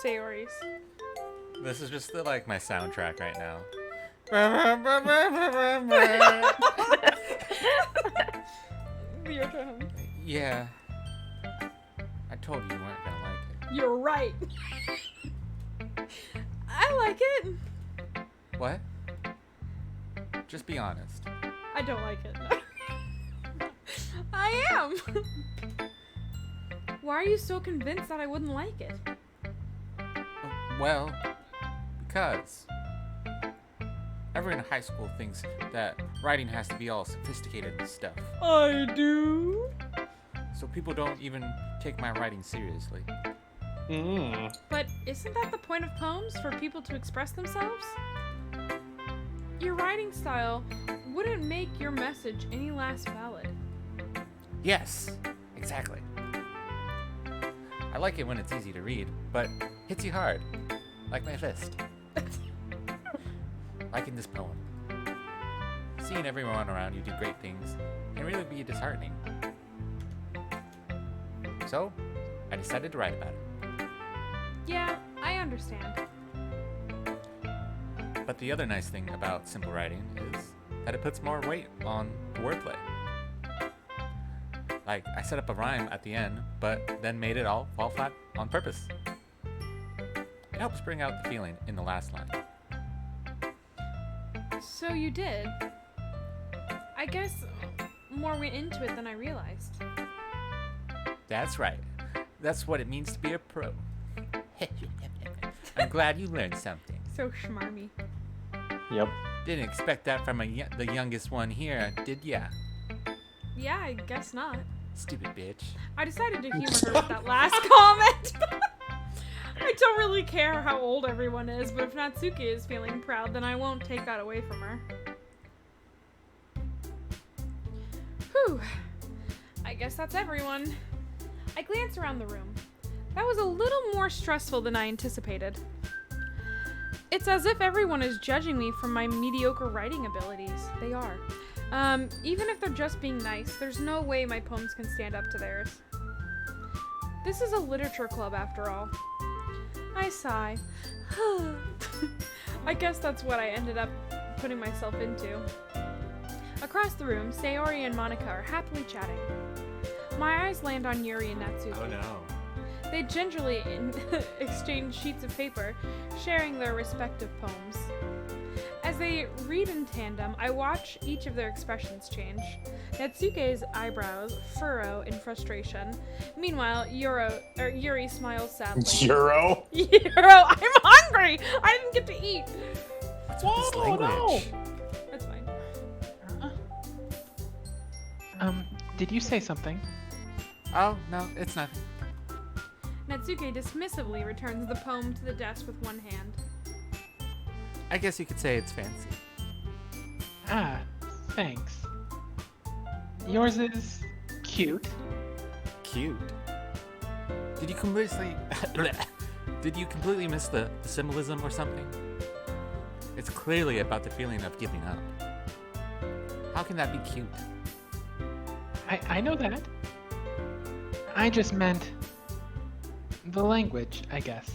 Sayori's. This is just like my soundtrack right now. Your turn. Yeah. I told you weren't gonna like it. You're right. I like it. What? Just be honest. I don't like it. I am. Why are you so convinced that I wouldn't like it? Well, because everyone in high school thinks that writing has to be all sophisticated and stuff. I do. So people don't even take my writing seriously. But isn't that the point of poems, for people to express themselves? Your writing style wouldn't make your message any less valid. Yes, exactly. I like it when it's easy to read, but hits you hard, like my fist. Like in this poem. Seeing everyone around you do great things can really be disheartening. So, I decided to write about it. Yeah, I understand. But the other nice thing about simple writing is that it puts more weight on the wordplay. Like, I set up a rhyme at the end, but then made it all fall flat on purpose. It helps bring out the feeling in the last line. So you did. I guess more went into it than I realized. That's right. That's what it means to be a pro. I'm glad you learned something. So schmarmy. Yep. Didn't expect that from the youngest one here, did ya? Yeah, I guess not. Stupid bitch. I decided to humor her with that last comment. I don't really care how old everyone is, but if Natsuki is feeling proud, then I won't take that away from her. Whew. I guess that's everyone. I glanced around the room. That was a little more stressful than I anticipated. It's as if everyone is judging me for my mediocre writing abilities. They are. Even if they're just being nice, there's no way my poems can stand up to theirs. This is a literature club after all. I sigh. I guess that's what I ended up putting myself into. Across the room, Sayori and Monica are happily chatting. My eyes land on Yuri and Natsuki. Oh no. They gingerly exchange sheets of paper, sharing their respective poems. As they read in tandem, I watch each of their expressions change. Natsuke's eyebrows furrow in frustration. Meanwhile, Yuri smiles sadly. Euro? I'm hungry! I didn't get to eat! What's with this language? no. That's fine. Did you say something? Oh, no, it's nothing. Natsuke dismissively returns the poem to the desk with one hand. I guess you could say it's fancy. Ah, thanks. Yours is cute. Cute. Did you completely miss the symbolism or something? It's clearly about the feeling of giving up. How can that be cute? I know that. I just meant the language, I guess.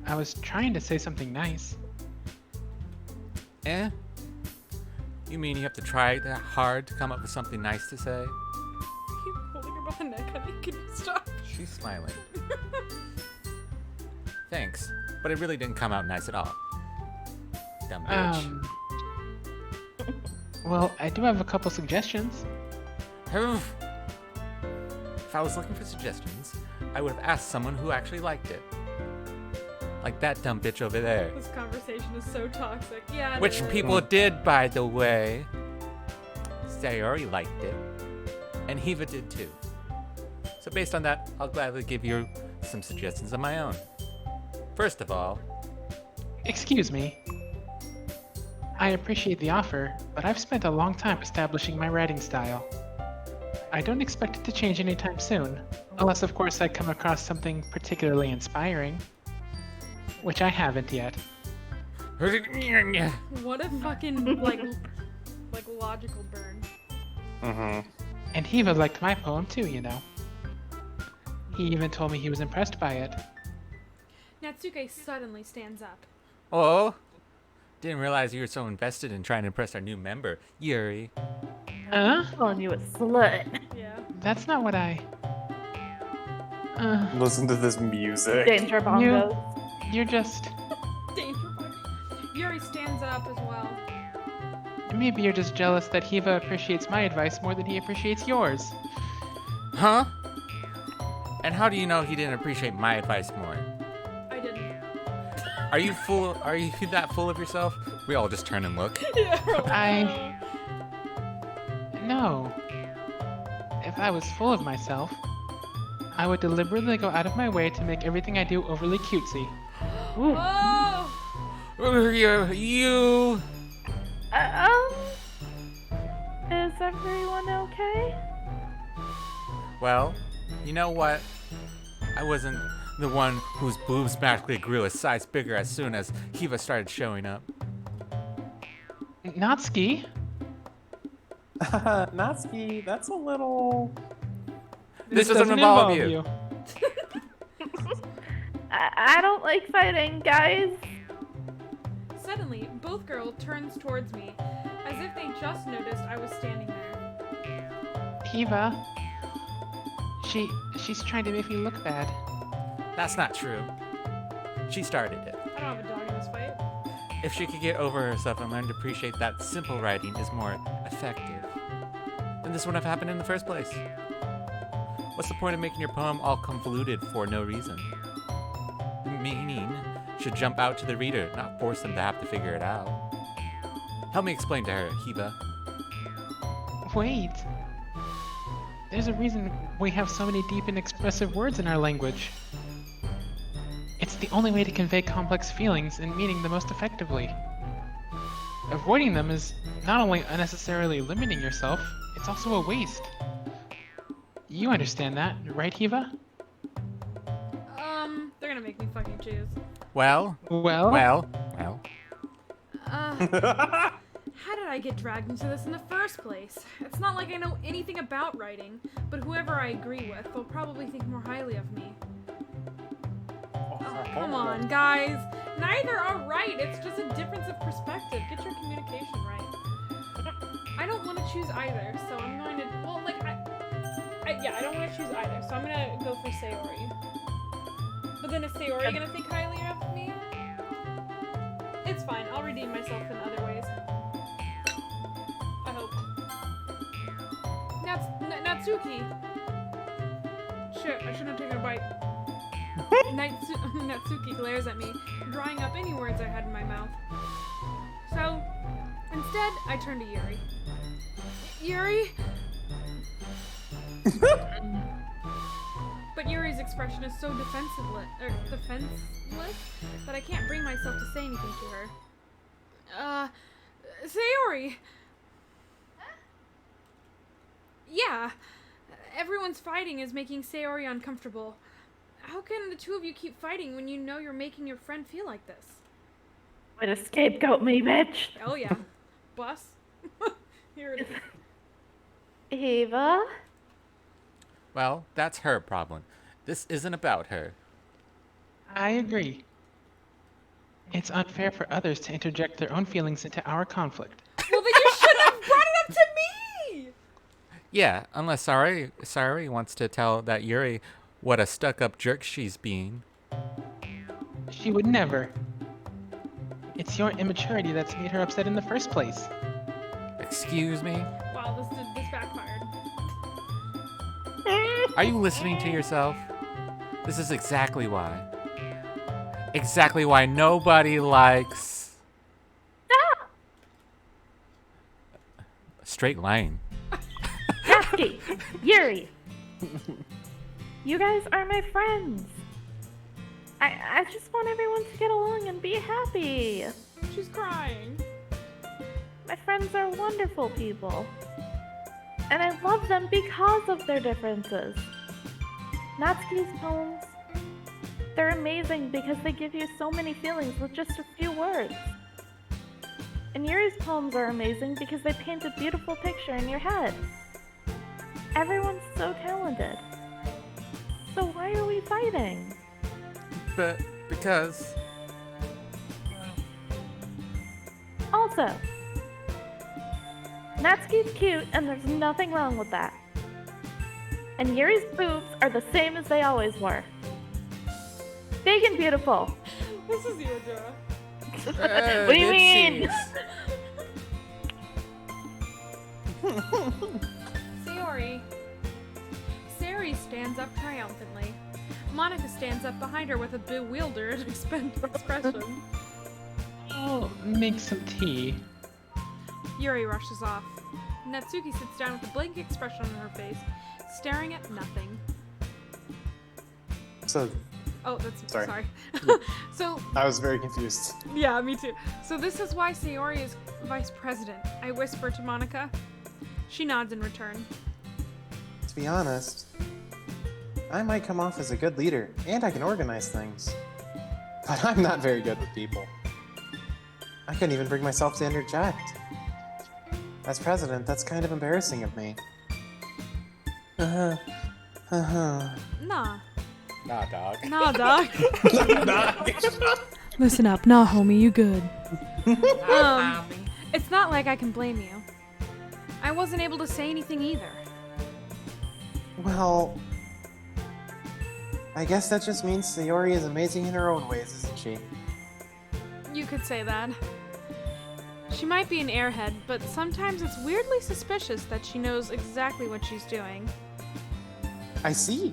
I was trying to say something nice. Eh? You mean you have to try that hard to come up with something nice to say? Keep holding her by the neck, honey. Can you stop? She's smiling. Thanks, but it really didn't come out nice at all. Dumb bitch. Well, I do have a couple suggestions. If I was looking for suggestions, I would have asked someone who actually liked it. Like that dumb bitch over there. This conversation is so toxic. Yeah, it Which is. people did, by the way. Sayori liked it. And Hiva did too. So based on that, I'll gladly give you some suggestions of my own. First of all... Excuse me. I appreciate the offer, but I've spent a long time establishing my writing style. I don't expect it to change anytime soon, unless of course I come across something particularly inspiring. Which I haven't yet. What a fucking, like logical burn. Mm-hmm. And Hiva liked my poem too, you know. He even told me he was impressed by it. Natsuke suddenly stands up. Oh? Didn't realize you were so invested in trying to impress our new member, Yuri. Huh? Calling you a slut. Yeah. That's not what I... Listen to this music. Danger bongos. You're just... Danger bug. Yuri stands up as well. Maybe you're just jealous that Hiva appreciates my advice more than he appreciates yours. Huh? And how do you know he didn't appreciate my advice more? I didn't. Are you that full of yourself? We all just turn and look. Yeah, we're like, No. If I was full of myself, I would deliberately go out of my way to make everything I do overly cutesy. oh! You... Is everyone okay? Well, you know what? I wasn't the one whose boobs magically grew a size bigger as soon as Hiva started showing up. Natsuki? Natsuki, that's a little... This doesn't involve you. I don't like fighting, guys. Suddenly, both girls turns towards me, as if they just noticed I was standing there. Hiva. She's trying to make me look bad. That's not true. She started it. I don't have a dog in this fight. If she could get over herself and learn to appreciate that simple writing is more effective, then this wouldn't have happened in the first place. What's the point of making your poem all convoluted for no reason? The meaning should jump out to the reader, not force them to have to figure it out. Help me explain to her, Hiva. Wait. There's a reason we have so many deep and expressive words in our language. It's the only way to convey complex feelings and meaning the most effectively. Avoiding them is not only unnecessarily limiting yourself, it's also a waste. You understand that, right, Hiva? They're gonna make me fucking choose. Well. How did I get dragged into this in the first place? It's not like I know anything about writing, but whoever I agree with will probably think more highly of me. Oh, come on, guys. Neither are right. It's just a difference of perspective. Get your communication right. I don't want to choose either, so I'm going to... Well, like, I don't want to choose either, so I'm going to go for Sayori. But then is Sayori going to think highly of me? It's fine. I'll redeem myself in other ways. I hope. Natsuki. Shit, I shouldn't have taken a bite. Natsuki glares at me, drying up any words I had in my mouth. So, instead, I turn to Yuri. Yuri? But Yuri's expression is so defenseless that I can't bring myself to say anything to her. Sayori! Yeah, everyone's fighting is making Sayori uncomfortable. How can the two of you keep fighting when you know you're making your friend feel like this? Way to scapegoat me, bitch. Oh yeah. Bus. Here it is. Eva? Well, that's her problem. This isn't about her. I agree. It's unfair for others to interject their own feelings into our conflict. Well, then you should have brought it up to me! Yeah, unless Sayori wants to tell that Yuri what a stuck-up jerk she's being. She would never. It's your immaturity that's made her upset in the first place. Excuse me? Wow, this backfired. Are you listening to yourself? This is exactly why. Exactly why nobody likes... Straight line. Natsuki! Yuri! You guys are my friends. I just want everyone to get along and be happy. She's crying. My friends are wonderful people. And I love them because of their differences. Natsuki's poems, they're amazing because they give you so many feelings with just a few words. And Yuri's poems are amazing because they paint a beautiful picture in your head. Everyone's so talented. So why are we fighting? But because... Also, Natsuki's cute and there's nothing wrong with that. And Yuri's boobs are the same as they always were. Big and beautiful. This is you, Ajora. What do you mean? Sayori stands up triumphantly. Monica stands up behind her with a bewildered expression. I'll make some tea. Yuri rushes off. Natsuki sits down with a blank expression on her face, staring at nothing. So, Oh, that's Sorry. sorry. So, I was very confused. yeah, me too. So this is why Sayori is vice president. I whisper to Monica. She nods in return. To be honest, I might come off as a good leader, and I can organize things. But I'm not very good with people. I couldn't even bring myself to interject. As president, that's kind of embarrassing of me. Nah. Nah, dog. Nah, dog. Listen up. Nah, homie, you good. It's not like I can blame you. I wasn't able to say anything either. Well, I guess that just means Sayori is amazing in her own ways, isn't she? You could say that. She might be an airhead, but sometimes it's weirdly suspicious that she knows exactly what she's doing. I see.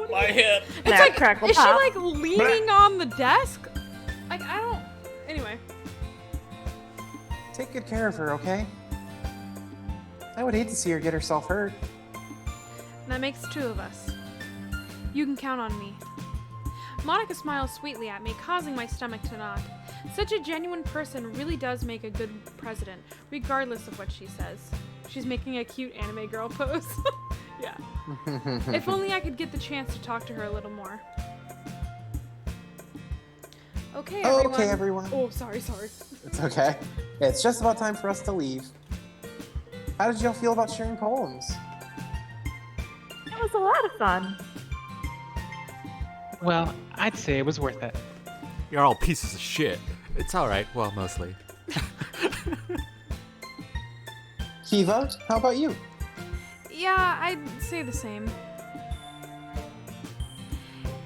My hip. It's Snap, like, crackle, is she pop. like leaning on the desk? Like, I don't. Anyway. Take good care of her, okay? I would hate to see her get herself hurt. That makes two of us. You can count on me. Monica smiles sweetly at me, causing my stomach to knot. Such a genuine person really does make a good president, regardless of what she says. She's making a cute anime girl pose. Yeah. If only I could get the chance to talk to her a little more. Okay, everyone. Okay, everyone. Oh, sorry. It's okay. It's just about time for us to leave. How did y'all feel about sharing poems? It was a lot of fun. Well, I'd say it was worth it. You're all pieces of shit. It's alright, well, mostly. Kiva, how about you? Yeah, I'd say the same.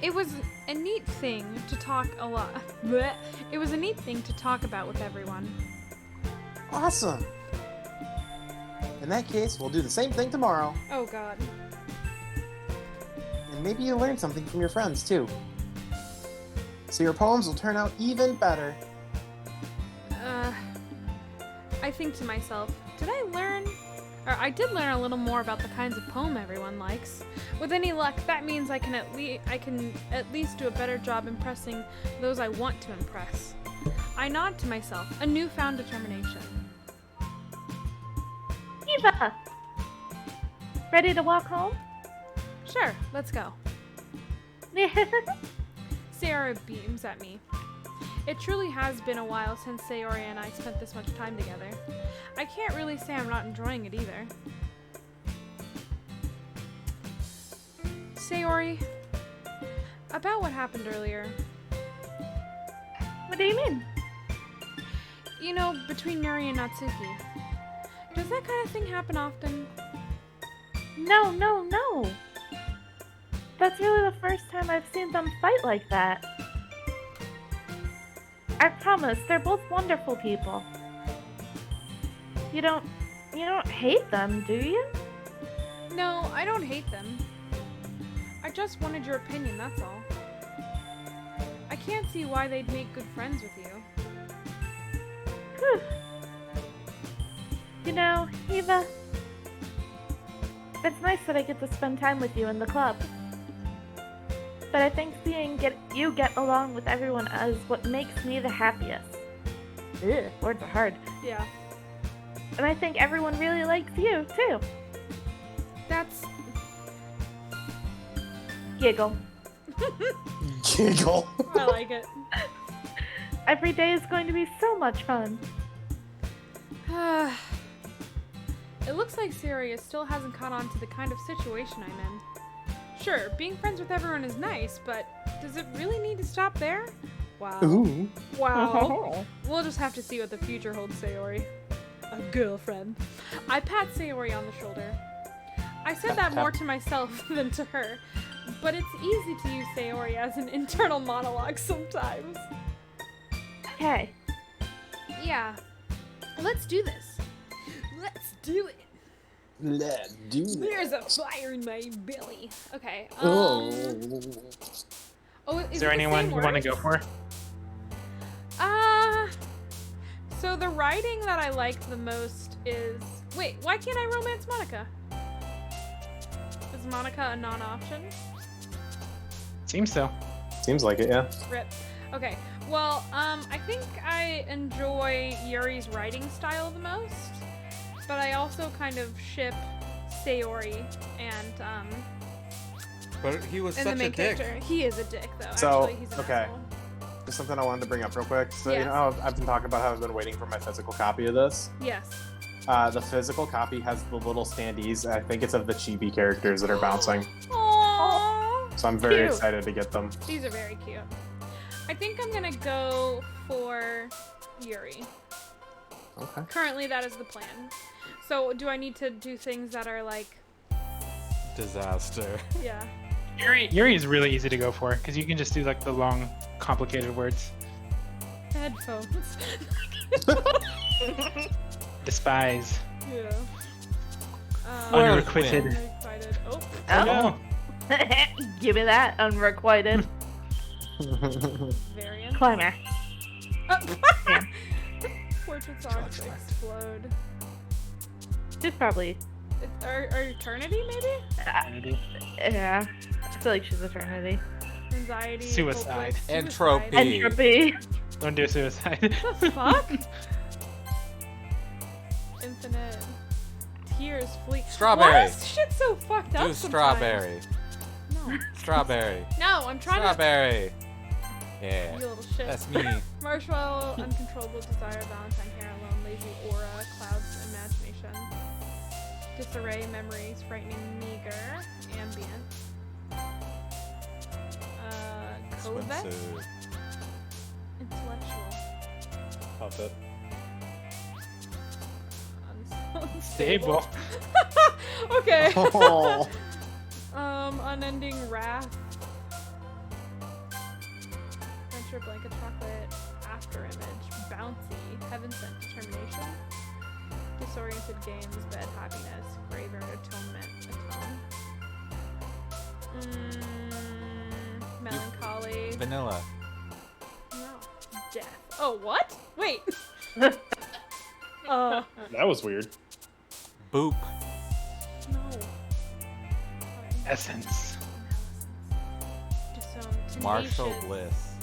It was a neat thing to talk a lot. Blech. It was a neat thing to talk about with everyone. Awesome. In that case, we'll do the same thing tomorrow. Oh god. And maybe you'll learn something from your friends, too. So your poems will turn out even better. I think to myself, I did learn a little more about the kinds of poem everyone likes. With any luck, that means I can at least do a better job impressing those I want to impress. I nod to myself, a newfound determination. Eva! Ready to walk home? Sure, let's go. Sayori beams at me. It truly has been a while since Sayori and I spent this much time together. I can't really say I'm not enjoying it either. Sayori, about what happened earlier. What do you mean? You know, between Yuri and Natsuki. Does that kind of thing happen often? No. That's really the first time I've seen them fight like that. I promise, they're both wonderful people. You don't hate them, do you? No, I don't hate them. I just wanted your opinion, that's all. I can't see why they'd make good friends with you. Whew. You know, Eva, it's nice that I get to spend time with you in the club. But I think you get along with everyone is what makes me the happiest. Ugh, words are hard. Yeah. And I think everyone really likes you, too. That's... Giggle. Giggle. I like it. Every day is going to be so much fun. It looks like Sayori still hasn't caught on to the kind of situation I'm in. Sure, being friends with everyone is nice, but does it really need to stop there? Wow. Ooh. Wow. We'll just have to see what the future holds, Sayori. A girlfriend. I pat Sayori on the shoulder. I said that more to myself than to her, but it's easy to use Sayori as an internal monologue sometimes. Hey. Yeah. Let's do this. Let's do it. Let's do this. There's a fire in my belly. Okay. Oh. Is there anyone you want to go for? So the writing that I liked the most is... Wait, why can't I romance Monica? Is Monica a non-option? Seems so. Seems like it, yeah. Rip. Okay. Well, I think I enjoy Yuri's writing style the most, but I also kind of ship Sayori and But he was and such the main a dick. character. He is a dick, though. So, Actually, he's an okay. asshole. There's something I wanted to bring up real quick. So, Yes. you know how I've been talking about how I've been waiting for my physical copy of this? Yes. The physical copy has the little standees. I think it's of the chibi characters that are bouncing. Aww. So I'm very Cute. excited to get them. These are very cute. I think I'm gonna go for Yuri. Okay. Currently, that is the plan. So, do I need to do things that are like, Disaster. yeah? Yuri is really easy to go for because you can just do like the long, complicated words. Headphones. Despise. Yeah. Unrequited. Unrequited. Oh. Oh. No. Give me that, unrequited. Variant. Climax. Yeah. Portrait songs explode. She's probably... Or eternity, maybe? Yeah. I feel like she's eternity. Anxiety. Suicide. hopeless, Entropy. Entropy. Don't do suicide. What the fuck? Infinite. Tears fleet. Strawberry. Why is shit so fucked up Do sometimes? strawberry. No. Strawberry. No, I'm trying Strawberry. to. Yeah. You little shit. That's me. Marshmallow, uncontrollable desire, Valentine hair, alone, lazy aura, clouds, imagination. Disarray, memories, frightening, meager, ambient. Covet? Swimsuit. Intellectual. Puppet. Stable. Okay. Oh. Unending wrath. Venture, blanket, chocolate, after image, bouncy, heaven sent determination. Purpose-oriented games, bed happiness, graveyard atonement, melancholy. Vanilla. No. Death. Oh, what? Wait. That was weird. Boop. No. Essence. Disown. Marshall Tenacious. Bliss.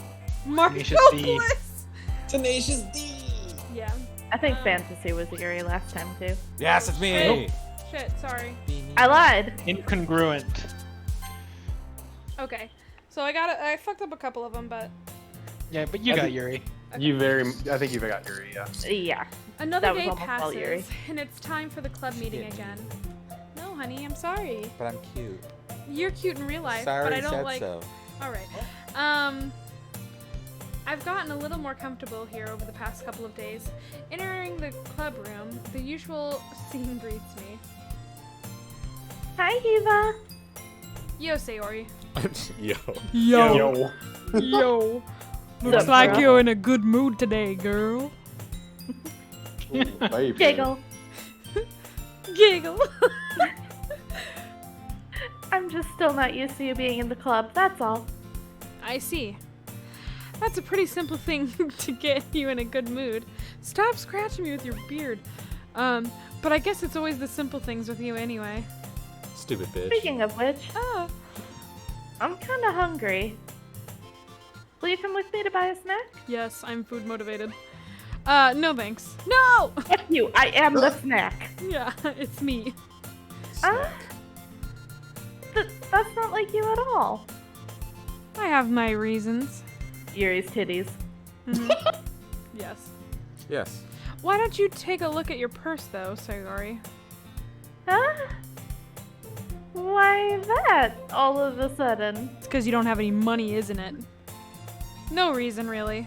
Marshall Tenacious D. Bliss. Tenacious D. Yeah. I think fantasy was Eerie last time too. Yes, it's me. Shit, sorry. I lied. Incongruent. Okay. So I fucked up a couple of them, but Yeah, but you I got think- Yuri. I think you've got Yuri, yeah. Yeah. another That was day almost all Yuri. passes, and it's time for the club meeting again. No, honey, I'm sorry. But I'm cute. You're cute in real life, Sorry, but I don't said like. so. All right. I've gotten a little more comfortable here over the past couple of days. Entering the club room, the usual scene greets me. Hi, Eva. Yo, Sayori. Yo. Yo. Yo. Looks like you're in a good mood today, girl. Baby. Giggle. Giggle. I'm just still not used to you being in the club, that's all. I see. That's a pretty simple thing to get you in a good mood. Stop scratching me with your beard. But I guess it's always the simple things with you anyway. Stupid bitch. Speaking of which, Ah. I'm kinda hungry. Will you come with me to buy a snack? Yes, I'm food motivated. No thanks. No! F you, I am the snack. Yeah, it's me. That's not like you at all. I have my reasons. Yuri's titties. Mhm. Yes. Yes. Why don't you take a look at your purse, though, Sayori? Huh? Why that, all of a sudden? It's because you don't have any money, isn't it? No reason, really.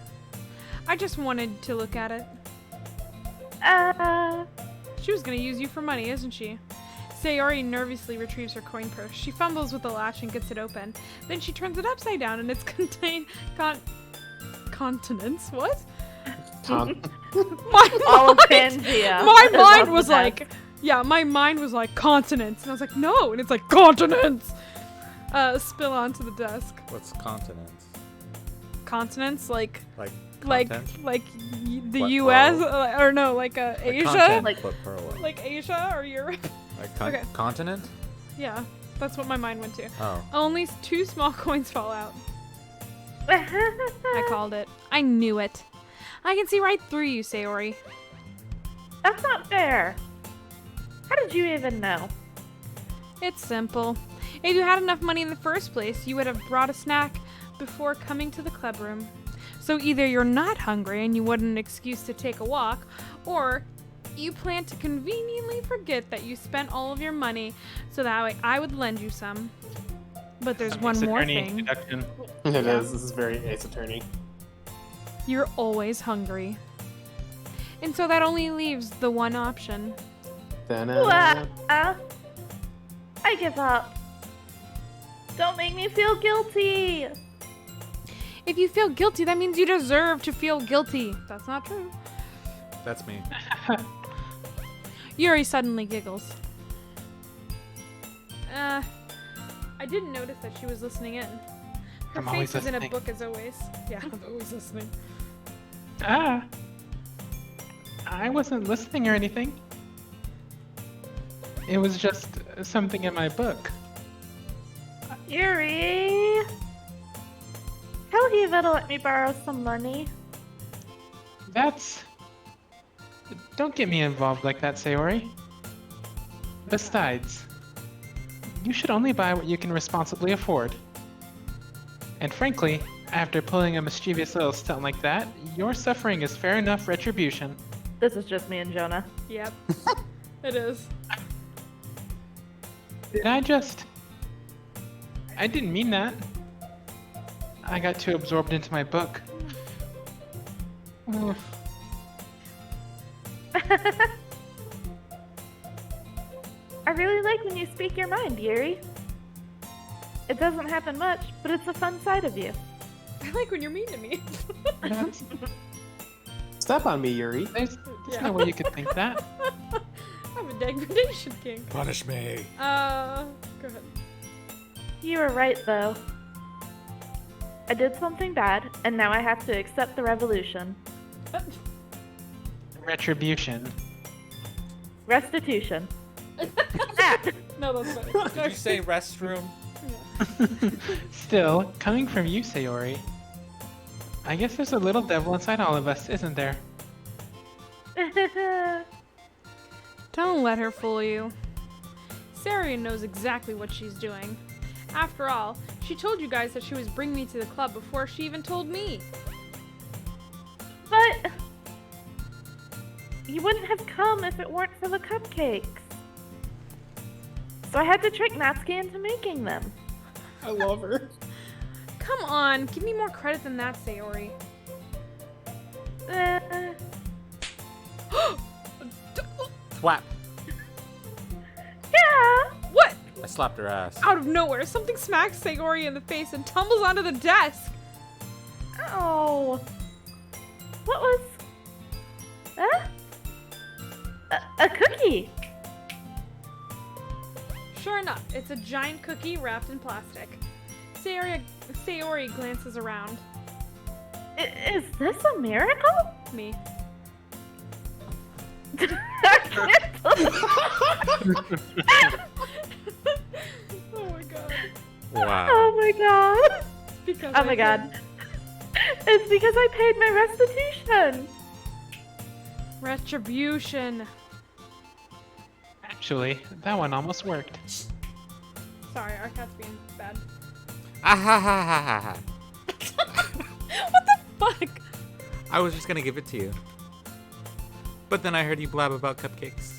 I just wanted to look at it. She was gonna use you for money, isn't she? Sayori nervously retrieves her coin purse. She fumbles with the latch and gets it open. Then she turns it upside down and it's contained continents. What? My All of mind- Pangea. My is mind on was the like, desk. yeah, my mind was like continents, and I was like, no, and it's like continents. Spill onto the desk. What's continents? Continents, like Like the What, U.S. plural? Or no, like Asia, Content, Like- but plural. like Asia or Europe. Like Okay. continent? Yeah, that's what my mind went to. Oh. Only 2 small coins fall out. I called it. I knew it. I can see right through you, Sayori. That's not fair. How did you even know? It's simple. If you had enough money in the first place, you would have brought a snack before coming to the club room. So either you're not hungry and you want an excuse to take a walk, or you plan to conveniently forget that you spent all of your money so that way I would lend you some. But there's one Ace more Attorney thing. deduction. It Yeah. is. This is very Ace Attorney. You're always hungry. And so that only leaves the one option. I give up. Don't make me feel guilty. If you feel guilty, that means you deserve to feel guilty. That's not true. That's me. Yuri suddenly giggles. I didn't notice that she was listening in. Her I'm face always is in a listening. book as always. Yeah, I'm always listening. I wasn't listening or anything. It was just something in my book. Yuri. Tell Eva to let me borrow some money. Don't get me involved like that, Sayori. Besides, you should only buy what you can responsibly afford. And frankly, after pulling a mischievous little stunt like that, your suffering is fair enough retribution. This is just me and Jonah. Yep. It is. Did I didn't mean that. I got too absorbed into my book. Oof. I really like when you speak your mind, Yuri. It doesn't happen much, but it's a fun side of you. I like when you're mean to me. That's- Step on me, Yuri. There's Yeah. no way you could think that. have a degradation kink. Punish me. Go ahead. You were right, though. I did something bad, and now I have to accept the revolution. Retribution. Restitution. No, that's better. Did you say restroom? Still, coming from you, Sayori, I guess there's a little devil inside all of us, isn't there? Don't let her fool you. Sayori knows exactly what she's doing. After all, she told you guys that she was bringing me to the club before she even told me. But you wouldn't have come if it weren't for the cupcakes. So I had to trick Natsuki into making them. I love her. Come on, give me more credit than that, Sayori. Thwap. Yeah. What? I slapped her ass. Out of nowhere, something smacks Sayori in the face and tumbles onto the desk. Oh. What was? Huh? A cookie. Sure enough, it's a giant cookie wrapped in plastic. Sayori glances around. Is this a miracle? Me. Oh my god. Wow. Oh my god. Because Oh my god. It's because I paid my restitution. Retribution. Actually, that one almost worked. Sorry, our cat's being bad. Ah ha ha ha ha ha. What the fuck? I was just gonna give it to you. But then I heard you blab about cupcakes.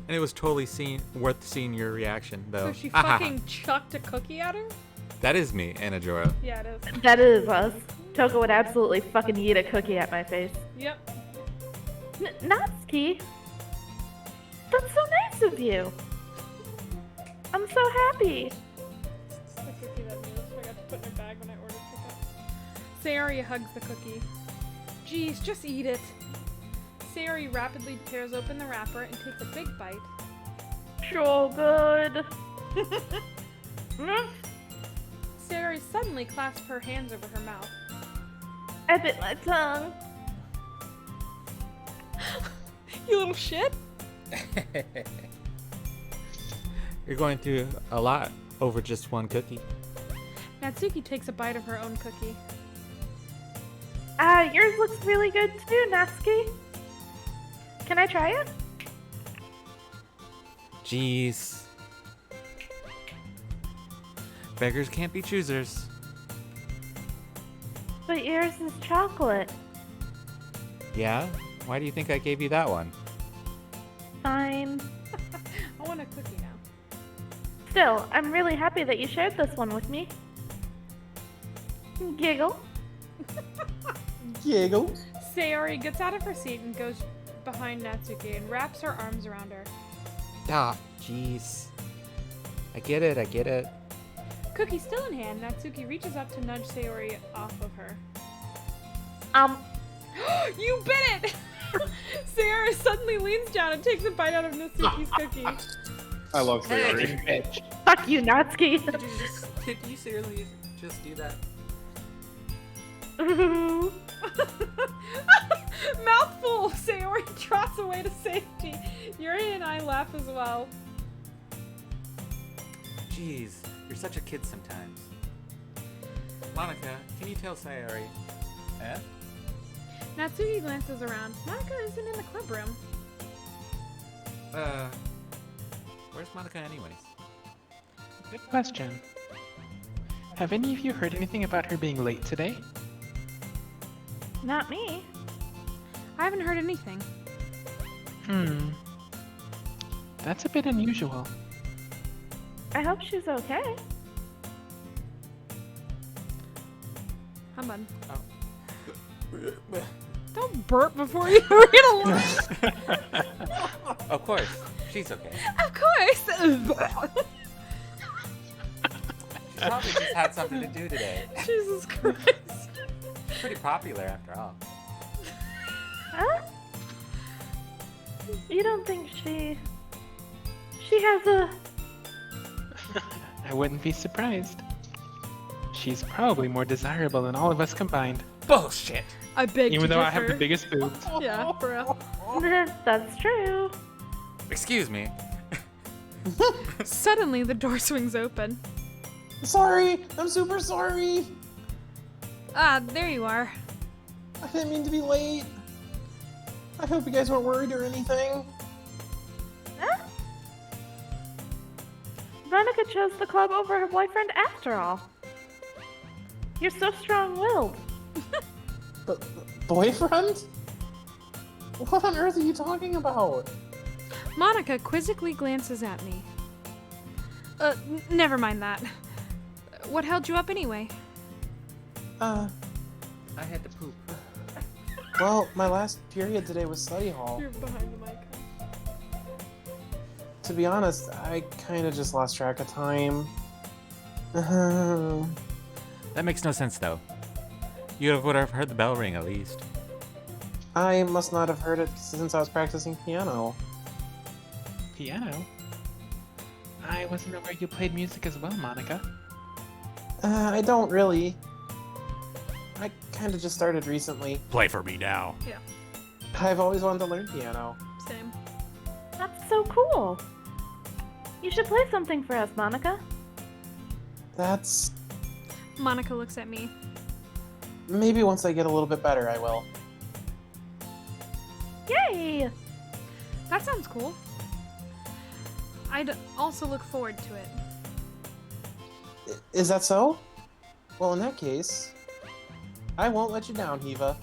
And it was totally worth seeing your reaction, though. So she Ah, ha, ha. fucking chucked a cookie at her? That is me and Ajora. Yeah, it is. That is us. Toka would absolutely fucking eat a cookie at my face. Yep. Natsuki? That's so nice of you. I'm so happy. It's the cookie that I forgot to put in her bag when I ordered pickup. Sayori hugs the cookie. Jeez, just eat it. Sayori rapidly tears open the wrapper and takes a big bite. So good. Sayori suddenly clasps her hands over her mouth. I bit my tongue. You little shit! You're going through a lot over just one cookie. Natsuki takes a bite of her own cookie. Yours looks really good too, Natsuki. Can I try it? Jeez. Beggars can't be choosers. But yours is chocolate. Yeah? Why do you think I gave you that one? Fine. I want a cookie now. Still, I'm really happy that you shared this one with me. Giggle. Giggle. Sayori gets out of her seat and goes behind Natsuki and wraps her arms around her. Ah, jeez. I get it, I get it. Cookie still in hand, Natsuki reaches up to nudge Sayori off of her. You bit it! Sayori suddenly leans down and takes a bite out of Natsuki's cookie. I love Sayori. Bitch. Fuck you, Natsuki. Did you seriously just do that? Mouthful! Sayori trots away to safety. Yuri and I laugh as well. Jeez, you're such a kid sometimes. Monica, can you tell Sayori? Eh? Natsuki glances around. Monica isn't in the club room. Where's Monica anyways? Good question. Have any of you heard anything about her being late today? Not me. I haven't heard anything. That's a bit unusual. I hope she's okay. I'm on. Oh. Don't burp before you read a line. Of course, she's okay. Of course. She probably just had something to do today. Jesus Christ. Pretty popular after all. Huh? You don't think she has a... I wouldn't be surprised. She's probably more desirable than all of us combined. Bullshit. I beg to Even though I have differ. the biggest boobs. Yeah, for real. That's true. Excuse me. Suddenly, the door swings open. Sorry, I'm super sorry. Ah, there you are. I didn't mean to be late. I hope you guys weren't worried or anything. Huh? Veronica chose the club over her boyfriend after all. You're so strong-willed. But boyfriend? What on earth are you talking about? Monica quizzically glances at me. Never mind that. What held you up anyway? I had to poop. Well, my last period today was study hall. You're behind the mic. To be honest, I kind of just lost track of time. That makes no sense, though. You would have heard the bell ring, at least. I must not have heard it since I was practicing piano. Piano? I wasn't aware you played music as well, Monica. I don't really. I kind of just started recently. Play for me now. Yeah, I've always wanted to learn piano. same. That's so cool. You should play something for us, Monica. That's... Monica looks at me. Maybe once I get a little bit better, I will. Yay! That sounds cool. I'd also look forward to it. Is that so? Well, in that case, I won't let you down, Hiva.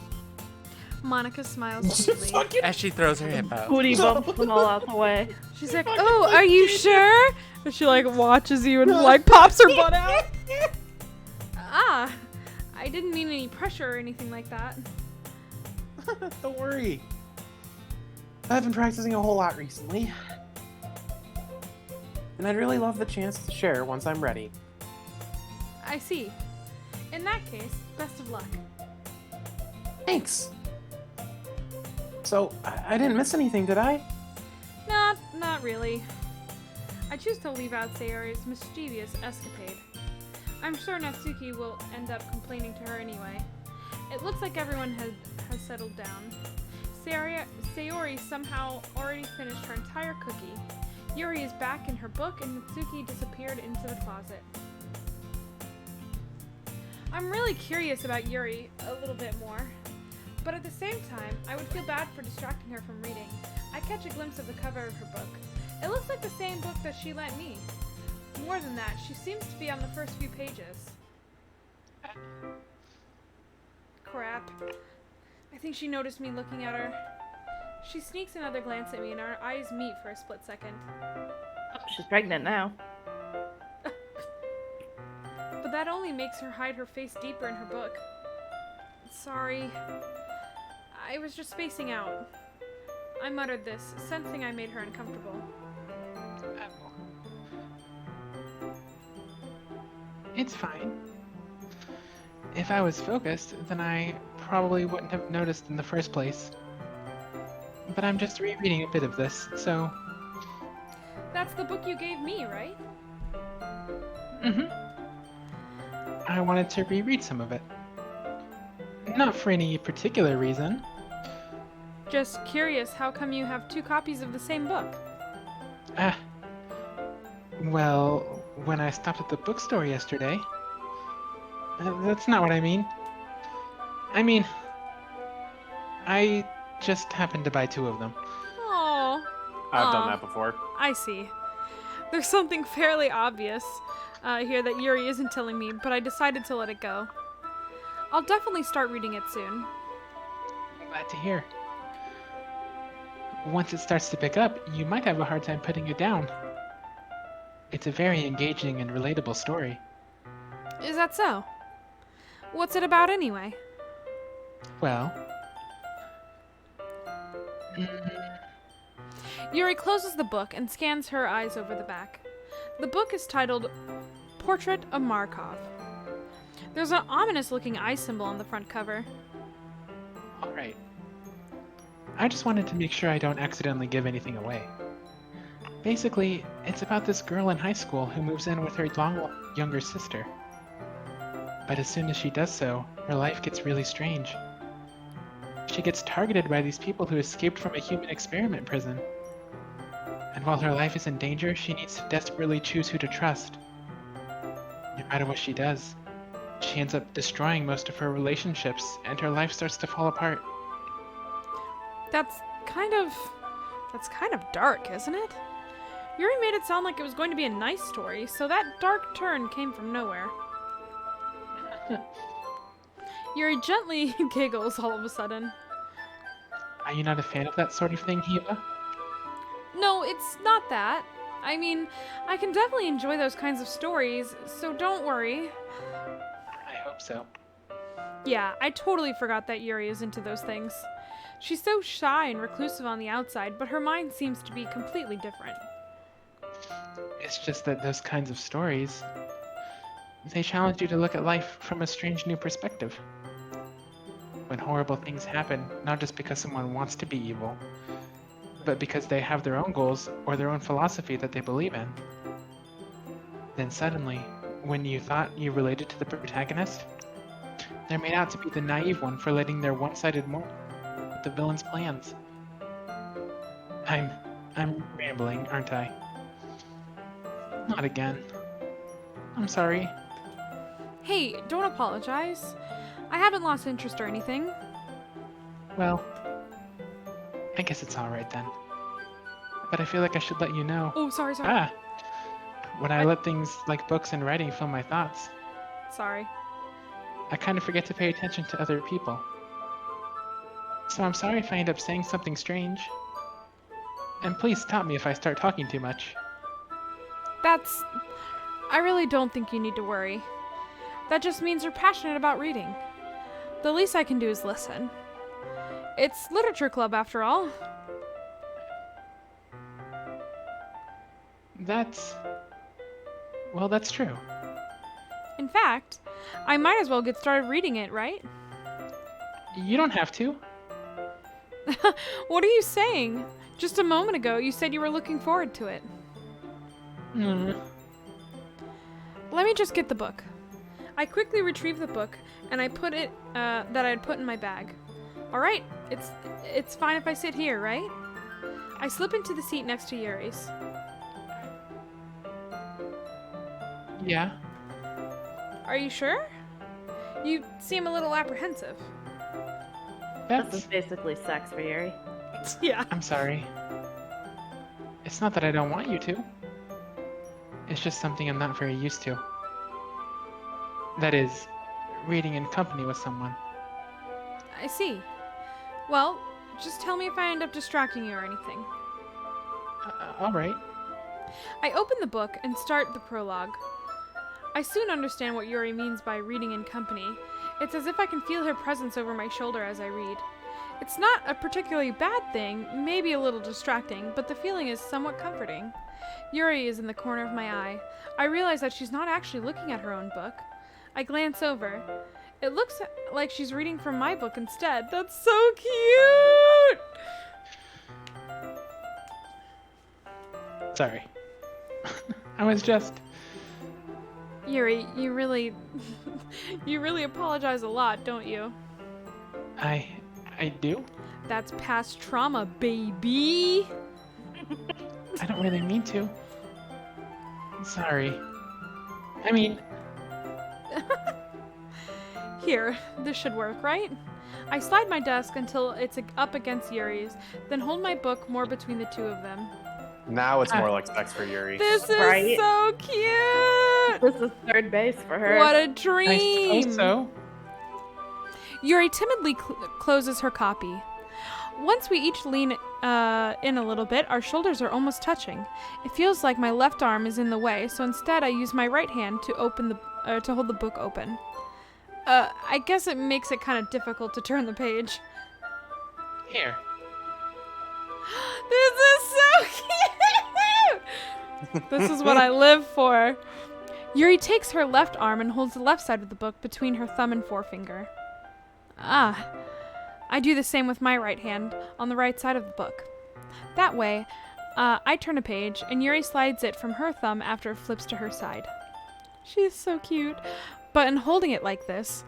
Monica smiles sweetly. As she throws her hip out. Booty bumps them all out the way. She's like, "Oh, are you sure?" And she like watches you and like pops her butt out. Ah, I didn't mean any pressure or anything like that. Don't worry. I've been practicing a whole lot recently. And I'd really love the chance to share once I'm ready. I see. In that case, best of luck. Thanks. So, I didn't miss anything, did I? Not really. I choose to leave out Sayori's mischievous escapade. I'm sure Natsuki will end up complaining to her anyway. It looks like everyone has settled down. Sayori somehow already finished her entire cookie. Yuri is back in her book and Natsuki disappeared into the closet. I'm really curious about Yuri a little bit more, but at the same time, I would feel bad for distracting her from reading. I catch a glimpse of the cover of her book. It looks like the same book that she lent me. More than that, she seems to be on the first few pages. Crap. I think she noticed me looking at her. She sneaks another glance at me and our eyes meet for a split second. Oh, she's pregnant now. But that only makes her hide her face deeper in her book. Sorry. I was just spacing out. I muttered this, sensing I made her uncomfortable. It's fine. If I was focused, then I probably wouldn't have noticed in the first place. But I'm just rereading a bit of this, so... That's the book you gave me, right? Mm-hmm. I wanted to reread some of it. Not for any particular reason. Just curious, how come you have 2 copies of the same book? Well, when I stopped at the bookstore yesterday... that's not what I mean. I mean... I just happened to buy 2 of them. Oh, I've done that before. I see. There's something fairly obvious here that Yuri isn't telling me, but I decided to let it go. I'll definitely start reading it soon. Glad to hear. Once it starts to pick up, you might have a hard time putting it down. It's a very engaging and relatable story. Is that so? What's it about anyway? Well... Yuri closes the book and scans her eyes over the back. The book is titled Portrait of Markov. There's an ominous-looking eye symbol on the front cover. Alright. I just wanted to make sure I don't accidentally give anything away. Basically, it's about this girl in high school who moves in with her younger sister. But as soon as she does so, her life gets really strange. She gets targeted by these people who escaped from a human experiment prison. And while her life is in danger, she needs to desperately choose who to trust. No matter what she does, she ends up destroying most of her relationships, and her life starts to fall apart. That's kind of dark, isn't it? Yuri made it sound like it was going to be a nice story, so that dark turn came from nowhere. Yuri gently giggles all of a sudden. Are you not a fan of that sort of thing, Hiva? No, it's not that. I mean, I can definitely enjoy those kinds of stories, so don't worry. I hope so. Yeah, I totally forgot that Yuri is into those things. She's so shy and reclusive on the outside, but her mind seems to be completely different. It's just that those kinds of stories, they challenge you to look at life from a strange new perspective. When horrible things happen, not just because someone wants to be evil, but because they have their own goals or their own philosophy that they believe in. Then suddenly, when you thought you related to the protagonist, they're made out to be the naive one for letting their one-sided mold with the villain's plans. I'm rambling, aren't I? Not again. I'm sorry. Hey, don't apologize. I haven't lost interest or anything. Well, I guess it's alright then. But I feel like I should let you know. Oh, sorry. When I let things like books and writing fill my thoughts, Sorry. I kind of forget to pay attention to other people. So I'm sorry if I end up saying something strange. And please stop me if I start talking too much. I really don't think you need to worry. That just means you're passionate about reading. The least I can do is listen. It's literature club after all. That's true. In fact, I might as well get started reading it, right? You don't have to. What are you saying? Just a moment ago, you said you were looking forward to it. Let me just get the book. I quickly retrieve the book, and I put it, that I had put in my bag. Alright, it's fine if I sit here, right? I slip into the seat next to Yuri's. Yeah. Are you sure? You seem a little apprehensive. This is basically sex for Yuri. Yeah. I'm sorry. It's not that I don't want you to. It's just something I'm not very used to. That is, reading in company with someone. I see. Well, just tell me if I end up distracting you or anything. Alright. I open the book and start the prologue. I soon understand what Yuri means by reading in company. It's as if I can feel her presence over my shoulder as I read. It's not a particularly bad thing, maybe a little distracting, but the feeling is somewhat comforting. Yuri is in the corner of my eye. I realize that she's not actually looking at her own book. I glance over. It looks like she's reading from my book instead. That's so cute! Sorry. I was just... Yuri, you really... you really apologize a lot, don't you? I do? That's past trauma, baby! I don't really mean to. Sorry. I mean... Here, this should work, right? I slide my desk until it's up against Yuri's, then hold my book more between the two of them. Now it's more like sex for Yuri. This is Right? so cute! This is third base for her. What a I dream! suppose so. Yuri timidly closes her copy. Once we each lean in a little bit, our shoulders are almost touching. It feels like my left arm is in the way, so instead I use my right hand to to hold the book open. I guess it makes it kind of difficult to turn the page. Here. This is so cute! This is what I live for. Yuri takes her left arm and holds the left side of the book between her thumb and forefinger. Ah, I do the same with my right hand on the right side of the book. That way, I turn a page, and Yuri slides it from her thumb after it flips to her side. She is so cute. But in holding it like this,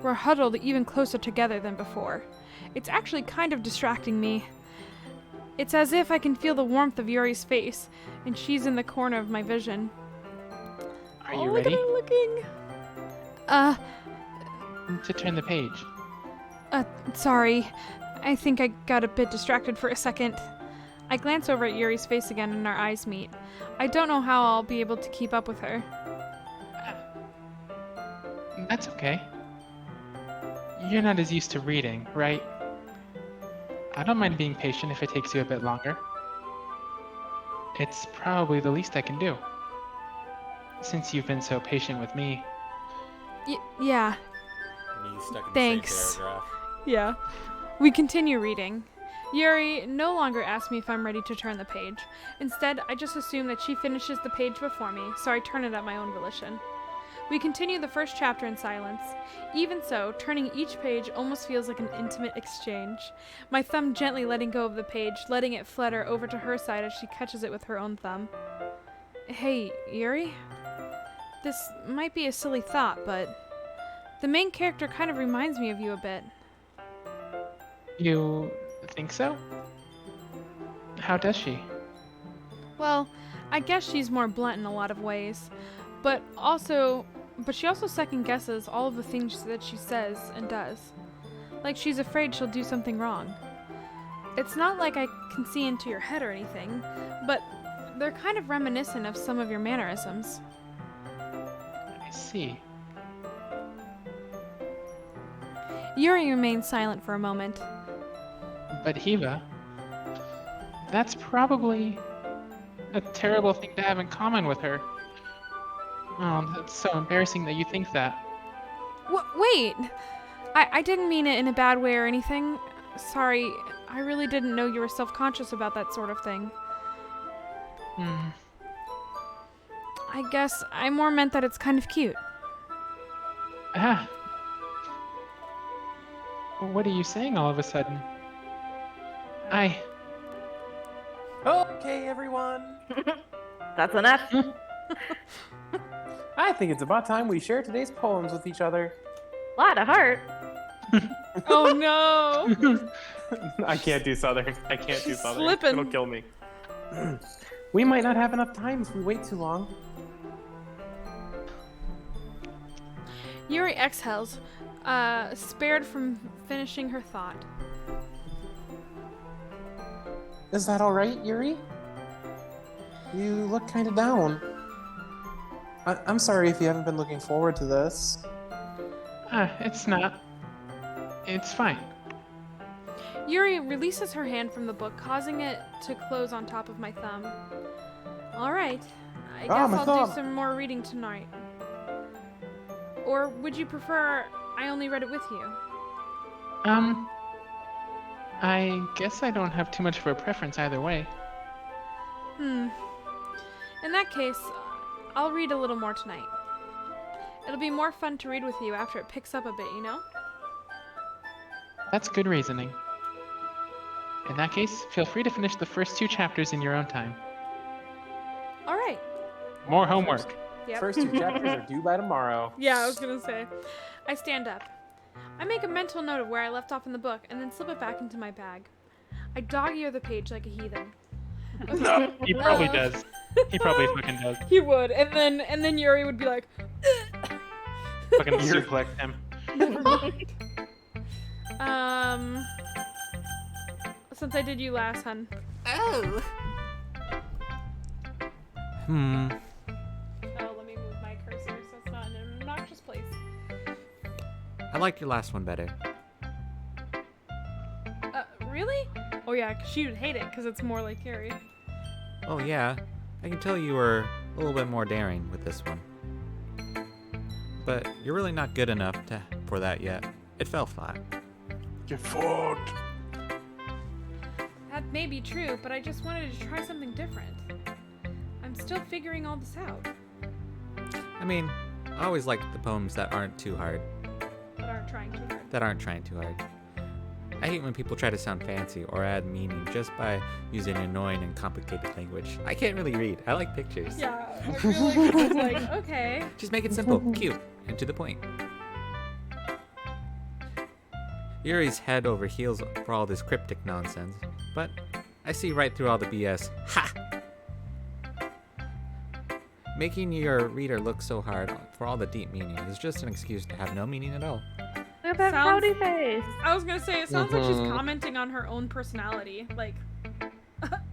we're huddled even closer together than before. It's actually kind of distracting me. It's as if I can feel the warmth of Yuri's face, and she's in the corner of my vision. Are you Look ready? at her looking. To turn the page. Sorry. I think I got a bit distracted for a second. I glance over at Yuri's face again and our eyes meet. I don't know how I'll be able to keep up with her. That's okay. You're not as used to reading, right? I don't mind being patient if it takes you a bit longer. It's probably the least I can do. Since you've been so patient with me. Yeah. And you stuck in Thanks. the same paragraph. Yeah. We continue reading. Yuri no longer asks me if I'm ready to turn the page. Instead, I just assume that she finishes the page before me, so I turn it at my own volition. We continue the first chapter in silence. Even so, turning each page almost feels like an intimate exchange. My thumb gently letting go of the page, letting it flutter over to her side as she catches it with her own thumb. Hey, Yuri? This might be a silly thought, but the main character kind of reminds me of you a bit. You think so? How does she? Well, I guess she's more blunt in a lot of ways, but she also second guesses all of the things that she says and does. Like she's afraid she'll do something wrong. It's not like I can see into your head or anything, but they're kind of reminiscent of some of your mannerisms. I see. Yuri remains silent for a moment. But Hiva, that's probably a terrible thing to have in common with her. Oh, that's so embarrassing that you think that. Wait! I didn't mean it in a bad way or anything. Sorry, I really didn't know you were self-conscious about that sort of thing. I guess I more meant that it's kind of cute. What are you saying all of a sudden? Okay, everyone. That's enough. I think it's about time we share today's poems with each other. Lot of heart. Oh no! I can't do Southern. I can't do She's Southern. slipping. It'll kill me. We might not have enough time if we wait too long. Yuri exhales, spared from finishing her thought. Is that all right, Yuri? You look kind of down. I'm sorry if you haven't been looking forward to this. It's not. It's fine. Yuri releases her hand from the book, causing it to close on top of my thumb. Alright, I guess my I'll thumb. do some more reading tonight. Or would you prefer I only read it with you? I guess I don't have too much of a preference either way. In that case, I'll read a little more tonight. It'll be more fun to read with you after it picks up a bit, you know? That's good reasoning. In that case, feel free to finish the first 2 chapters in your own time. Alright. More homework. Yep. First 2 chapters are due by tomorrow. Yeah, I was gonna say. I stand up. I make a mental note of where I left off in the book and then slip it back into my bag. I dog-ear the page like a heathen. Okay. He probably does. He probably fucking does. He would, and then Yuri would be like, Fucking suplex him. never mind. Since I did you last, hun. Oh, Oh, let me move my cursor so it's not in an obnoxious place. I liked your last one better. Really? Oh yeah, 'cause she would hate it because it's more like Yuri. Oh yeah, I can tell you were a little bit more daring with this one. But you're really not good enough for that yet. It fell flat. Get fucked. That may be true, but I just wanted to try something different. I'm still figuring all this out. I mean, I always like the poems that aren't too hard. But aren't trying too hard. That aren't trying too hard. I hate when people try to sound fancy or add meaning just by using annoying and complicated language. I can't really read. I like pictures. Yeah, I feel like it's like, okay. Just make it simple, cute, and to the point. Yuri's head over heels for all this cryptic nonsense, but I see right through all the BS. Ha! Making your reader look so hard for all the deep meaning is just an excuse to have no meaning at all. Look at that Sounds- pouty face. I was gonna say, it sounds like she's commenting on her own personality. Like,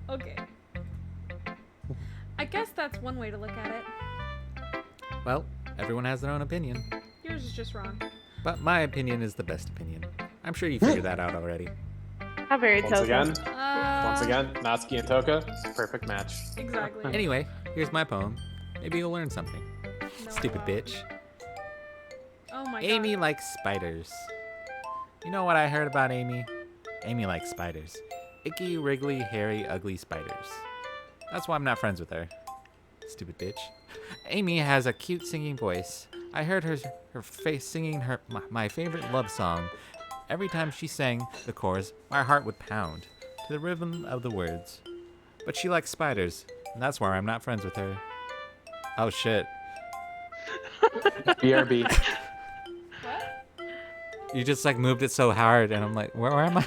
okay. I guess that's one way to look at it. Well, everyone has their own opinion, Yours is just wrong. but my opinion is the best opinion. I'm sure you figured that out already. How very Once Toka. again, Natsuki and Toka, perfect match. Exactly. Anyway, here's my poem. Maybe you'll learn something. No. Stupid bitch. Oh my Amy god. likes spiders. You know what I heard about Amy? Amy likes spiders. Icky, wriggly, hairy, ugly spiders. That's why I'm not friends with her. Stupid bitch. Amy has a cute singing voice. I heard her face singing my favorite love song. Every time she sang the chorus, my heart would pound to the rhythm of the words. But she likes spiders, and that's why I'm not friends with her. Oh shit. BRB. What? You just like moved it so hard, and I'm like, where am I?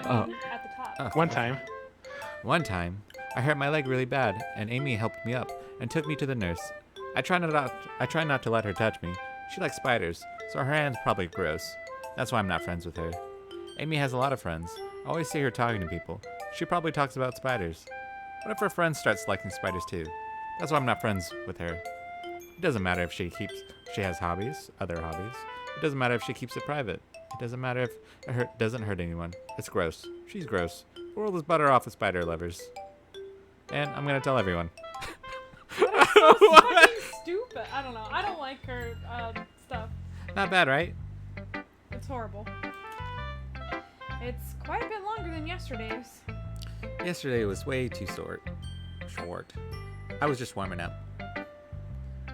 I mean, at the top. One time. One time, I hurt my leg really bad, and Amy helped me up and took me to the nurse. I try not to let her touch me. She likes spiders, so her hand's probably gross. That's why I'm not friends with her. Amy has a lot of friends. I always see her talking to people. She probably talks about spiders. What if her friend starts liking spiders too? That's why I'm not friends with her. It doesn't matter if she has other hobbies. It doesn't matter if she keeps it private. It doesn't matter if it doesn't hurt anyone. It's gross. She's gross. The world is better off with spider lovers. And I'm gonna tell everyone. That's so fucking stupid. I don't know. I don't like her stuff. Not bad, right? It's horrible. It's quite a bit longer than yesterday's. Yesterday was way too short. I was just warming up.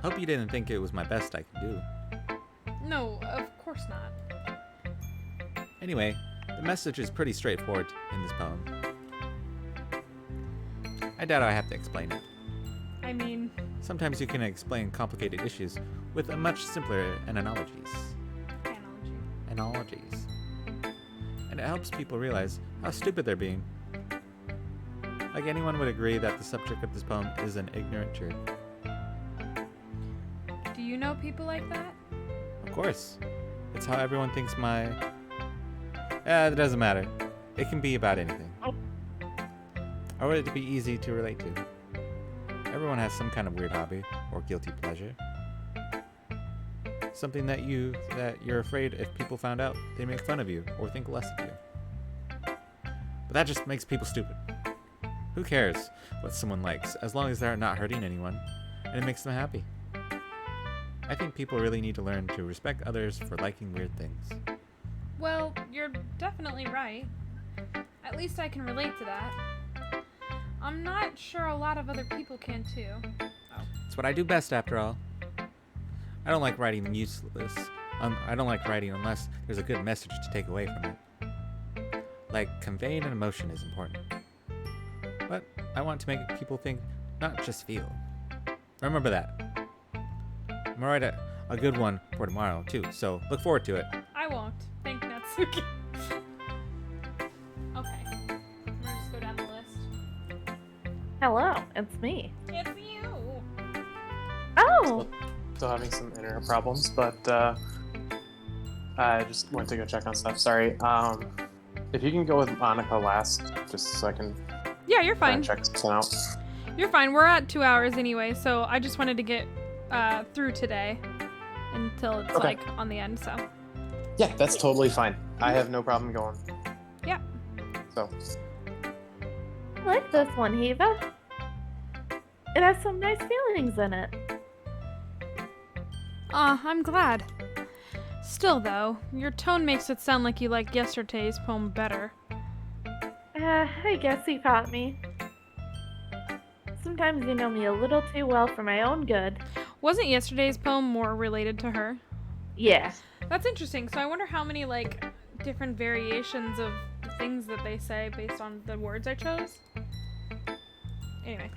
Hope you didn't think it was my best I could do. No, of course not. Anyway, the message is pretty straightforward in this poem. I doubt I have to explain it. I mean, Sometimes you can explain complicated issues with a much simpler analogies. Analogies. And it helps people realize how stupid they're being. Like anyone would agree that the subject of this poem is an ignorant jerk. do you know people like that? Of course. It's how everyone thinks it doesn't matter. It can be about anything. Or would it be easy to relate to? Everyone has some kind of weird hobby or guilty pleasure. Something that you're afraid if people found out, they make fun of you or think less of you. But that just makes people stupid. Who cares what someone likes as long as they're not hurting anyone and it makes them happy? I think people really need to learn to respect others for liking weird things. Well, you're definitely right. At least I can relate to that. I'm not sure a lot of other people can too. It's what I do best, after all. I don't like writing useless. I don't like writing unless there's a good message to take away from it. Like, conveying an emotion is important. But I want to make people think, not just feel. Remember that. I'm gonna write a good one for tomorrow, too, so look forward to it. I won't. Thank Natsuki. Okay. I'm gonna just go down the list. Hello, it's me. It's you! Oh, Still having some internet problems, but I just went to go check on stuff. Sorry. If you can go with Monica last, just so I can Yeah, you're try fine. and check something out. You're fine. We're at 2 hours anyway, so I just wanted to get through today until it's Okay. like on the end, so. Yeah, that's totally fine. I have no problem going. Yeah. So, I like this one, Hiva. It has some nice feelings in it. I'm glad. Still, though, your tone makes it sound like you liked yesterday's poem better. I guess he caught me. Sometimes you know me a little too well for my own good. Wasn't yesterday's poem more related to her? Yeah. That's interesting. So I wonder how many, like, different variations of the things that they say based on the words I chose. Anyway.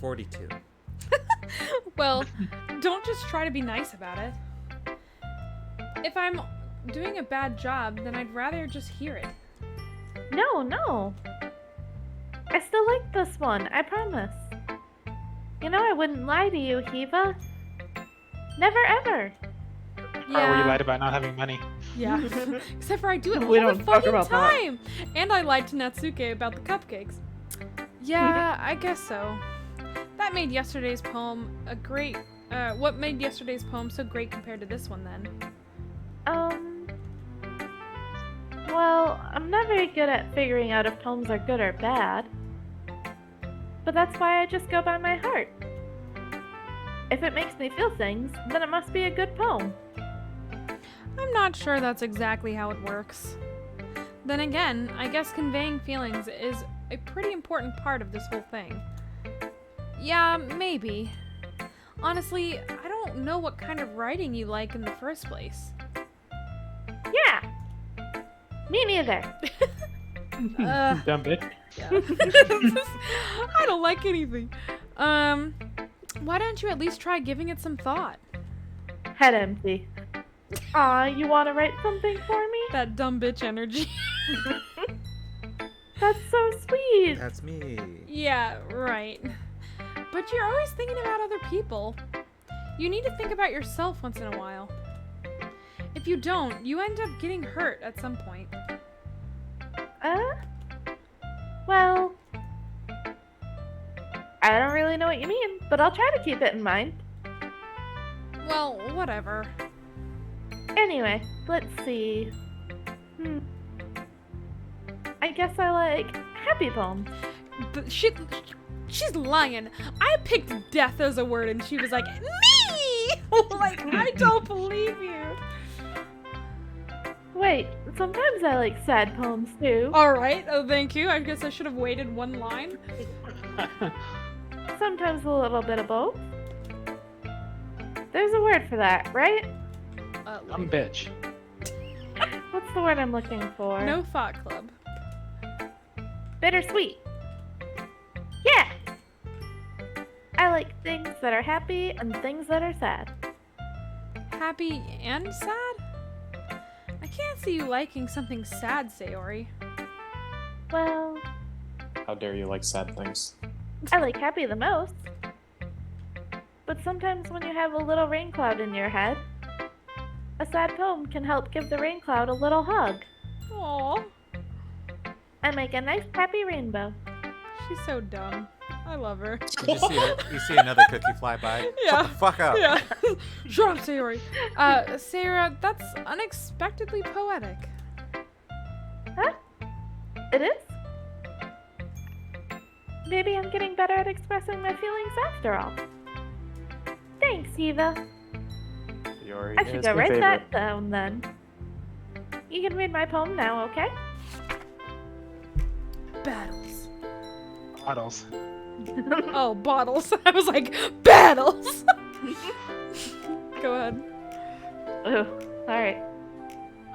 42. Well, don't just try to be nice about it. If I'm doing a bad job, then I'd rather just hear it. No. I still like this one, I promise. You know I wouldn't lie to you, Hiva. Never ever. Or where you lied about not having money. Yeah. Except for I do it We all the don't talk fucking about that. time. And I lied to Natsuke about the cupcakes. Yeah, I guess so. That made yesterday's poem a great. What made yesterday's poem so great compared to this one then? Well, I'm not very good at figuring out if poems are good or bad. But that's why I just go by my heart. If it makes me feel things, then it must be a good poem. I'm not sure that's exactly how it works. Then again, I guess conveying feelings is a pretty important part of this whole thing. Yeah, maybe. Honestly, I don't know what kind of writing you like in the first place. Yeah. Me neither. Dumb bitch. Yeah. I don't like anything. Why don't you at least try giving it some thought? Head empty. Aw, you want to write something for me? That dumb bitch energy. That's so sweet. That's me. Yeah, right. But you're always thinking about other people. You need to think about yourself once in a while. If you don't, you end up getting hurt at some point. Well, I don't really know what you mean, but I'll try to keep it in mind. Well, whatever. Anyway, let's see. I guess I like happy poems. But she's lying. I picked death as a word and she was like, me! Like, I don't believe you. Wait, sometimes I like sad poems too. Alright, oh thank you. I guess I should have waited one line. Sometimes a little bit of both. There's a word for that, right? Dumb bitch. What's the word I'm looking for? No thought club. Bittersweet. Yeah! I like things that are happy and things that are sad. Happy and sad? I can't see you liking something sad, Sayori. Well, How dare you like sad things? I like happy the most. But sometimes when you have a little rain cloud in your head, a sad poem can help give the rain cloud a little hug. Aww. I make a nice happy rainbow. She's so dumb. I love her. You see another cookie fly by. Yeah. Shut the fuck up. Yeah. Shut up, Sayori. Sarah, that's unexpectedly poetic. Huh? It is? Maybe I'm getting better at expressing my feelings after all. Thanks, Eva. Fiore I should is go my write favorite. that down then. You can read my poem now, okay? Battles. Bottles. Oh, bottles. I was like, battles! Go ahead. Ooh, alright.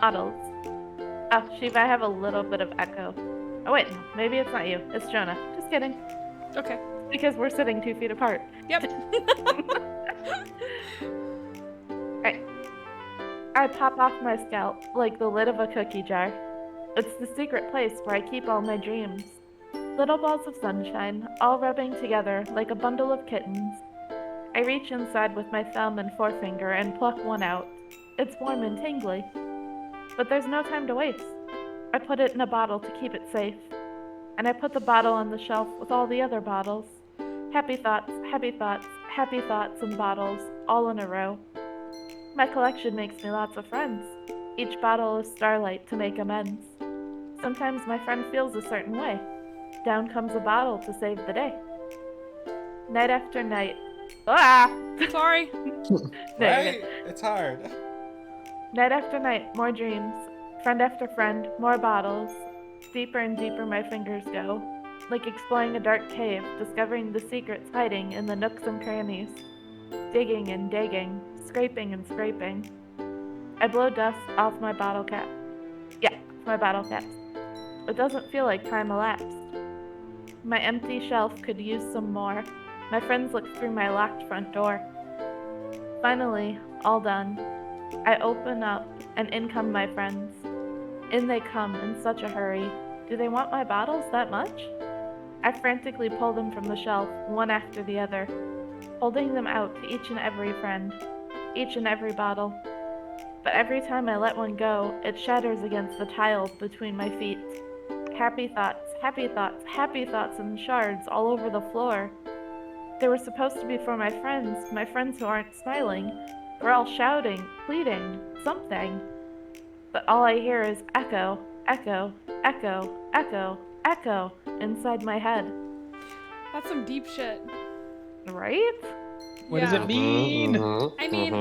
Oddles. Oh, Shiva, I have a little bit of echo. Oh wait, maybe it's not you. It's Jonah. Just kidding. Okay. Because we're sitting 2 feet apart. Yep. Right. I pop off my scalp like the lid of a cookie jar. It's the secret place where I keep all my dreams. Little balls of sunshine, all rubbing together like a bundle of kittens. I reach inside with my thumb and forefinger and pluck one out. It's warm and tingly. But there's no time to waste. I put it in a bottle to keep it safe. And I put the bottle on the shelf with all the other bottles. Happy thoughts, happy thoughts, happy thoughts and bottles, all in a row. My collection makes me lots of friends. Each bottle is starlight to make amends. Sometimes my friend feels a certain way. Down comes a bottle to save the day. Night after night. Ah! Sorry. Right? It's hard. Night after night, more dreams. Friend after friend, more bottles. Deeper and deeper my fingers go. Like exploring a dark cave, discovering the secrets hiding in the nooks and crannies. Digging and digging, scraping and scraping. I blow dust off my bottle cap. Yeah, my bottle caps. It doesn't feel like time elapsed. My empty shelf could use some more. My friends look through my locked front door. Finally, all done. I open up, and in come my friends. In they come in such a hurry. Do they want my bottles that much? I frantically pull them from the shelf, one after the other, holding them out to each and every friend, each and every bottle. But every time I let one go, it shatters against the tile between my feet. Happy thoughts, happy thoughts, happy thoughts in shards all over the floor. They were supposed to be for my friends who aren't smiling. We're all shouting, pleading, something. But all I hear is echo, echo, echo, echo, echo inside my head. That's some deep shit. Right? What does it mean? I mean,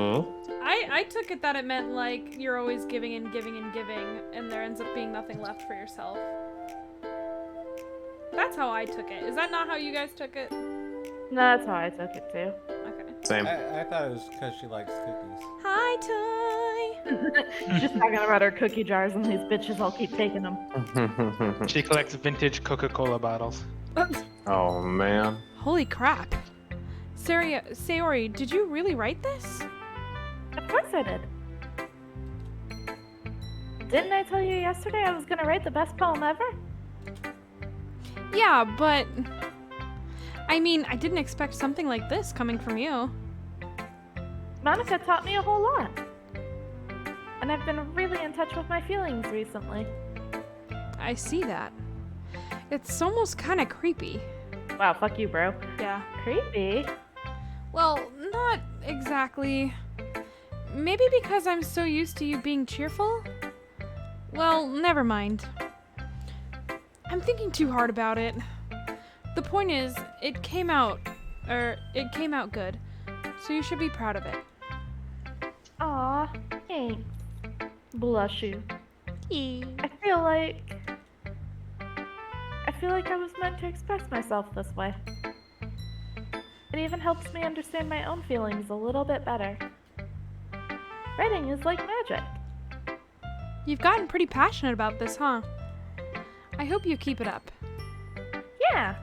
I took it that it meant like you're always giving and giving and giving, and there ends up being nothing left for yourself. That's how I took it. Is that not how you guys took it? No, that's how I took it too. Okay. Same. I thought it was because she likes cookies. Hi, Ty. She's just talking about her cookie jars, and these bitches all keep taking them. She collects vintage Coca-Cola bottles. Oh man. Holy crap. Sayori, did you really write this? Of course I did. Didn't I tell you yesterday I was gonna write the best poem ever? Yeah, but... I mean, I didn't expect something like this coming from you. Monica taught me a whole lot. And I've been really in touch with my feelings recently. I see that. It's almost kind of creepy. Wow, fuck you, bro. Yeah. Creepy? Well, not exactly. Maybe because I'm so used to you being cheerful? Well, never mind. I'm thinking too hard about it. The point is, it came out good. So you should be proud of it. Aw, thanks. Blush you. Eee. I feel like I was meant to express myself this way. It even helps me understand my own feelings a little bit better. Writing is like magic. You've gotten pretty passionate about this, huh? I hope you keep it up. Yeah.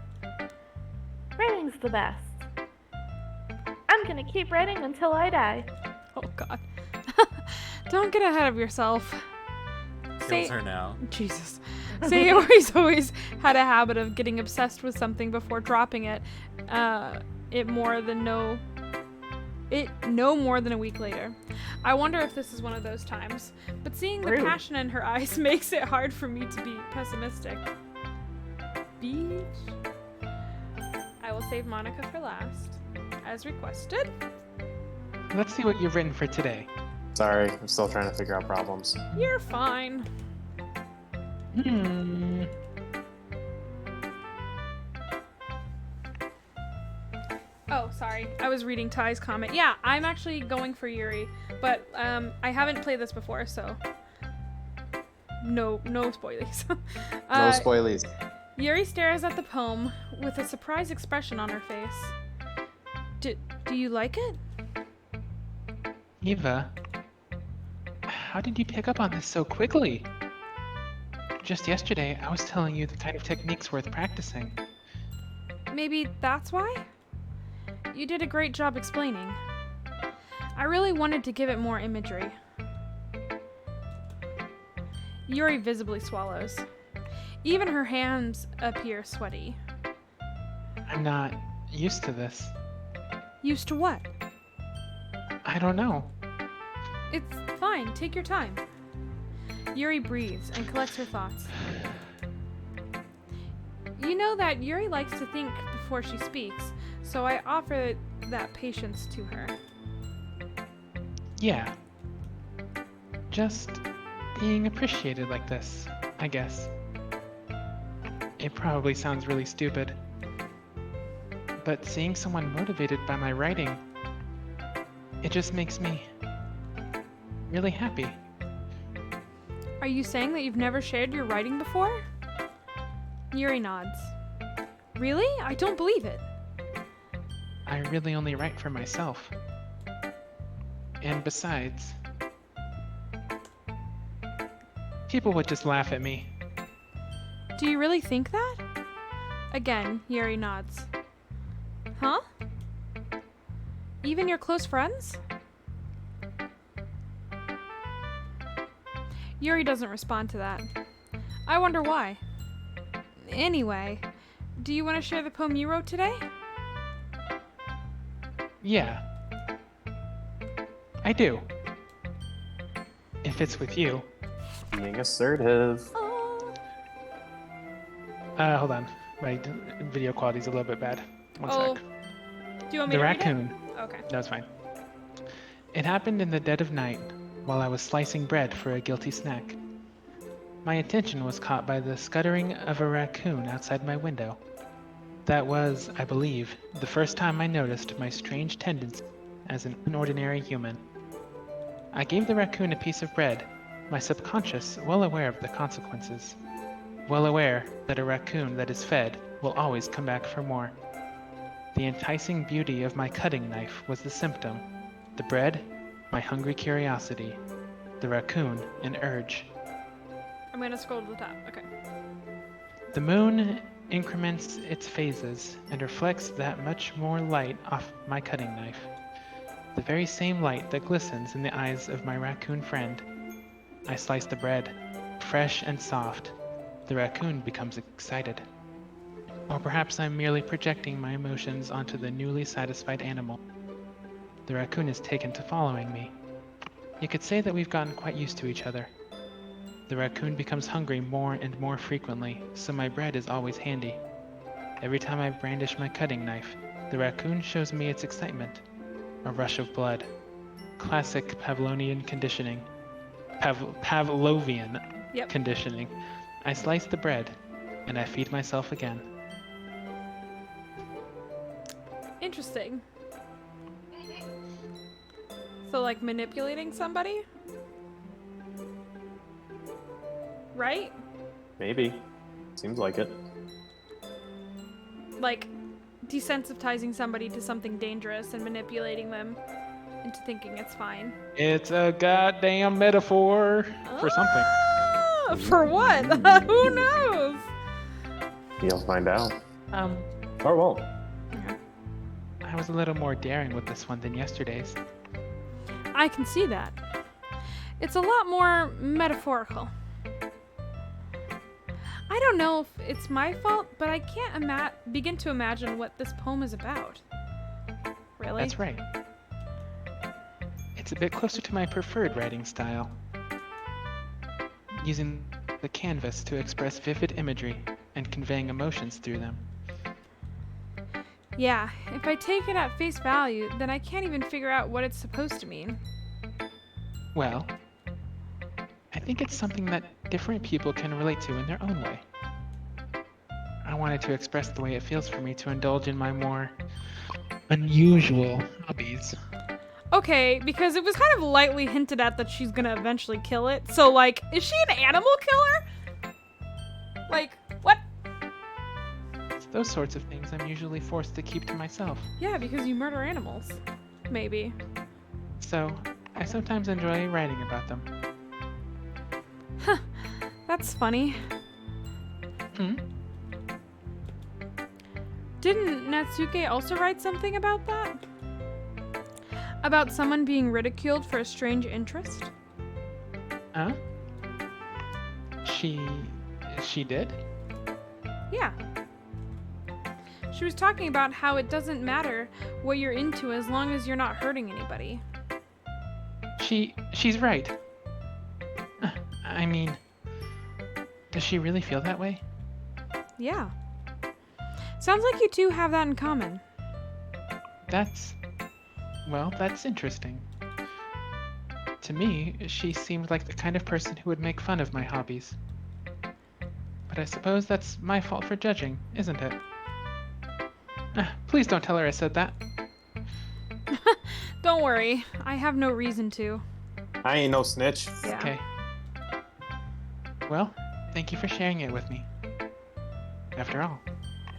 Writing's the best. I'm gonna keep writing until I die. Oh god. Don't get ahead of yourself. Kills her now. Jesus. Sayori's always had a habit of getting obsessed with something before dropping it. No more than a week later. I wonder if this is one of those times. But seeing the Rude. passion in her eyes makes it hard for me to be pessimistic. Beach. I will save Monica for last, as requested. Let's see what you've written for today. Sorry, I'm still trying to figure out problems. You're fine. Oh, sorry. I was reading Ty's comment. Yeah, I'm actually going for Yuri, but I haven't played this before, so no spoilies. No spoilies. Yuri stares at the poem with a surprised expression on her face. Do you like it? Eva, how did you pick up on this so quickly? Just yesterday, I was telling you the kind of techniques worth practicing. Maybe that's why? You did a great job explaining. I really wanted to give it more imagery. Yuri visibly swallows. Even her hands appear sweaty. I'm not used to this. Used to what? I don't know. It's fine. Take your time. Yuri breathes and collects her thoughts. You know that Yuri likes to think before she speaks, so I offer that patience to her. Yeah. Just being appreciated like this, I guess. It probably sounds really stupid. But seeing someone motivated by my writing, it just makes me really happy. Are you saying that you've never shared your writing before? Yuri nods. Really? I don't believe it. I really only write for myself. And besides, people would just laugh at me. Do you really think that? Again, Yuri nods. Huh? Even your close friends? Yuri doesn't respond to that. I wonder why. Anyway, do you want to share the poem you wrote today? Yeah. I do. If it's with you. Being assertive. Hold on. My video quality's a little bit bad. One sec. Do you want me The to read raccoon. it? Okay. No, it's fine. It happened in the dead of night, while I was slicing bread for a guilty snack. My attention was caught by the scuttering of a raccoon outside my window. That was, I believe, the first time I noticed my strange tendency as an unordinary human. I gave the raccoon a piece of bread, my subconscious well aware of the consequences. Well aware that a raccoon that is fed will always come back for more. The enticing beauty of my cutting knife was the symptom. The bread, my hungry curiosity. The raccoon, an urge. I'm gonna scroll to the top. Okay. The moon increments its phases and reflects that much more light off my cutting knife. The very same light that glistens in the eyes of my raccoon friend. I slice the bread, fresh and soft. The raccoon becomes excited. Or perhaps I'm merely projecting my emotions onto the newly satisfied animal. The raccoon is taken to following me. You could say that we've gotten quite used to each other. The raccoon becomes hungry more and more frequently, so my bread is always handy. Every time I brandish my cutting knife, the raccoon shows me its excitement. A rush of blood. Classic Pavlovian conditioning. Pavlovian Yep. conditioning. I slice the bread, and I feed myself again. Interesting. So, like, manipulating somebody? Right? Maybe. Seems like it. Like, desensitizing somebody to something dangerous and manipulating them into thinking it's fine. It's a goddamn metaphor for something. Ah, for what? Who knows? You'll find out. Um, Or won't. I was a little more daring with this one than yesterday's. I can see that. It's a lot more metaphorical. I don't know if it's my fault, but I can't begin to imagine what this poem is about. Really? That's right. It's a bit closer to my preferred writing style. Using the canvas to express vivid imagery and conveying emotions through them. Yeah, if I take it at face value, then I can't even figure out what it's supposed to mean. Well, I think it's something that different people can relate to in their own way. I wanted to express the way it feels for me to indulge in my more unusual hobbies. Okay, because it was kind of lightly hinted at that she's gonna eventually kill it. So, like, is she an animal killer? Like, what? It's those sorts of things I'm usually forced to keep to myself. Yeah, because you murder animals. Maybe. So, I sometimes enjoy writing about them. Huh. That's funny. Hmm? Didn't Natsuke also write something about that? About someone being ridiculed for a strange interest? Huh? She did? Yeah. She was talking about how it doesn't matter what you're into as long as you're not hurting anybody. She's right. I mean, does she really feel that way? Yeah. Sounds like you two have that in common. That's interesting. To me, she seemed like the kind of person who would make fun of my hobbies. But I suppose that's my fault for judging, isn't it? Please don't tell her I said that. Don't worry, I have no reason to. I ain't no snitch. Yeah. Okay. Well, thank you for sharing it with me. After all,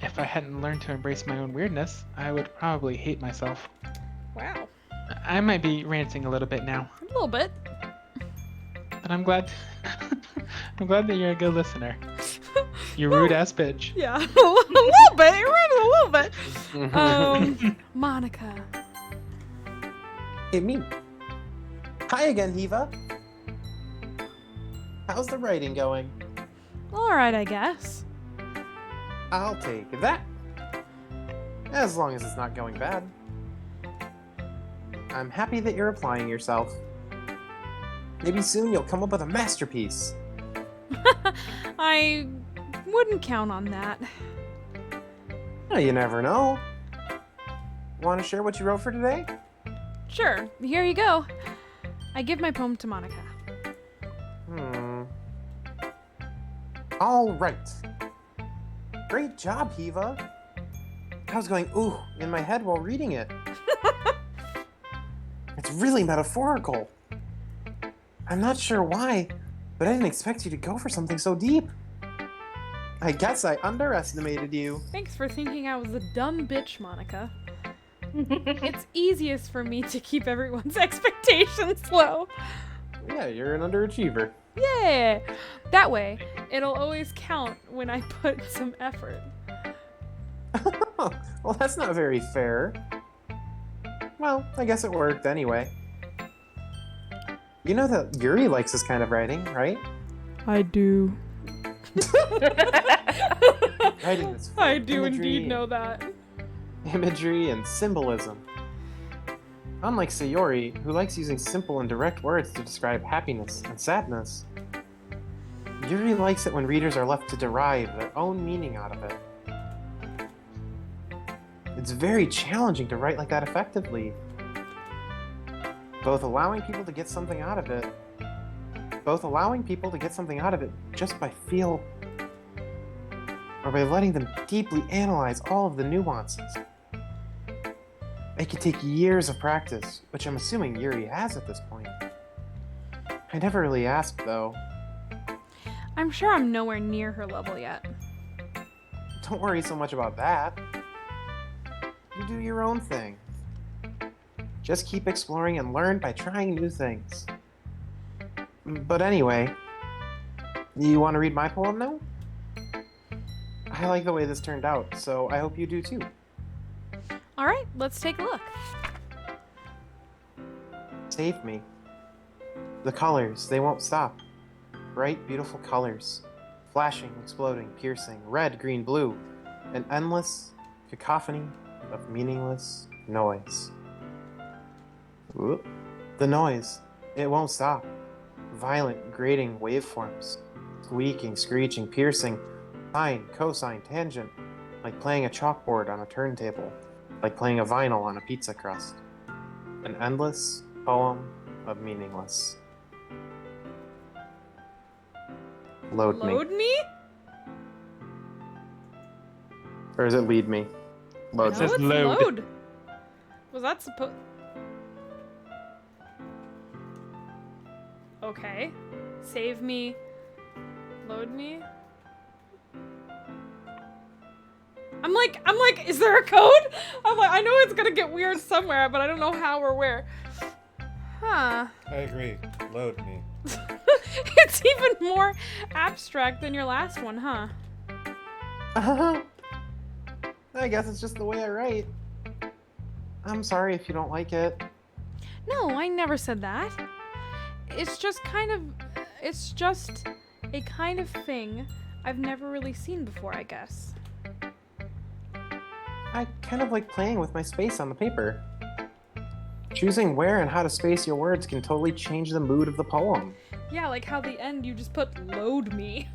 if I hadn't learned to embrace my own weirdness, I would probably hate myself. Wow. I might be ranting a little bit now, A little bit. but I'm glad I'm glad that you're a good listener. You rude ass bitch. Yeah, a little bit. You're right, a little bit. Monica. Hey, me. Hi again, Hiva. How's the writing going? All right, I guess. I'll take that. As long as it's not going bad. I'm happy that you're applying yourself. Maybe soon you'll come up with a masterpiece. I wouldn't count on that. Oh, you never know. Want to share what you wrote for today? Sure, here you go. I give my poem to Monica. All right. Great job, Hiva. I was going ooh in my head while reading it. It's really metaphorical. I'm not sure why, but I didn't expect you to go for something so deep. I guess I underestimated you. Thanks for thinking I was a dumb bitch, Monica. It's easiest for me to keep everyone's expectations low. Yeah, you're an underachiever. Yeah! That way, it'll always count when I put some effort. Well, that's not very fair. Well, I guess it worked anyway. You know that Yuri likes this kind of writing, right? I do. Writing that's full I of do imagery indeed know that. Imagery and symbolism. Unlike Sayori, who likes using simple and direct words to describe happiness and sadness, Yuri likes it when readers are left to derive their own meaning out of it. It's very challenging to write like that effectively. Both allowing people to get something out of it just by feel, or by letting them deeply analyze all of the nuances. It can take years of practice, which I'm assuming Yuri has at this point. I never really asked, though. I'm sure I'm nowhere near her level yet. Don't worry so much about that. You do your own thing. Just keep exploring and learn by trying new things. But anyway, you want to read my poem now? I like the way this turned out, so I hope you do too. All right, let's take a look. Save me. The colors, they won't stop. Bright, beautiful colors. Flashing, exploding, piercing, red, green, blue. An endless cacophony of meaningless noise. Whoop. The noise, it won't stop. Violent, grating waveforms. Squeaking, screeching, piercing. Sine, cosine, tangent. Like playing a chalkboard on a turntable. Like playing a vinyl on a pizza crust. An endless poem of meaningless. Load me. Load me? Or does it lead me? Load No, me. it's load. load. Was that supposed... Okay. Save me. Load me. I'm like, is there a code? I'm like, I know it's gonna get weird somewhere, but I don't know how or where. Huh. I agree. Load me. It's even more abstract than your last one, huh? I guess it's just the way I write. I'm sorry if you don't like it. No, I never said that. It's just a kind of thing I've never really seen before, I guess. I kind of like playing with my space on the paper. Choosing where and how to space your words can totally change the mood of the poem. Yeah, like how the end you just put load me.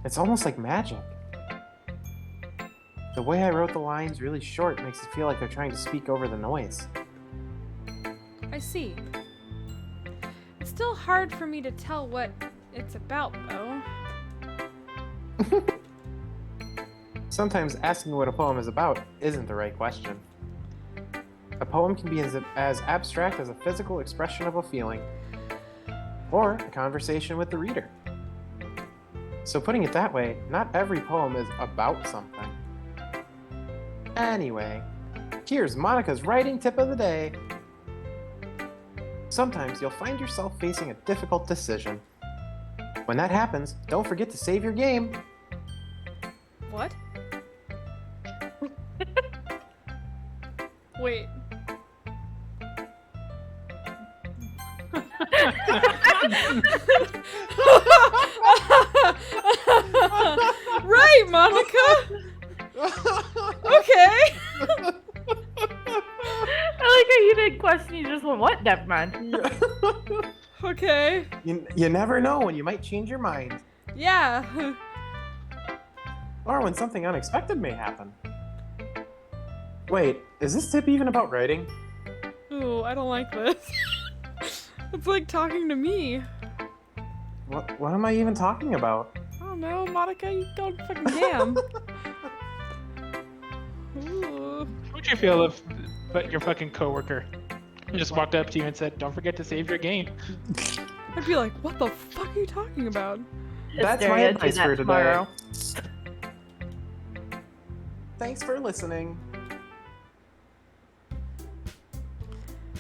It's almost like magic. The way I wrote the lines really short makes it feel like they're trying to speak over the noise. I see. It's still hard for me to tell what it's about, though. Sometimes asking what a poem is about isn't the right question. A poem can be as abstract as a physical expression of a feeling, or a conversation with the reader. So putting it that way, not every poem is about something. Anyway, here's Monica's writing tip of the day. Sometimes you'll find yourself facing a difficult decision. When that happens, don't forget to save your game. What? Wait. Right, Monica. Okay. I like how you didn't question, you just went, what? Never mind. Okay. You never know when you might change your mind. Yeah. Or when something unexpected may happen. Wait, is this tip even about writing? Ooh, I don't like this. It's like talking to me. What am I even talking about? I don't know, Monica, you don't fucking damn. Ooh. How would you feel if your fucking coworker just walked up to you and said, "Don't forget to save your game"? I'd be like, what the fuck are you talking about? That's my Hysteria, do advice that for today. tomorrow. Thanks for listening.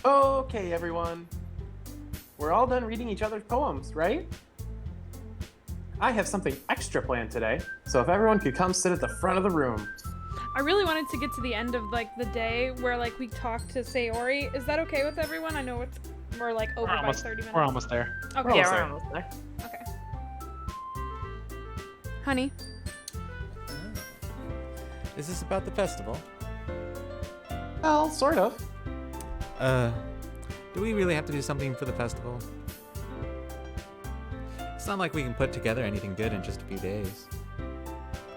Okay, everyone. We're all done reading each other's poems, right? I have something extra planned today, so if everyone could come sit at the front of the room. I really wanted to get to the end of like the day where like we talked to Sayori. Is that okay with everyone? I know we're like over by 30 minutes. We're almost there. Okay. Yeah, we're almost there. Okay. Honey. Is this about the festival? Well, sort of. Do we really have to do something for the festival? It's not like we can put together anything good in just a few days.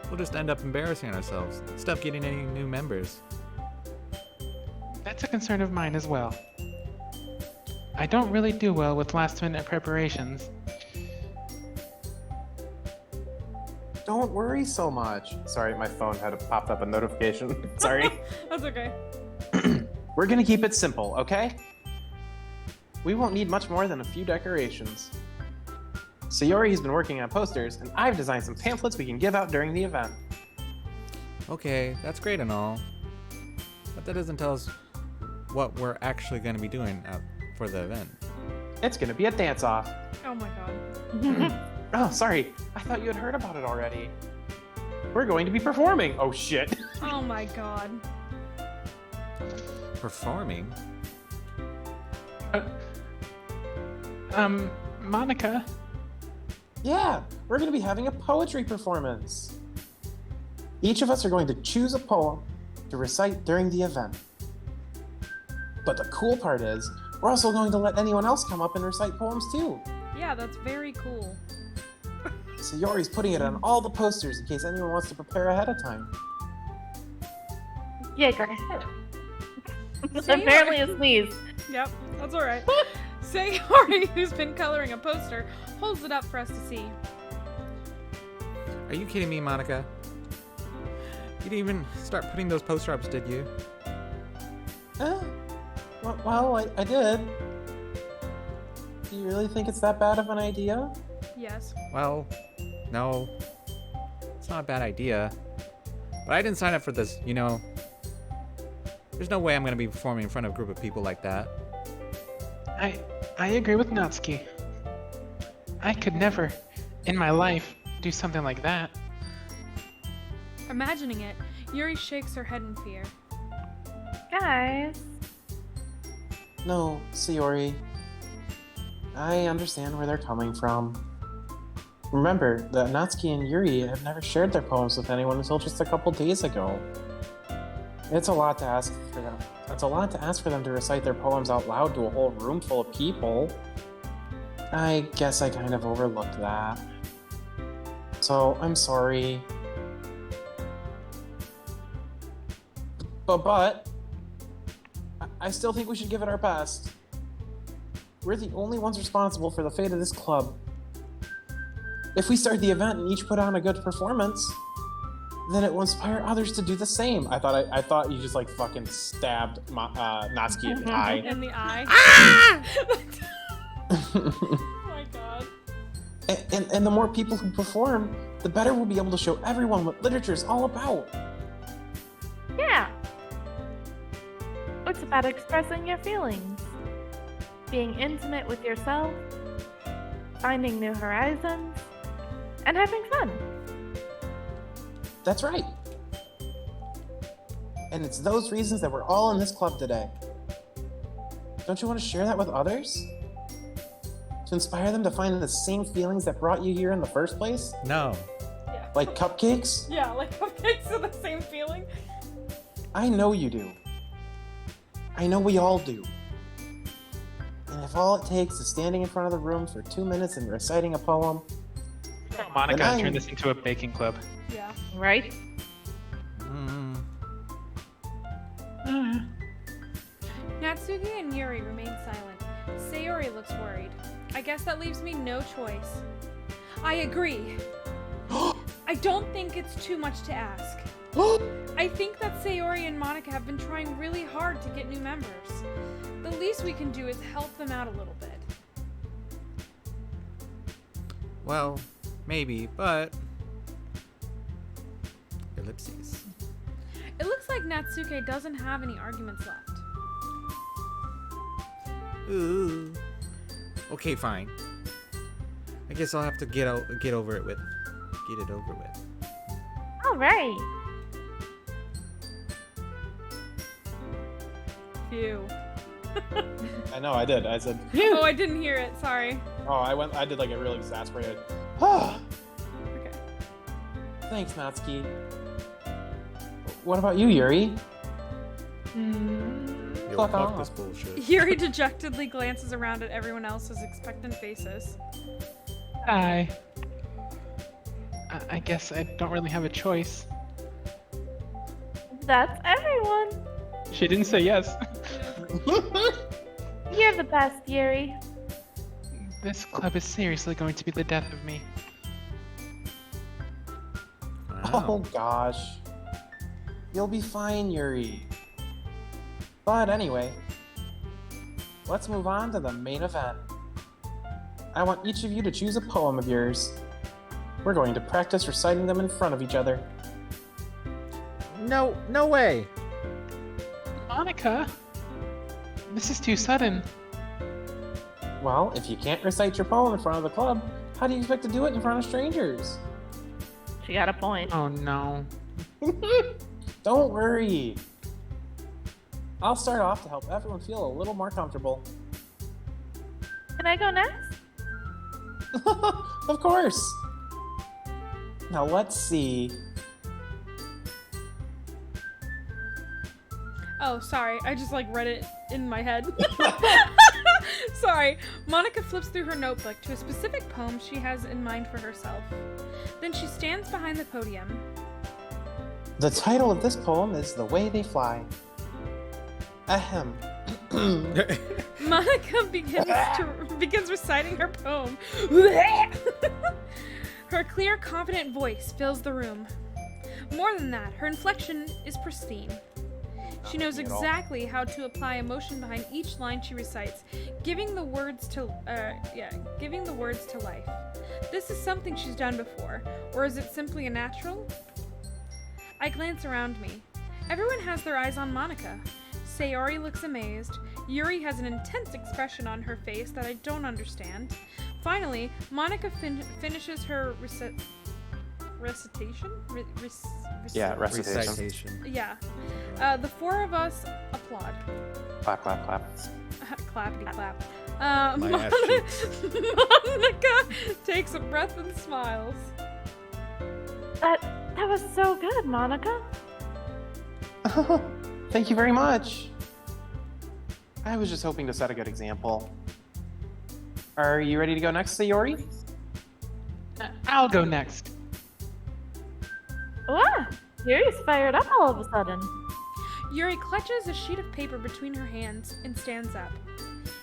We'll just end up embarrassing ourselves. Stop getting any new members. That's a concern of mine as well. I don't really do well with last-minute preparations. Don't worry so much. Sorry, my phone had popped up a notification. Sorry. That's okay. We're gonna keep it simple, okay? We won't need much more than a few decorations. Sayori's been working on posters, and I've designed some pamphlets we can give out during the event. Okay, that's great and all. But that doesn't tell us what we're actually going to be doing for the event. It's gonna be a dance-off. Oh my god. Oh, sorry. I thought you had heard about it already. We're going to be performing. Oh, shit. Oh my god. Performing? Monica. Yeah, we're going to be having a poetry performance. Each of us are going to choose a poem to recite during the event. But the cool part is, we're also going to let anyone else come up and recite poems too. Yeah, that's very cool. Sayori's putting it on all the posters in case anyone wants to prepare ahead of time. Yeah, great. Sayori. Apparently a sneeze. Yep, that's alright. Sayori, who's been coloring a poster, holds it up for us to see. Are you kidding me, Monica? You didn't even start putting those poster ups, did you? Well, I did. Do you really think it's that bad of an idea? Yes. Well, no. It's not a bad idea. But I didn't sign up for this, you know. There's no way I'm going to be performing in front of a group of people like that. I agree with Natsuki. I could never, in my life, do something like that. Imagining it, Yuri shakes her head in fear. Guys. No, Sayori. I understand where they're coming from. Remember that Natsuki and Yuri have never shared their poems with anyone until just a couple days ago. It's a lot to ask for them. It's a lot to ask for them to recite their poems out loud to a whole room full of people. I guess I kind of overlooked that. So, I'm sorry. But I still think we should give it our best. We're the only ones responsible for the fate of this club. If we start the event and each put on a good performance, then it will inspire others to do the same. I thought you just like fucking stabbed Natsuki in the eye. In the eye. Ah! Oh my god. And the more people who perform, the better we'll be able to show everyone what literature is all about. Yeah. It's about expressing your feelings, being intimate with yourself, finding new horizons, and having fun. That's right. And it's those reasons that we're all in this club today. Don't you want to share that with others? To inspire them to find the same feelings that brought you here in the first place? No. Yeah. Like cupcakes? Yeah, like cupcakes are the same feeling. I know you do. I know we all do. And if all it takes is standing in front of the room for 2 minutes and reciting a poem, Monica, Then I- turn this into a baking club. Yeah. Right? Natsuki and Yuri remain silent. Sayori looks worried. I guess that leaves me no choice. I agree. I don't think it's too much to ask. I think that Sayori and Monica have been trying really hard to get new members. The least we can do is help them out a little bit. Well, maybe, but... Ellipses. It looks like Natsuki doesn't have any arguments left. Ooh. Okay, fine. I guess I'll have to get over it with. Get it over with. All right. Phew. I know I did. I said, Oh, I didn't hear it. Sorry. I did like a really exasperated. Ah. Okay. Thanks, Natsuki. What about you, Yuri? Yo, Fuck fuck off. this bullshit. Yuri dejectedly glances around at everyone else's expectant faces. Hi. I guess I don't really have a choice. That's everyone. She didn't say yes. You're the best, Yuri. This club is seriously going to be the death of me. Oh gosh. You'll be fine, Yuri. But anyway, let's move on to the main event. I want each of you to choose a poem of yours. We're going to practice reciting them in front of each other. No way. Monica? This is too sudden. Well, if you can't recite your poem in front of the club, how do you expect to do it in front of strangers? She got a point. Oh no. Don't worry. I'll start off to help everyone feel a little more comfortable. Can I go next? Of course. Now let's see. Oh, sorry. I just read it in my head. Sorry. Monica flips through her notebook to a specific poem she has in mind for herself. Then she stands behind the podium. The title of this poem is The Way They Fly. Ahem. Monica begins reciting her poem. Her clear, confident voice fills the room. More than that, her inflection is pristine. She knows exactly how to apply emotion behind each line she recites, giving the words to life. This is something she's done before, or is it simply a natural? I glance around me. Everyone has their eyes on Monica. Sayori looks amazed. Yuri has an intense expression on her face that I don't understand. Finally, Monica finishes her recitation? Yeah, recitation. Recitation. Yeah. The four of us applaud. Clap, clap, clap. Clappity clap. My ass Monica takes a breath and smiles. That was so good, Monica. Thank you very much. I was just hoping to set a good example. Are you ready to go next, Sayori? I'll go next. Wow, Yuri's fired up all of a sudden. Yuri clutches a sheet of paper between her hands and stands up.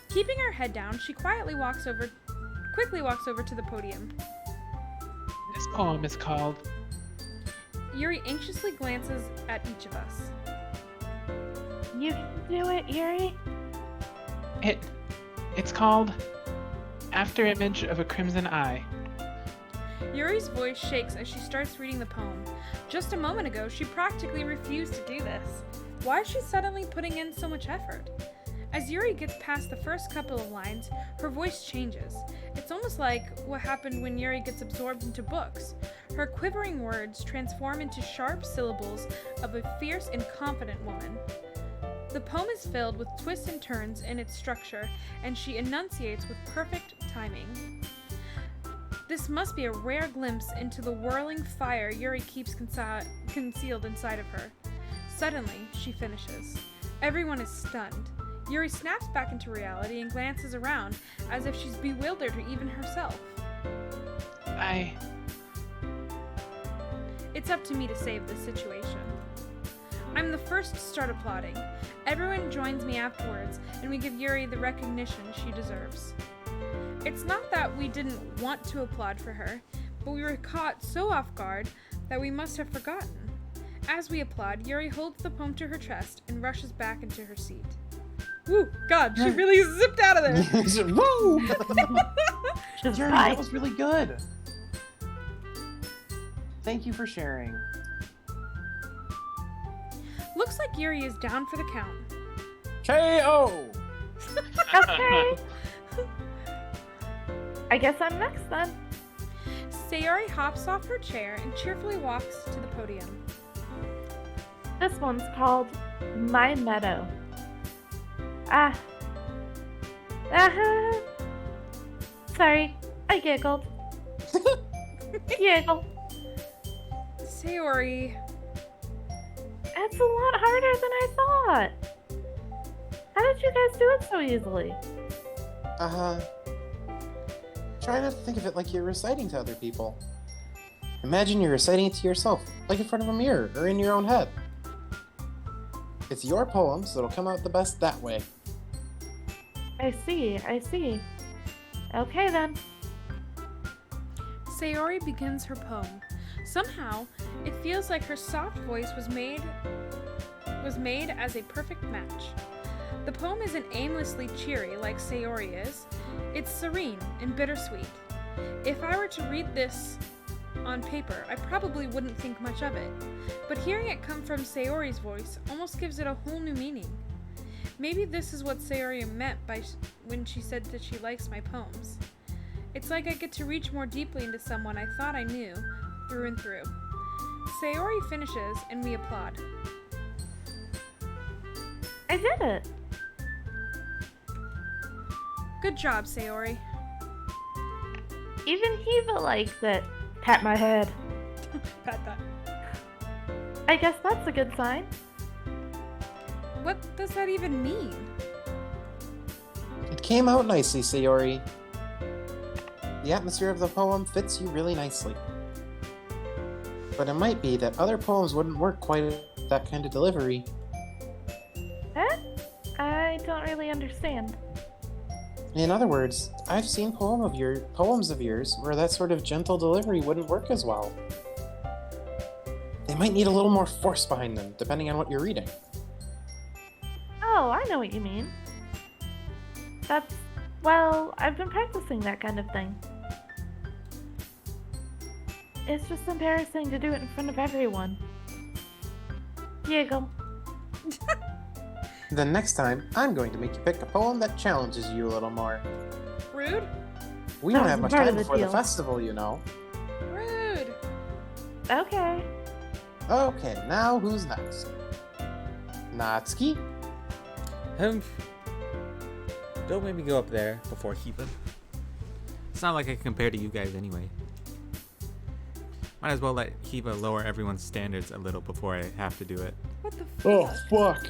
Keeping her head down, she quickly walks over to the podium. This poem is called Yuri anxiously glances at each of us. You can do it, Yuri. It's called After Image of a Crimson Eye. Yuri's voice shakes as she starts reading the poem. Just a moment ago, she practically refused to do this. Why is she suddenly putting in so much effort? As Yuri gets past the first couple of lines, her voice changes. It's almost like what happened when Yuri gets absorbed into books. Her quivering words transform into sharp syllables of a fierce and confident woman. The poem is filled with twists and turns in its structure, and she enunciates with perfect timing. This must be a rare glimpse into the whirling fire Yuri keeps concealed inside of her. Suddenly, she finishes. Everyone is stunned. Yuri snaps back into reality and glances around as if she's bewildered even herself. It's up to me to save this situation. I'm the first to start applauding. Everyone joins me afterwards, and we give Yuri the recognition she deserves. It's not that we didn't want to applaud for her, but we were caught so off guard that we must have forgotten. As we applaud, Yuri holds the poem to her chest and rushes back into her seat. Woo! God, she really zipped out of there! Woo! Just Yuri, bye. that was really good. Thank you for sharing. Looks like Yuri is down for the count. KO! Okay. I guess I'm next then. Sayori hops off her chair and cheerfully walks to the podium. This one's called My Meadow. Sorry, I giggled. Giggle. Sayori. That's a lot harder than I thought. How did you guys do it so easily? Try not to think of it like you're reciting to other people. Imagine you're reciting it to yourself, like in front of a mirror or in your own head. It's your poem, so it'll come out the best that way. I see. Okay then. Sayori begins her poem. Somehow, it feels like her soft voice was made as a perfect match. The poem isn't aimlessly cheery like Sayori is. It's serene and bittersweet. If I were to read this on paper, I probably wouldn't think much of it. But hearing it come from Sayori's voice almost gives it a whole new meaning. Maybe this is what Sayori meant when she said that she likes my poems. It's like I get to reach more deeply into someone I thought I knew, through and through. Sayori finishes, and we applaud. I did it. Good job, Sayori. Even Hiva likes it. Pat my head. Pat that. I guess that's a good sign. What does that even mean? It came out nicely, Sayori. The atmosphere of the poem fits you really nicely. But it might be that other poems wouldn't work quite with that kind of delivery. Huh? I don't really understand. In other words, I've seen poems of yours where that sort of gentle delivery wouldn't work as well. They might need a little more force behind them, depending on what you're reading. Oh, I know what you mean. I've been practicing that kind of thing. It's just embarrassing to do it in front of everyone. Giggle. Then next time, I'm going to make you pick a poem that challenges you a little more. Rude? We don't That have was much part time of the before the deal. festival, you know. Rude. Okay. Okay, now who's next? Natsuki? Don't make me go up there before Hiva. It's not like I can compare to you guys anyway. Might as well let Hiva lower everyone's standards a little before I have to do it. What the fuck? Oh, fuck.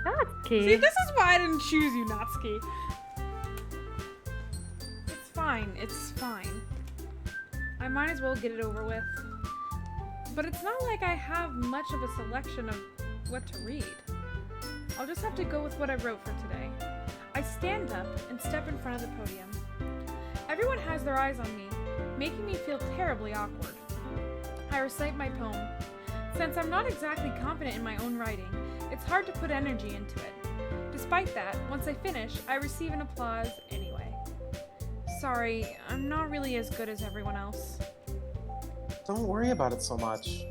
Natsuki. See, this is why I didn't choose you, Natsuki. It's fine. I might as well get it over with. But it's not like I have much of a selection of what to read. I'll just have to go with what I wrote for today. I stand up and step in front of the podium. Everyone has their eyes on me, making me feel terribly awkward. I recite my poem. Since I'm not exactly confident in my own writing, it's hard to put energy into it. Despite that, once I finish, I receive an applause anyway. Sorry, I'm not really as good as everyone else. Don't worry about it so much.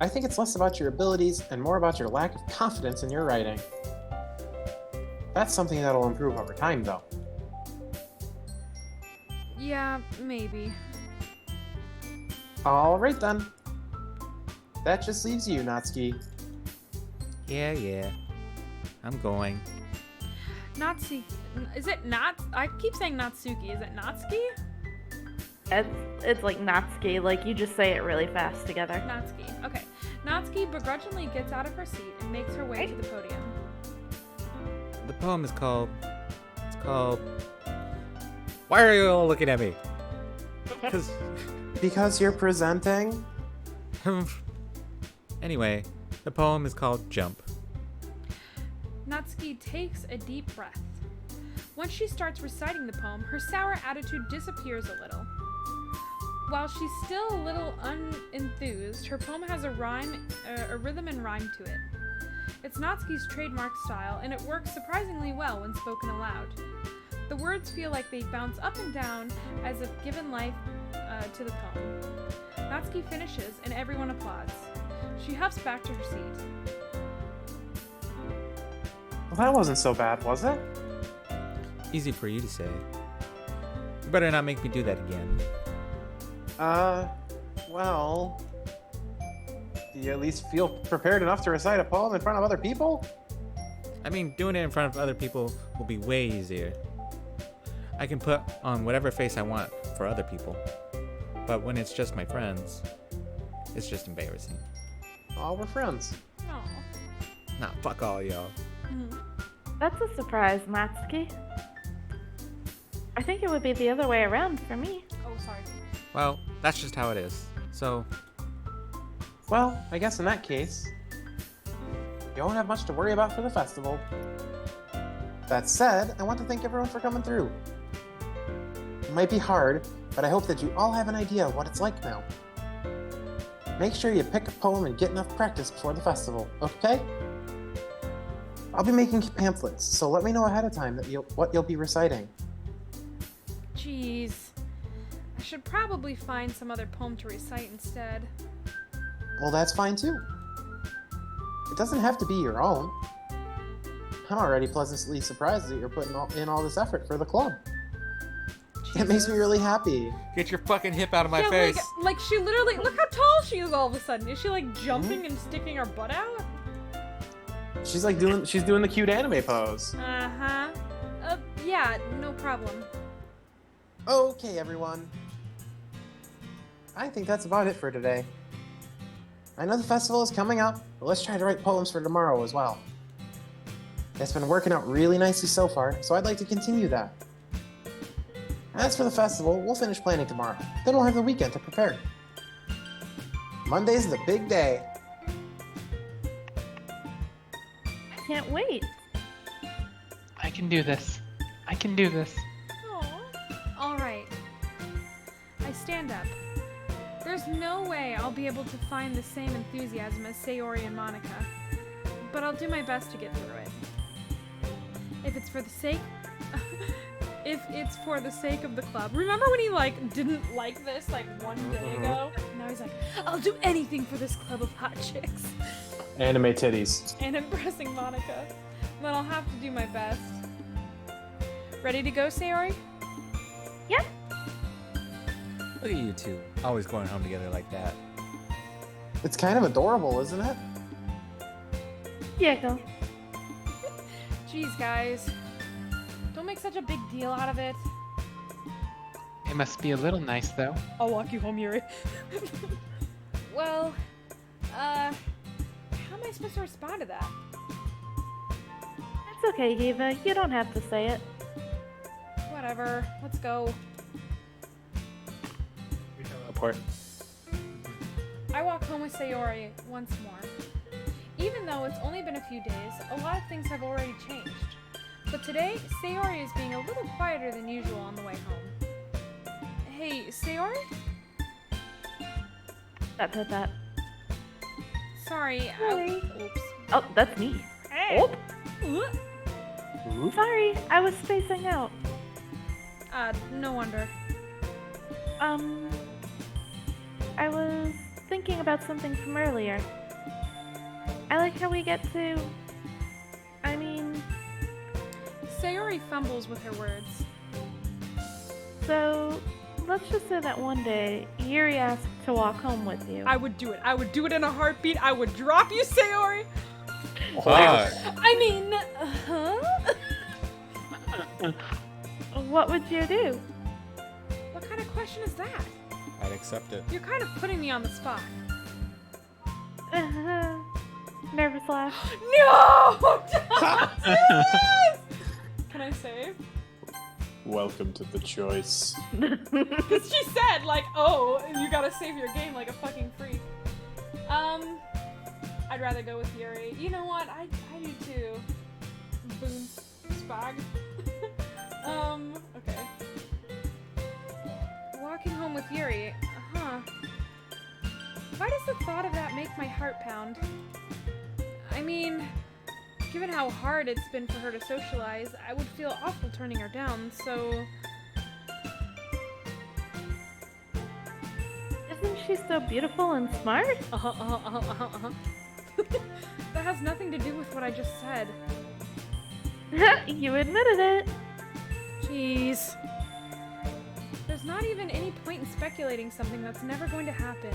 I think it's less about your abilities and more about your lack of confidence in your writing. That's something that'll improve over time, though. Yeah, maybe. Alright then. That just leaves you, Natsuki. Yeah. I'm going. Natsuki. Is it not? I keep saying Natsuki. Is it Natsuki? It's like Natsuki, like you just say it really fast together. Natsuki. Okay. Natsuki begrudgingly gets out of her seat and makes her way to the podium. The poem is called... It's called... Why are you all looking at me? Because you're presenting? Anyway, the poem is called Jump. Natsuki takes a deep breath. Once she starts reciting the poem, her sour attitude disappears a little. While she's still a little unenthused, her poem has a rhythm and rhyme to it. It's Natsuki's trademark style, and it works surprisingly well when spoken aloud. The words feel like they bounce up and down as if given life to the poem. Natsuki finishes, and everyone applauds. She huffs back to her seat. Well, that wasn't so bad, was it? Easy for you to say. You better not make me do that again. Well... Do you at least feel prepared enough to recite a poem in front of other people? I mean, doing it in front of other people will be way easier. I can put on whatever face I want for other people. But when it's just my friends, it's just embarrassing. Oh, we're friends. Aw. Nah, fuck all y'all. That's a surprise, Natsuki. I think it would be the other way around for me. Oh, sorry. Well, that's just how it is. So, Well, I guess in that case, you won't have much to worry about for the festival. That said, I want to thank everyone for coming through. It might be hard, but I hope that you all have an idea of what it's like now. Make sure you pick a poem and get enough practice before the festival, okay? I'll be making pamphlets, so let me know ahead of time what you'll be reciting. Jeez. I should probably find some other poem to recite instead. Well, that's fine too. It doesn't have to be your own. I'm already pleasantly surprised that you're putting in all this effort for the club. It makes me really happy. get your fucking hip out of my Yeah, face. like she literally, look how tall she is all of a sudden. Is she like jumping and sticking her butt out? She's like doing the cute anime pose. Uh-huh. Yeah, no problem. Okay, everyone. I think that's about it for today. I know the festival is coming up, but let's try to write poems for tomorrow as well. It's been working out really nicely so far, so I'd like to continue that. As for the festival, we'll finish planning tomorrow. Then we'll have the weekend to prepare. Monday's the big day. Can't wait. I can do this. I can do this. All right. I stand up. There's no way I'll be able to find the same enthusiasm as Sayori and Monica, but I'll do my best to get through it. If it's for the sake of the club. Remember when he like didn't like this like one day ago? Now he's like, I'll do anything for this club of hot chicks. Anime titties. And impressing Monica. Then I'll have to do my best. Ready to go, Sayori? Yep. Look at you two, always going home together like that. It's kind of adorable, isn't it? Yeah, go. Jeez, guys. Don't make such a big deal out of it. It must be a little nice, though. I'll walk you home, Yuri. Well, how am I supposed to respond to that? It's okay, Eva. You don't have to say it. Whatever. Let's go. Teleport. I walk home with Sayori once more. Even though it's only been a few days, a lot of things have already changed. But today, Sayori is being a little quieter than usual on the way home. Hey, Sayori? That. Sorry, Sorry. Oops. Oh, that's me. Hey. Oh, sorry. I was spacing out. No wonder. I was thinking about something from earlier. I like how we get to... I mean... Sayori fumbles with her words. So, let's just say that one day, Yuri asked to walk home with you. I would do it. I would do it in a heartbeat. I would drop you, Sayori. Fuck. I mean, What would you do? what kind of question is that? I'd accept it. You're kind of putting me on the spot. Nervous laugh. No! Don't do this! Can I save? Welcome to the choice. Because she said, like, oh, you gotta save your game like a fucking freak. I'd rather go with Yuri. You know what? I do too. Boom. Spag. Okay. Walking home with Yuri. Huh. Why does the thought of that make my heart pound? I mean, given how hard it's been for her to socialize, I would feel awful turning her down, so... Isn't she so beautiful and smart? That has nothing to do with what I just said. You admitted it. Jeez. There's not even any point in speculating something that's never going to happen.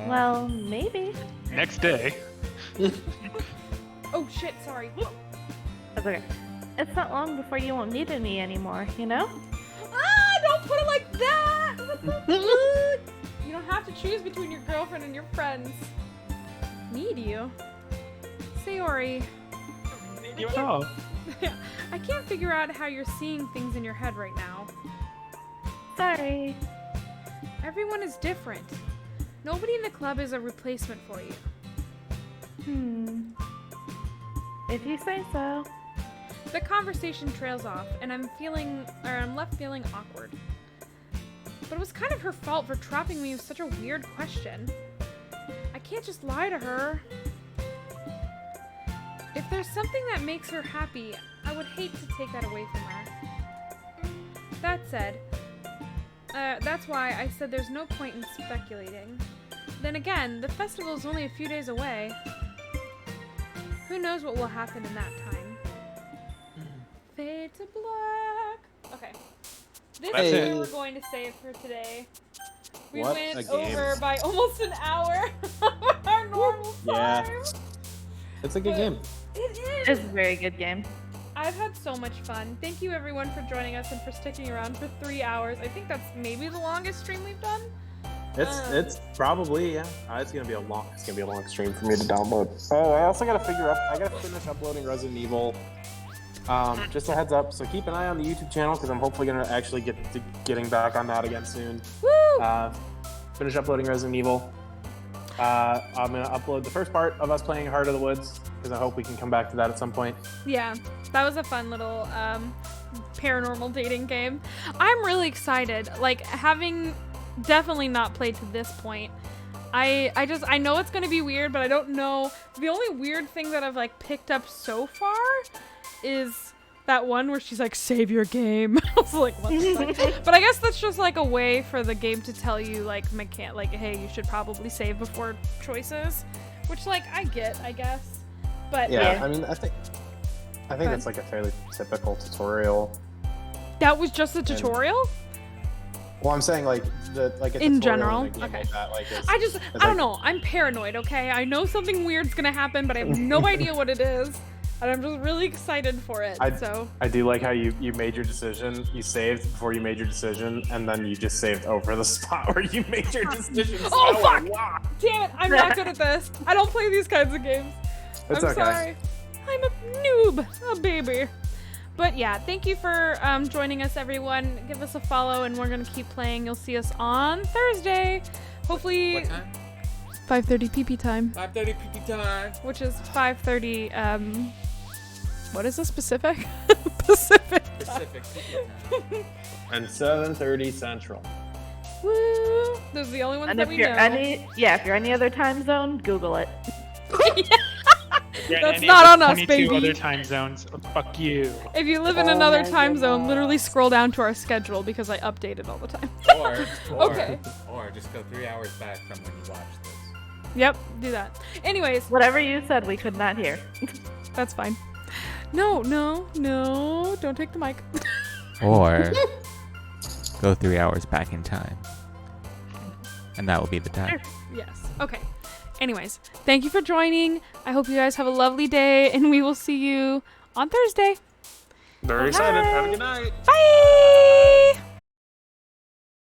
Well, maybe. Next day. Oh shit, sorry. That's okay. It's not long before you won't need me anymore, you know? Ah, don't put it like that! What the fuck? You don't have to choose between your girlfriend and your friends. Need you? Sayori. Need you at all. I can't figure out how you're seeing things in your head right now. Sorry. Everyone is different. Nobody in the club is a replacement for you. If you say so. The conversation trails off, and I'm left feeling awkward. But it was kind of her fault for trapping me with such a weird question. I can't just lie to her. If there's something that makes her happy, I would hate to take that away from her. That said, that's why I said there's no point in speculating. Then again, the festival is only a few days away. Who knows what will happen in that time? Fade to black. Okay. This That's is it. where we're going to save for today. We What went a game. over by almost an hour of our normal Yeah. time. It's a good game. It It's is. a very good game. I've had so much fun. Thank you everyone for joining us and for sticking around for 3 hours. I think that's maybe the longest stream we've done. It's probably, yeah. It's gonna be a long stream for me to download. Oh, I also gotta finish uploading Resident Evil. Just a heads up, so keep an eye on the YouTube channel because I'm hopefully gonna actually get to getting back on that again soon. Woo! Finish uploading Resident Evil. I'm gonna upload the first part of us playing Heart of the Woods because I hope we can come back to that at some point. Yeah, that was a fun little paranormal dating game. I'm really excited. Like, having definitely not played to this point, I know it's gonna be weird, but I don't know. The only weird thing that I've like picked up so far is that one where she's like, save your game. I was like, what the fuck? But I guess that's just like a way for the game to tell you like, hey, you should probably save before choices, which like I get, I guess. But Yeah, I mean, I think it's like a fairly typical tutorial. that was just a tutorial. Well, I'm saying like a In tutorial general? in a game Okay. like that, like, I like- don't know. I'm paranoid, okay? I know something weird's gonna happen, but I have no idea what it is. And I'm just really excited for it, so. I do like how you made your decision, you saved before you made your decision, and then you just saved over the spot where you made your decision. Oh, So, fuck! wow. Damn it, I'm not good at this. I don't play these kinds of games. It's I'm okay. sorry. I'm a noob, a baby. But yeah, thank you for joining us, everyone. Give us a follow, and we're gonna keep playing. You'll see us on Thursday. Hopefully, What time? 5:30 PP time, 5:30 PP time. which is 5:30. What is this, Pacific? Pacific time. Pacific PP time. And 7:30 Central. Woo! Those are the only ones And that if we you're know. if you're any other time zone, Google it. Yeah, That's any not of on the us, 22 baby. other time zones. Fuck you. If you live in another time zone, literally scroll down to our schedule because I update it all the time. Okay. Or just go 3 hours back from when you watched this. Yep, do that. Anyways, Whatever you said, we could not hear. that's fine. No, don't take the mic. Or go 3 hours back in time. And that will be the time. Yes. Okay. Anyways, thank you for joining. I hope you guys have a lovely day, and we will see you on Thursday. Very excited. Have a good night. Bye!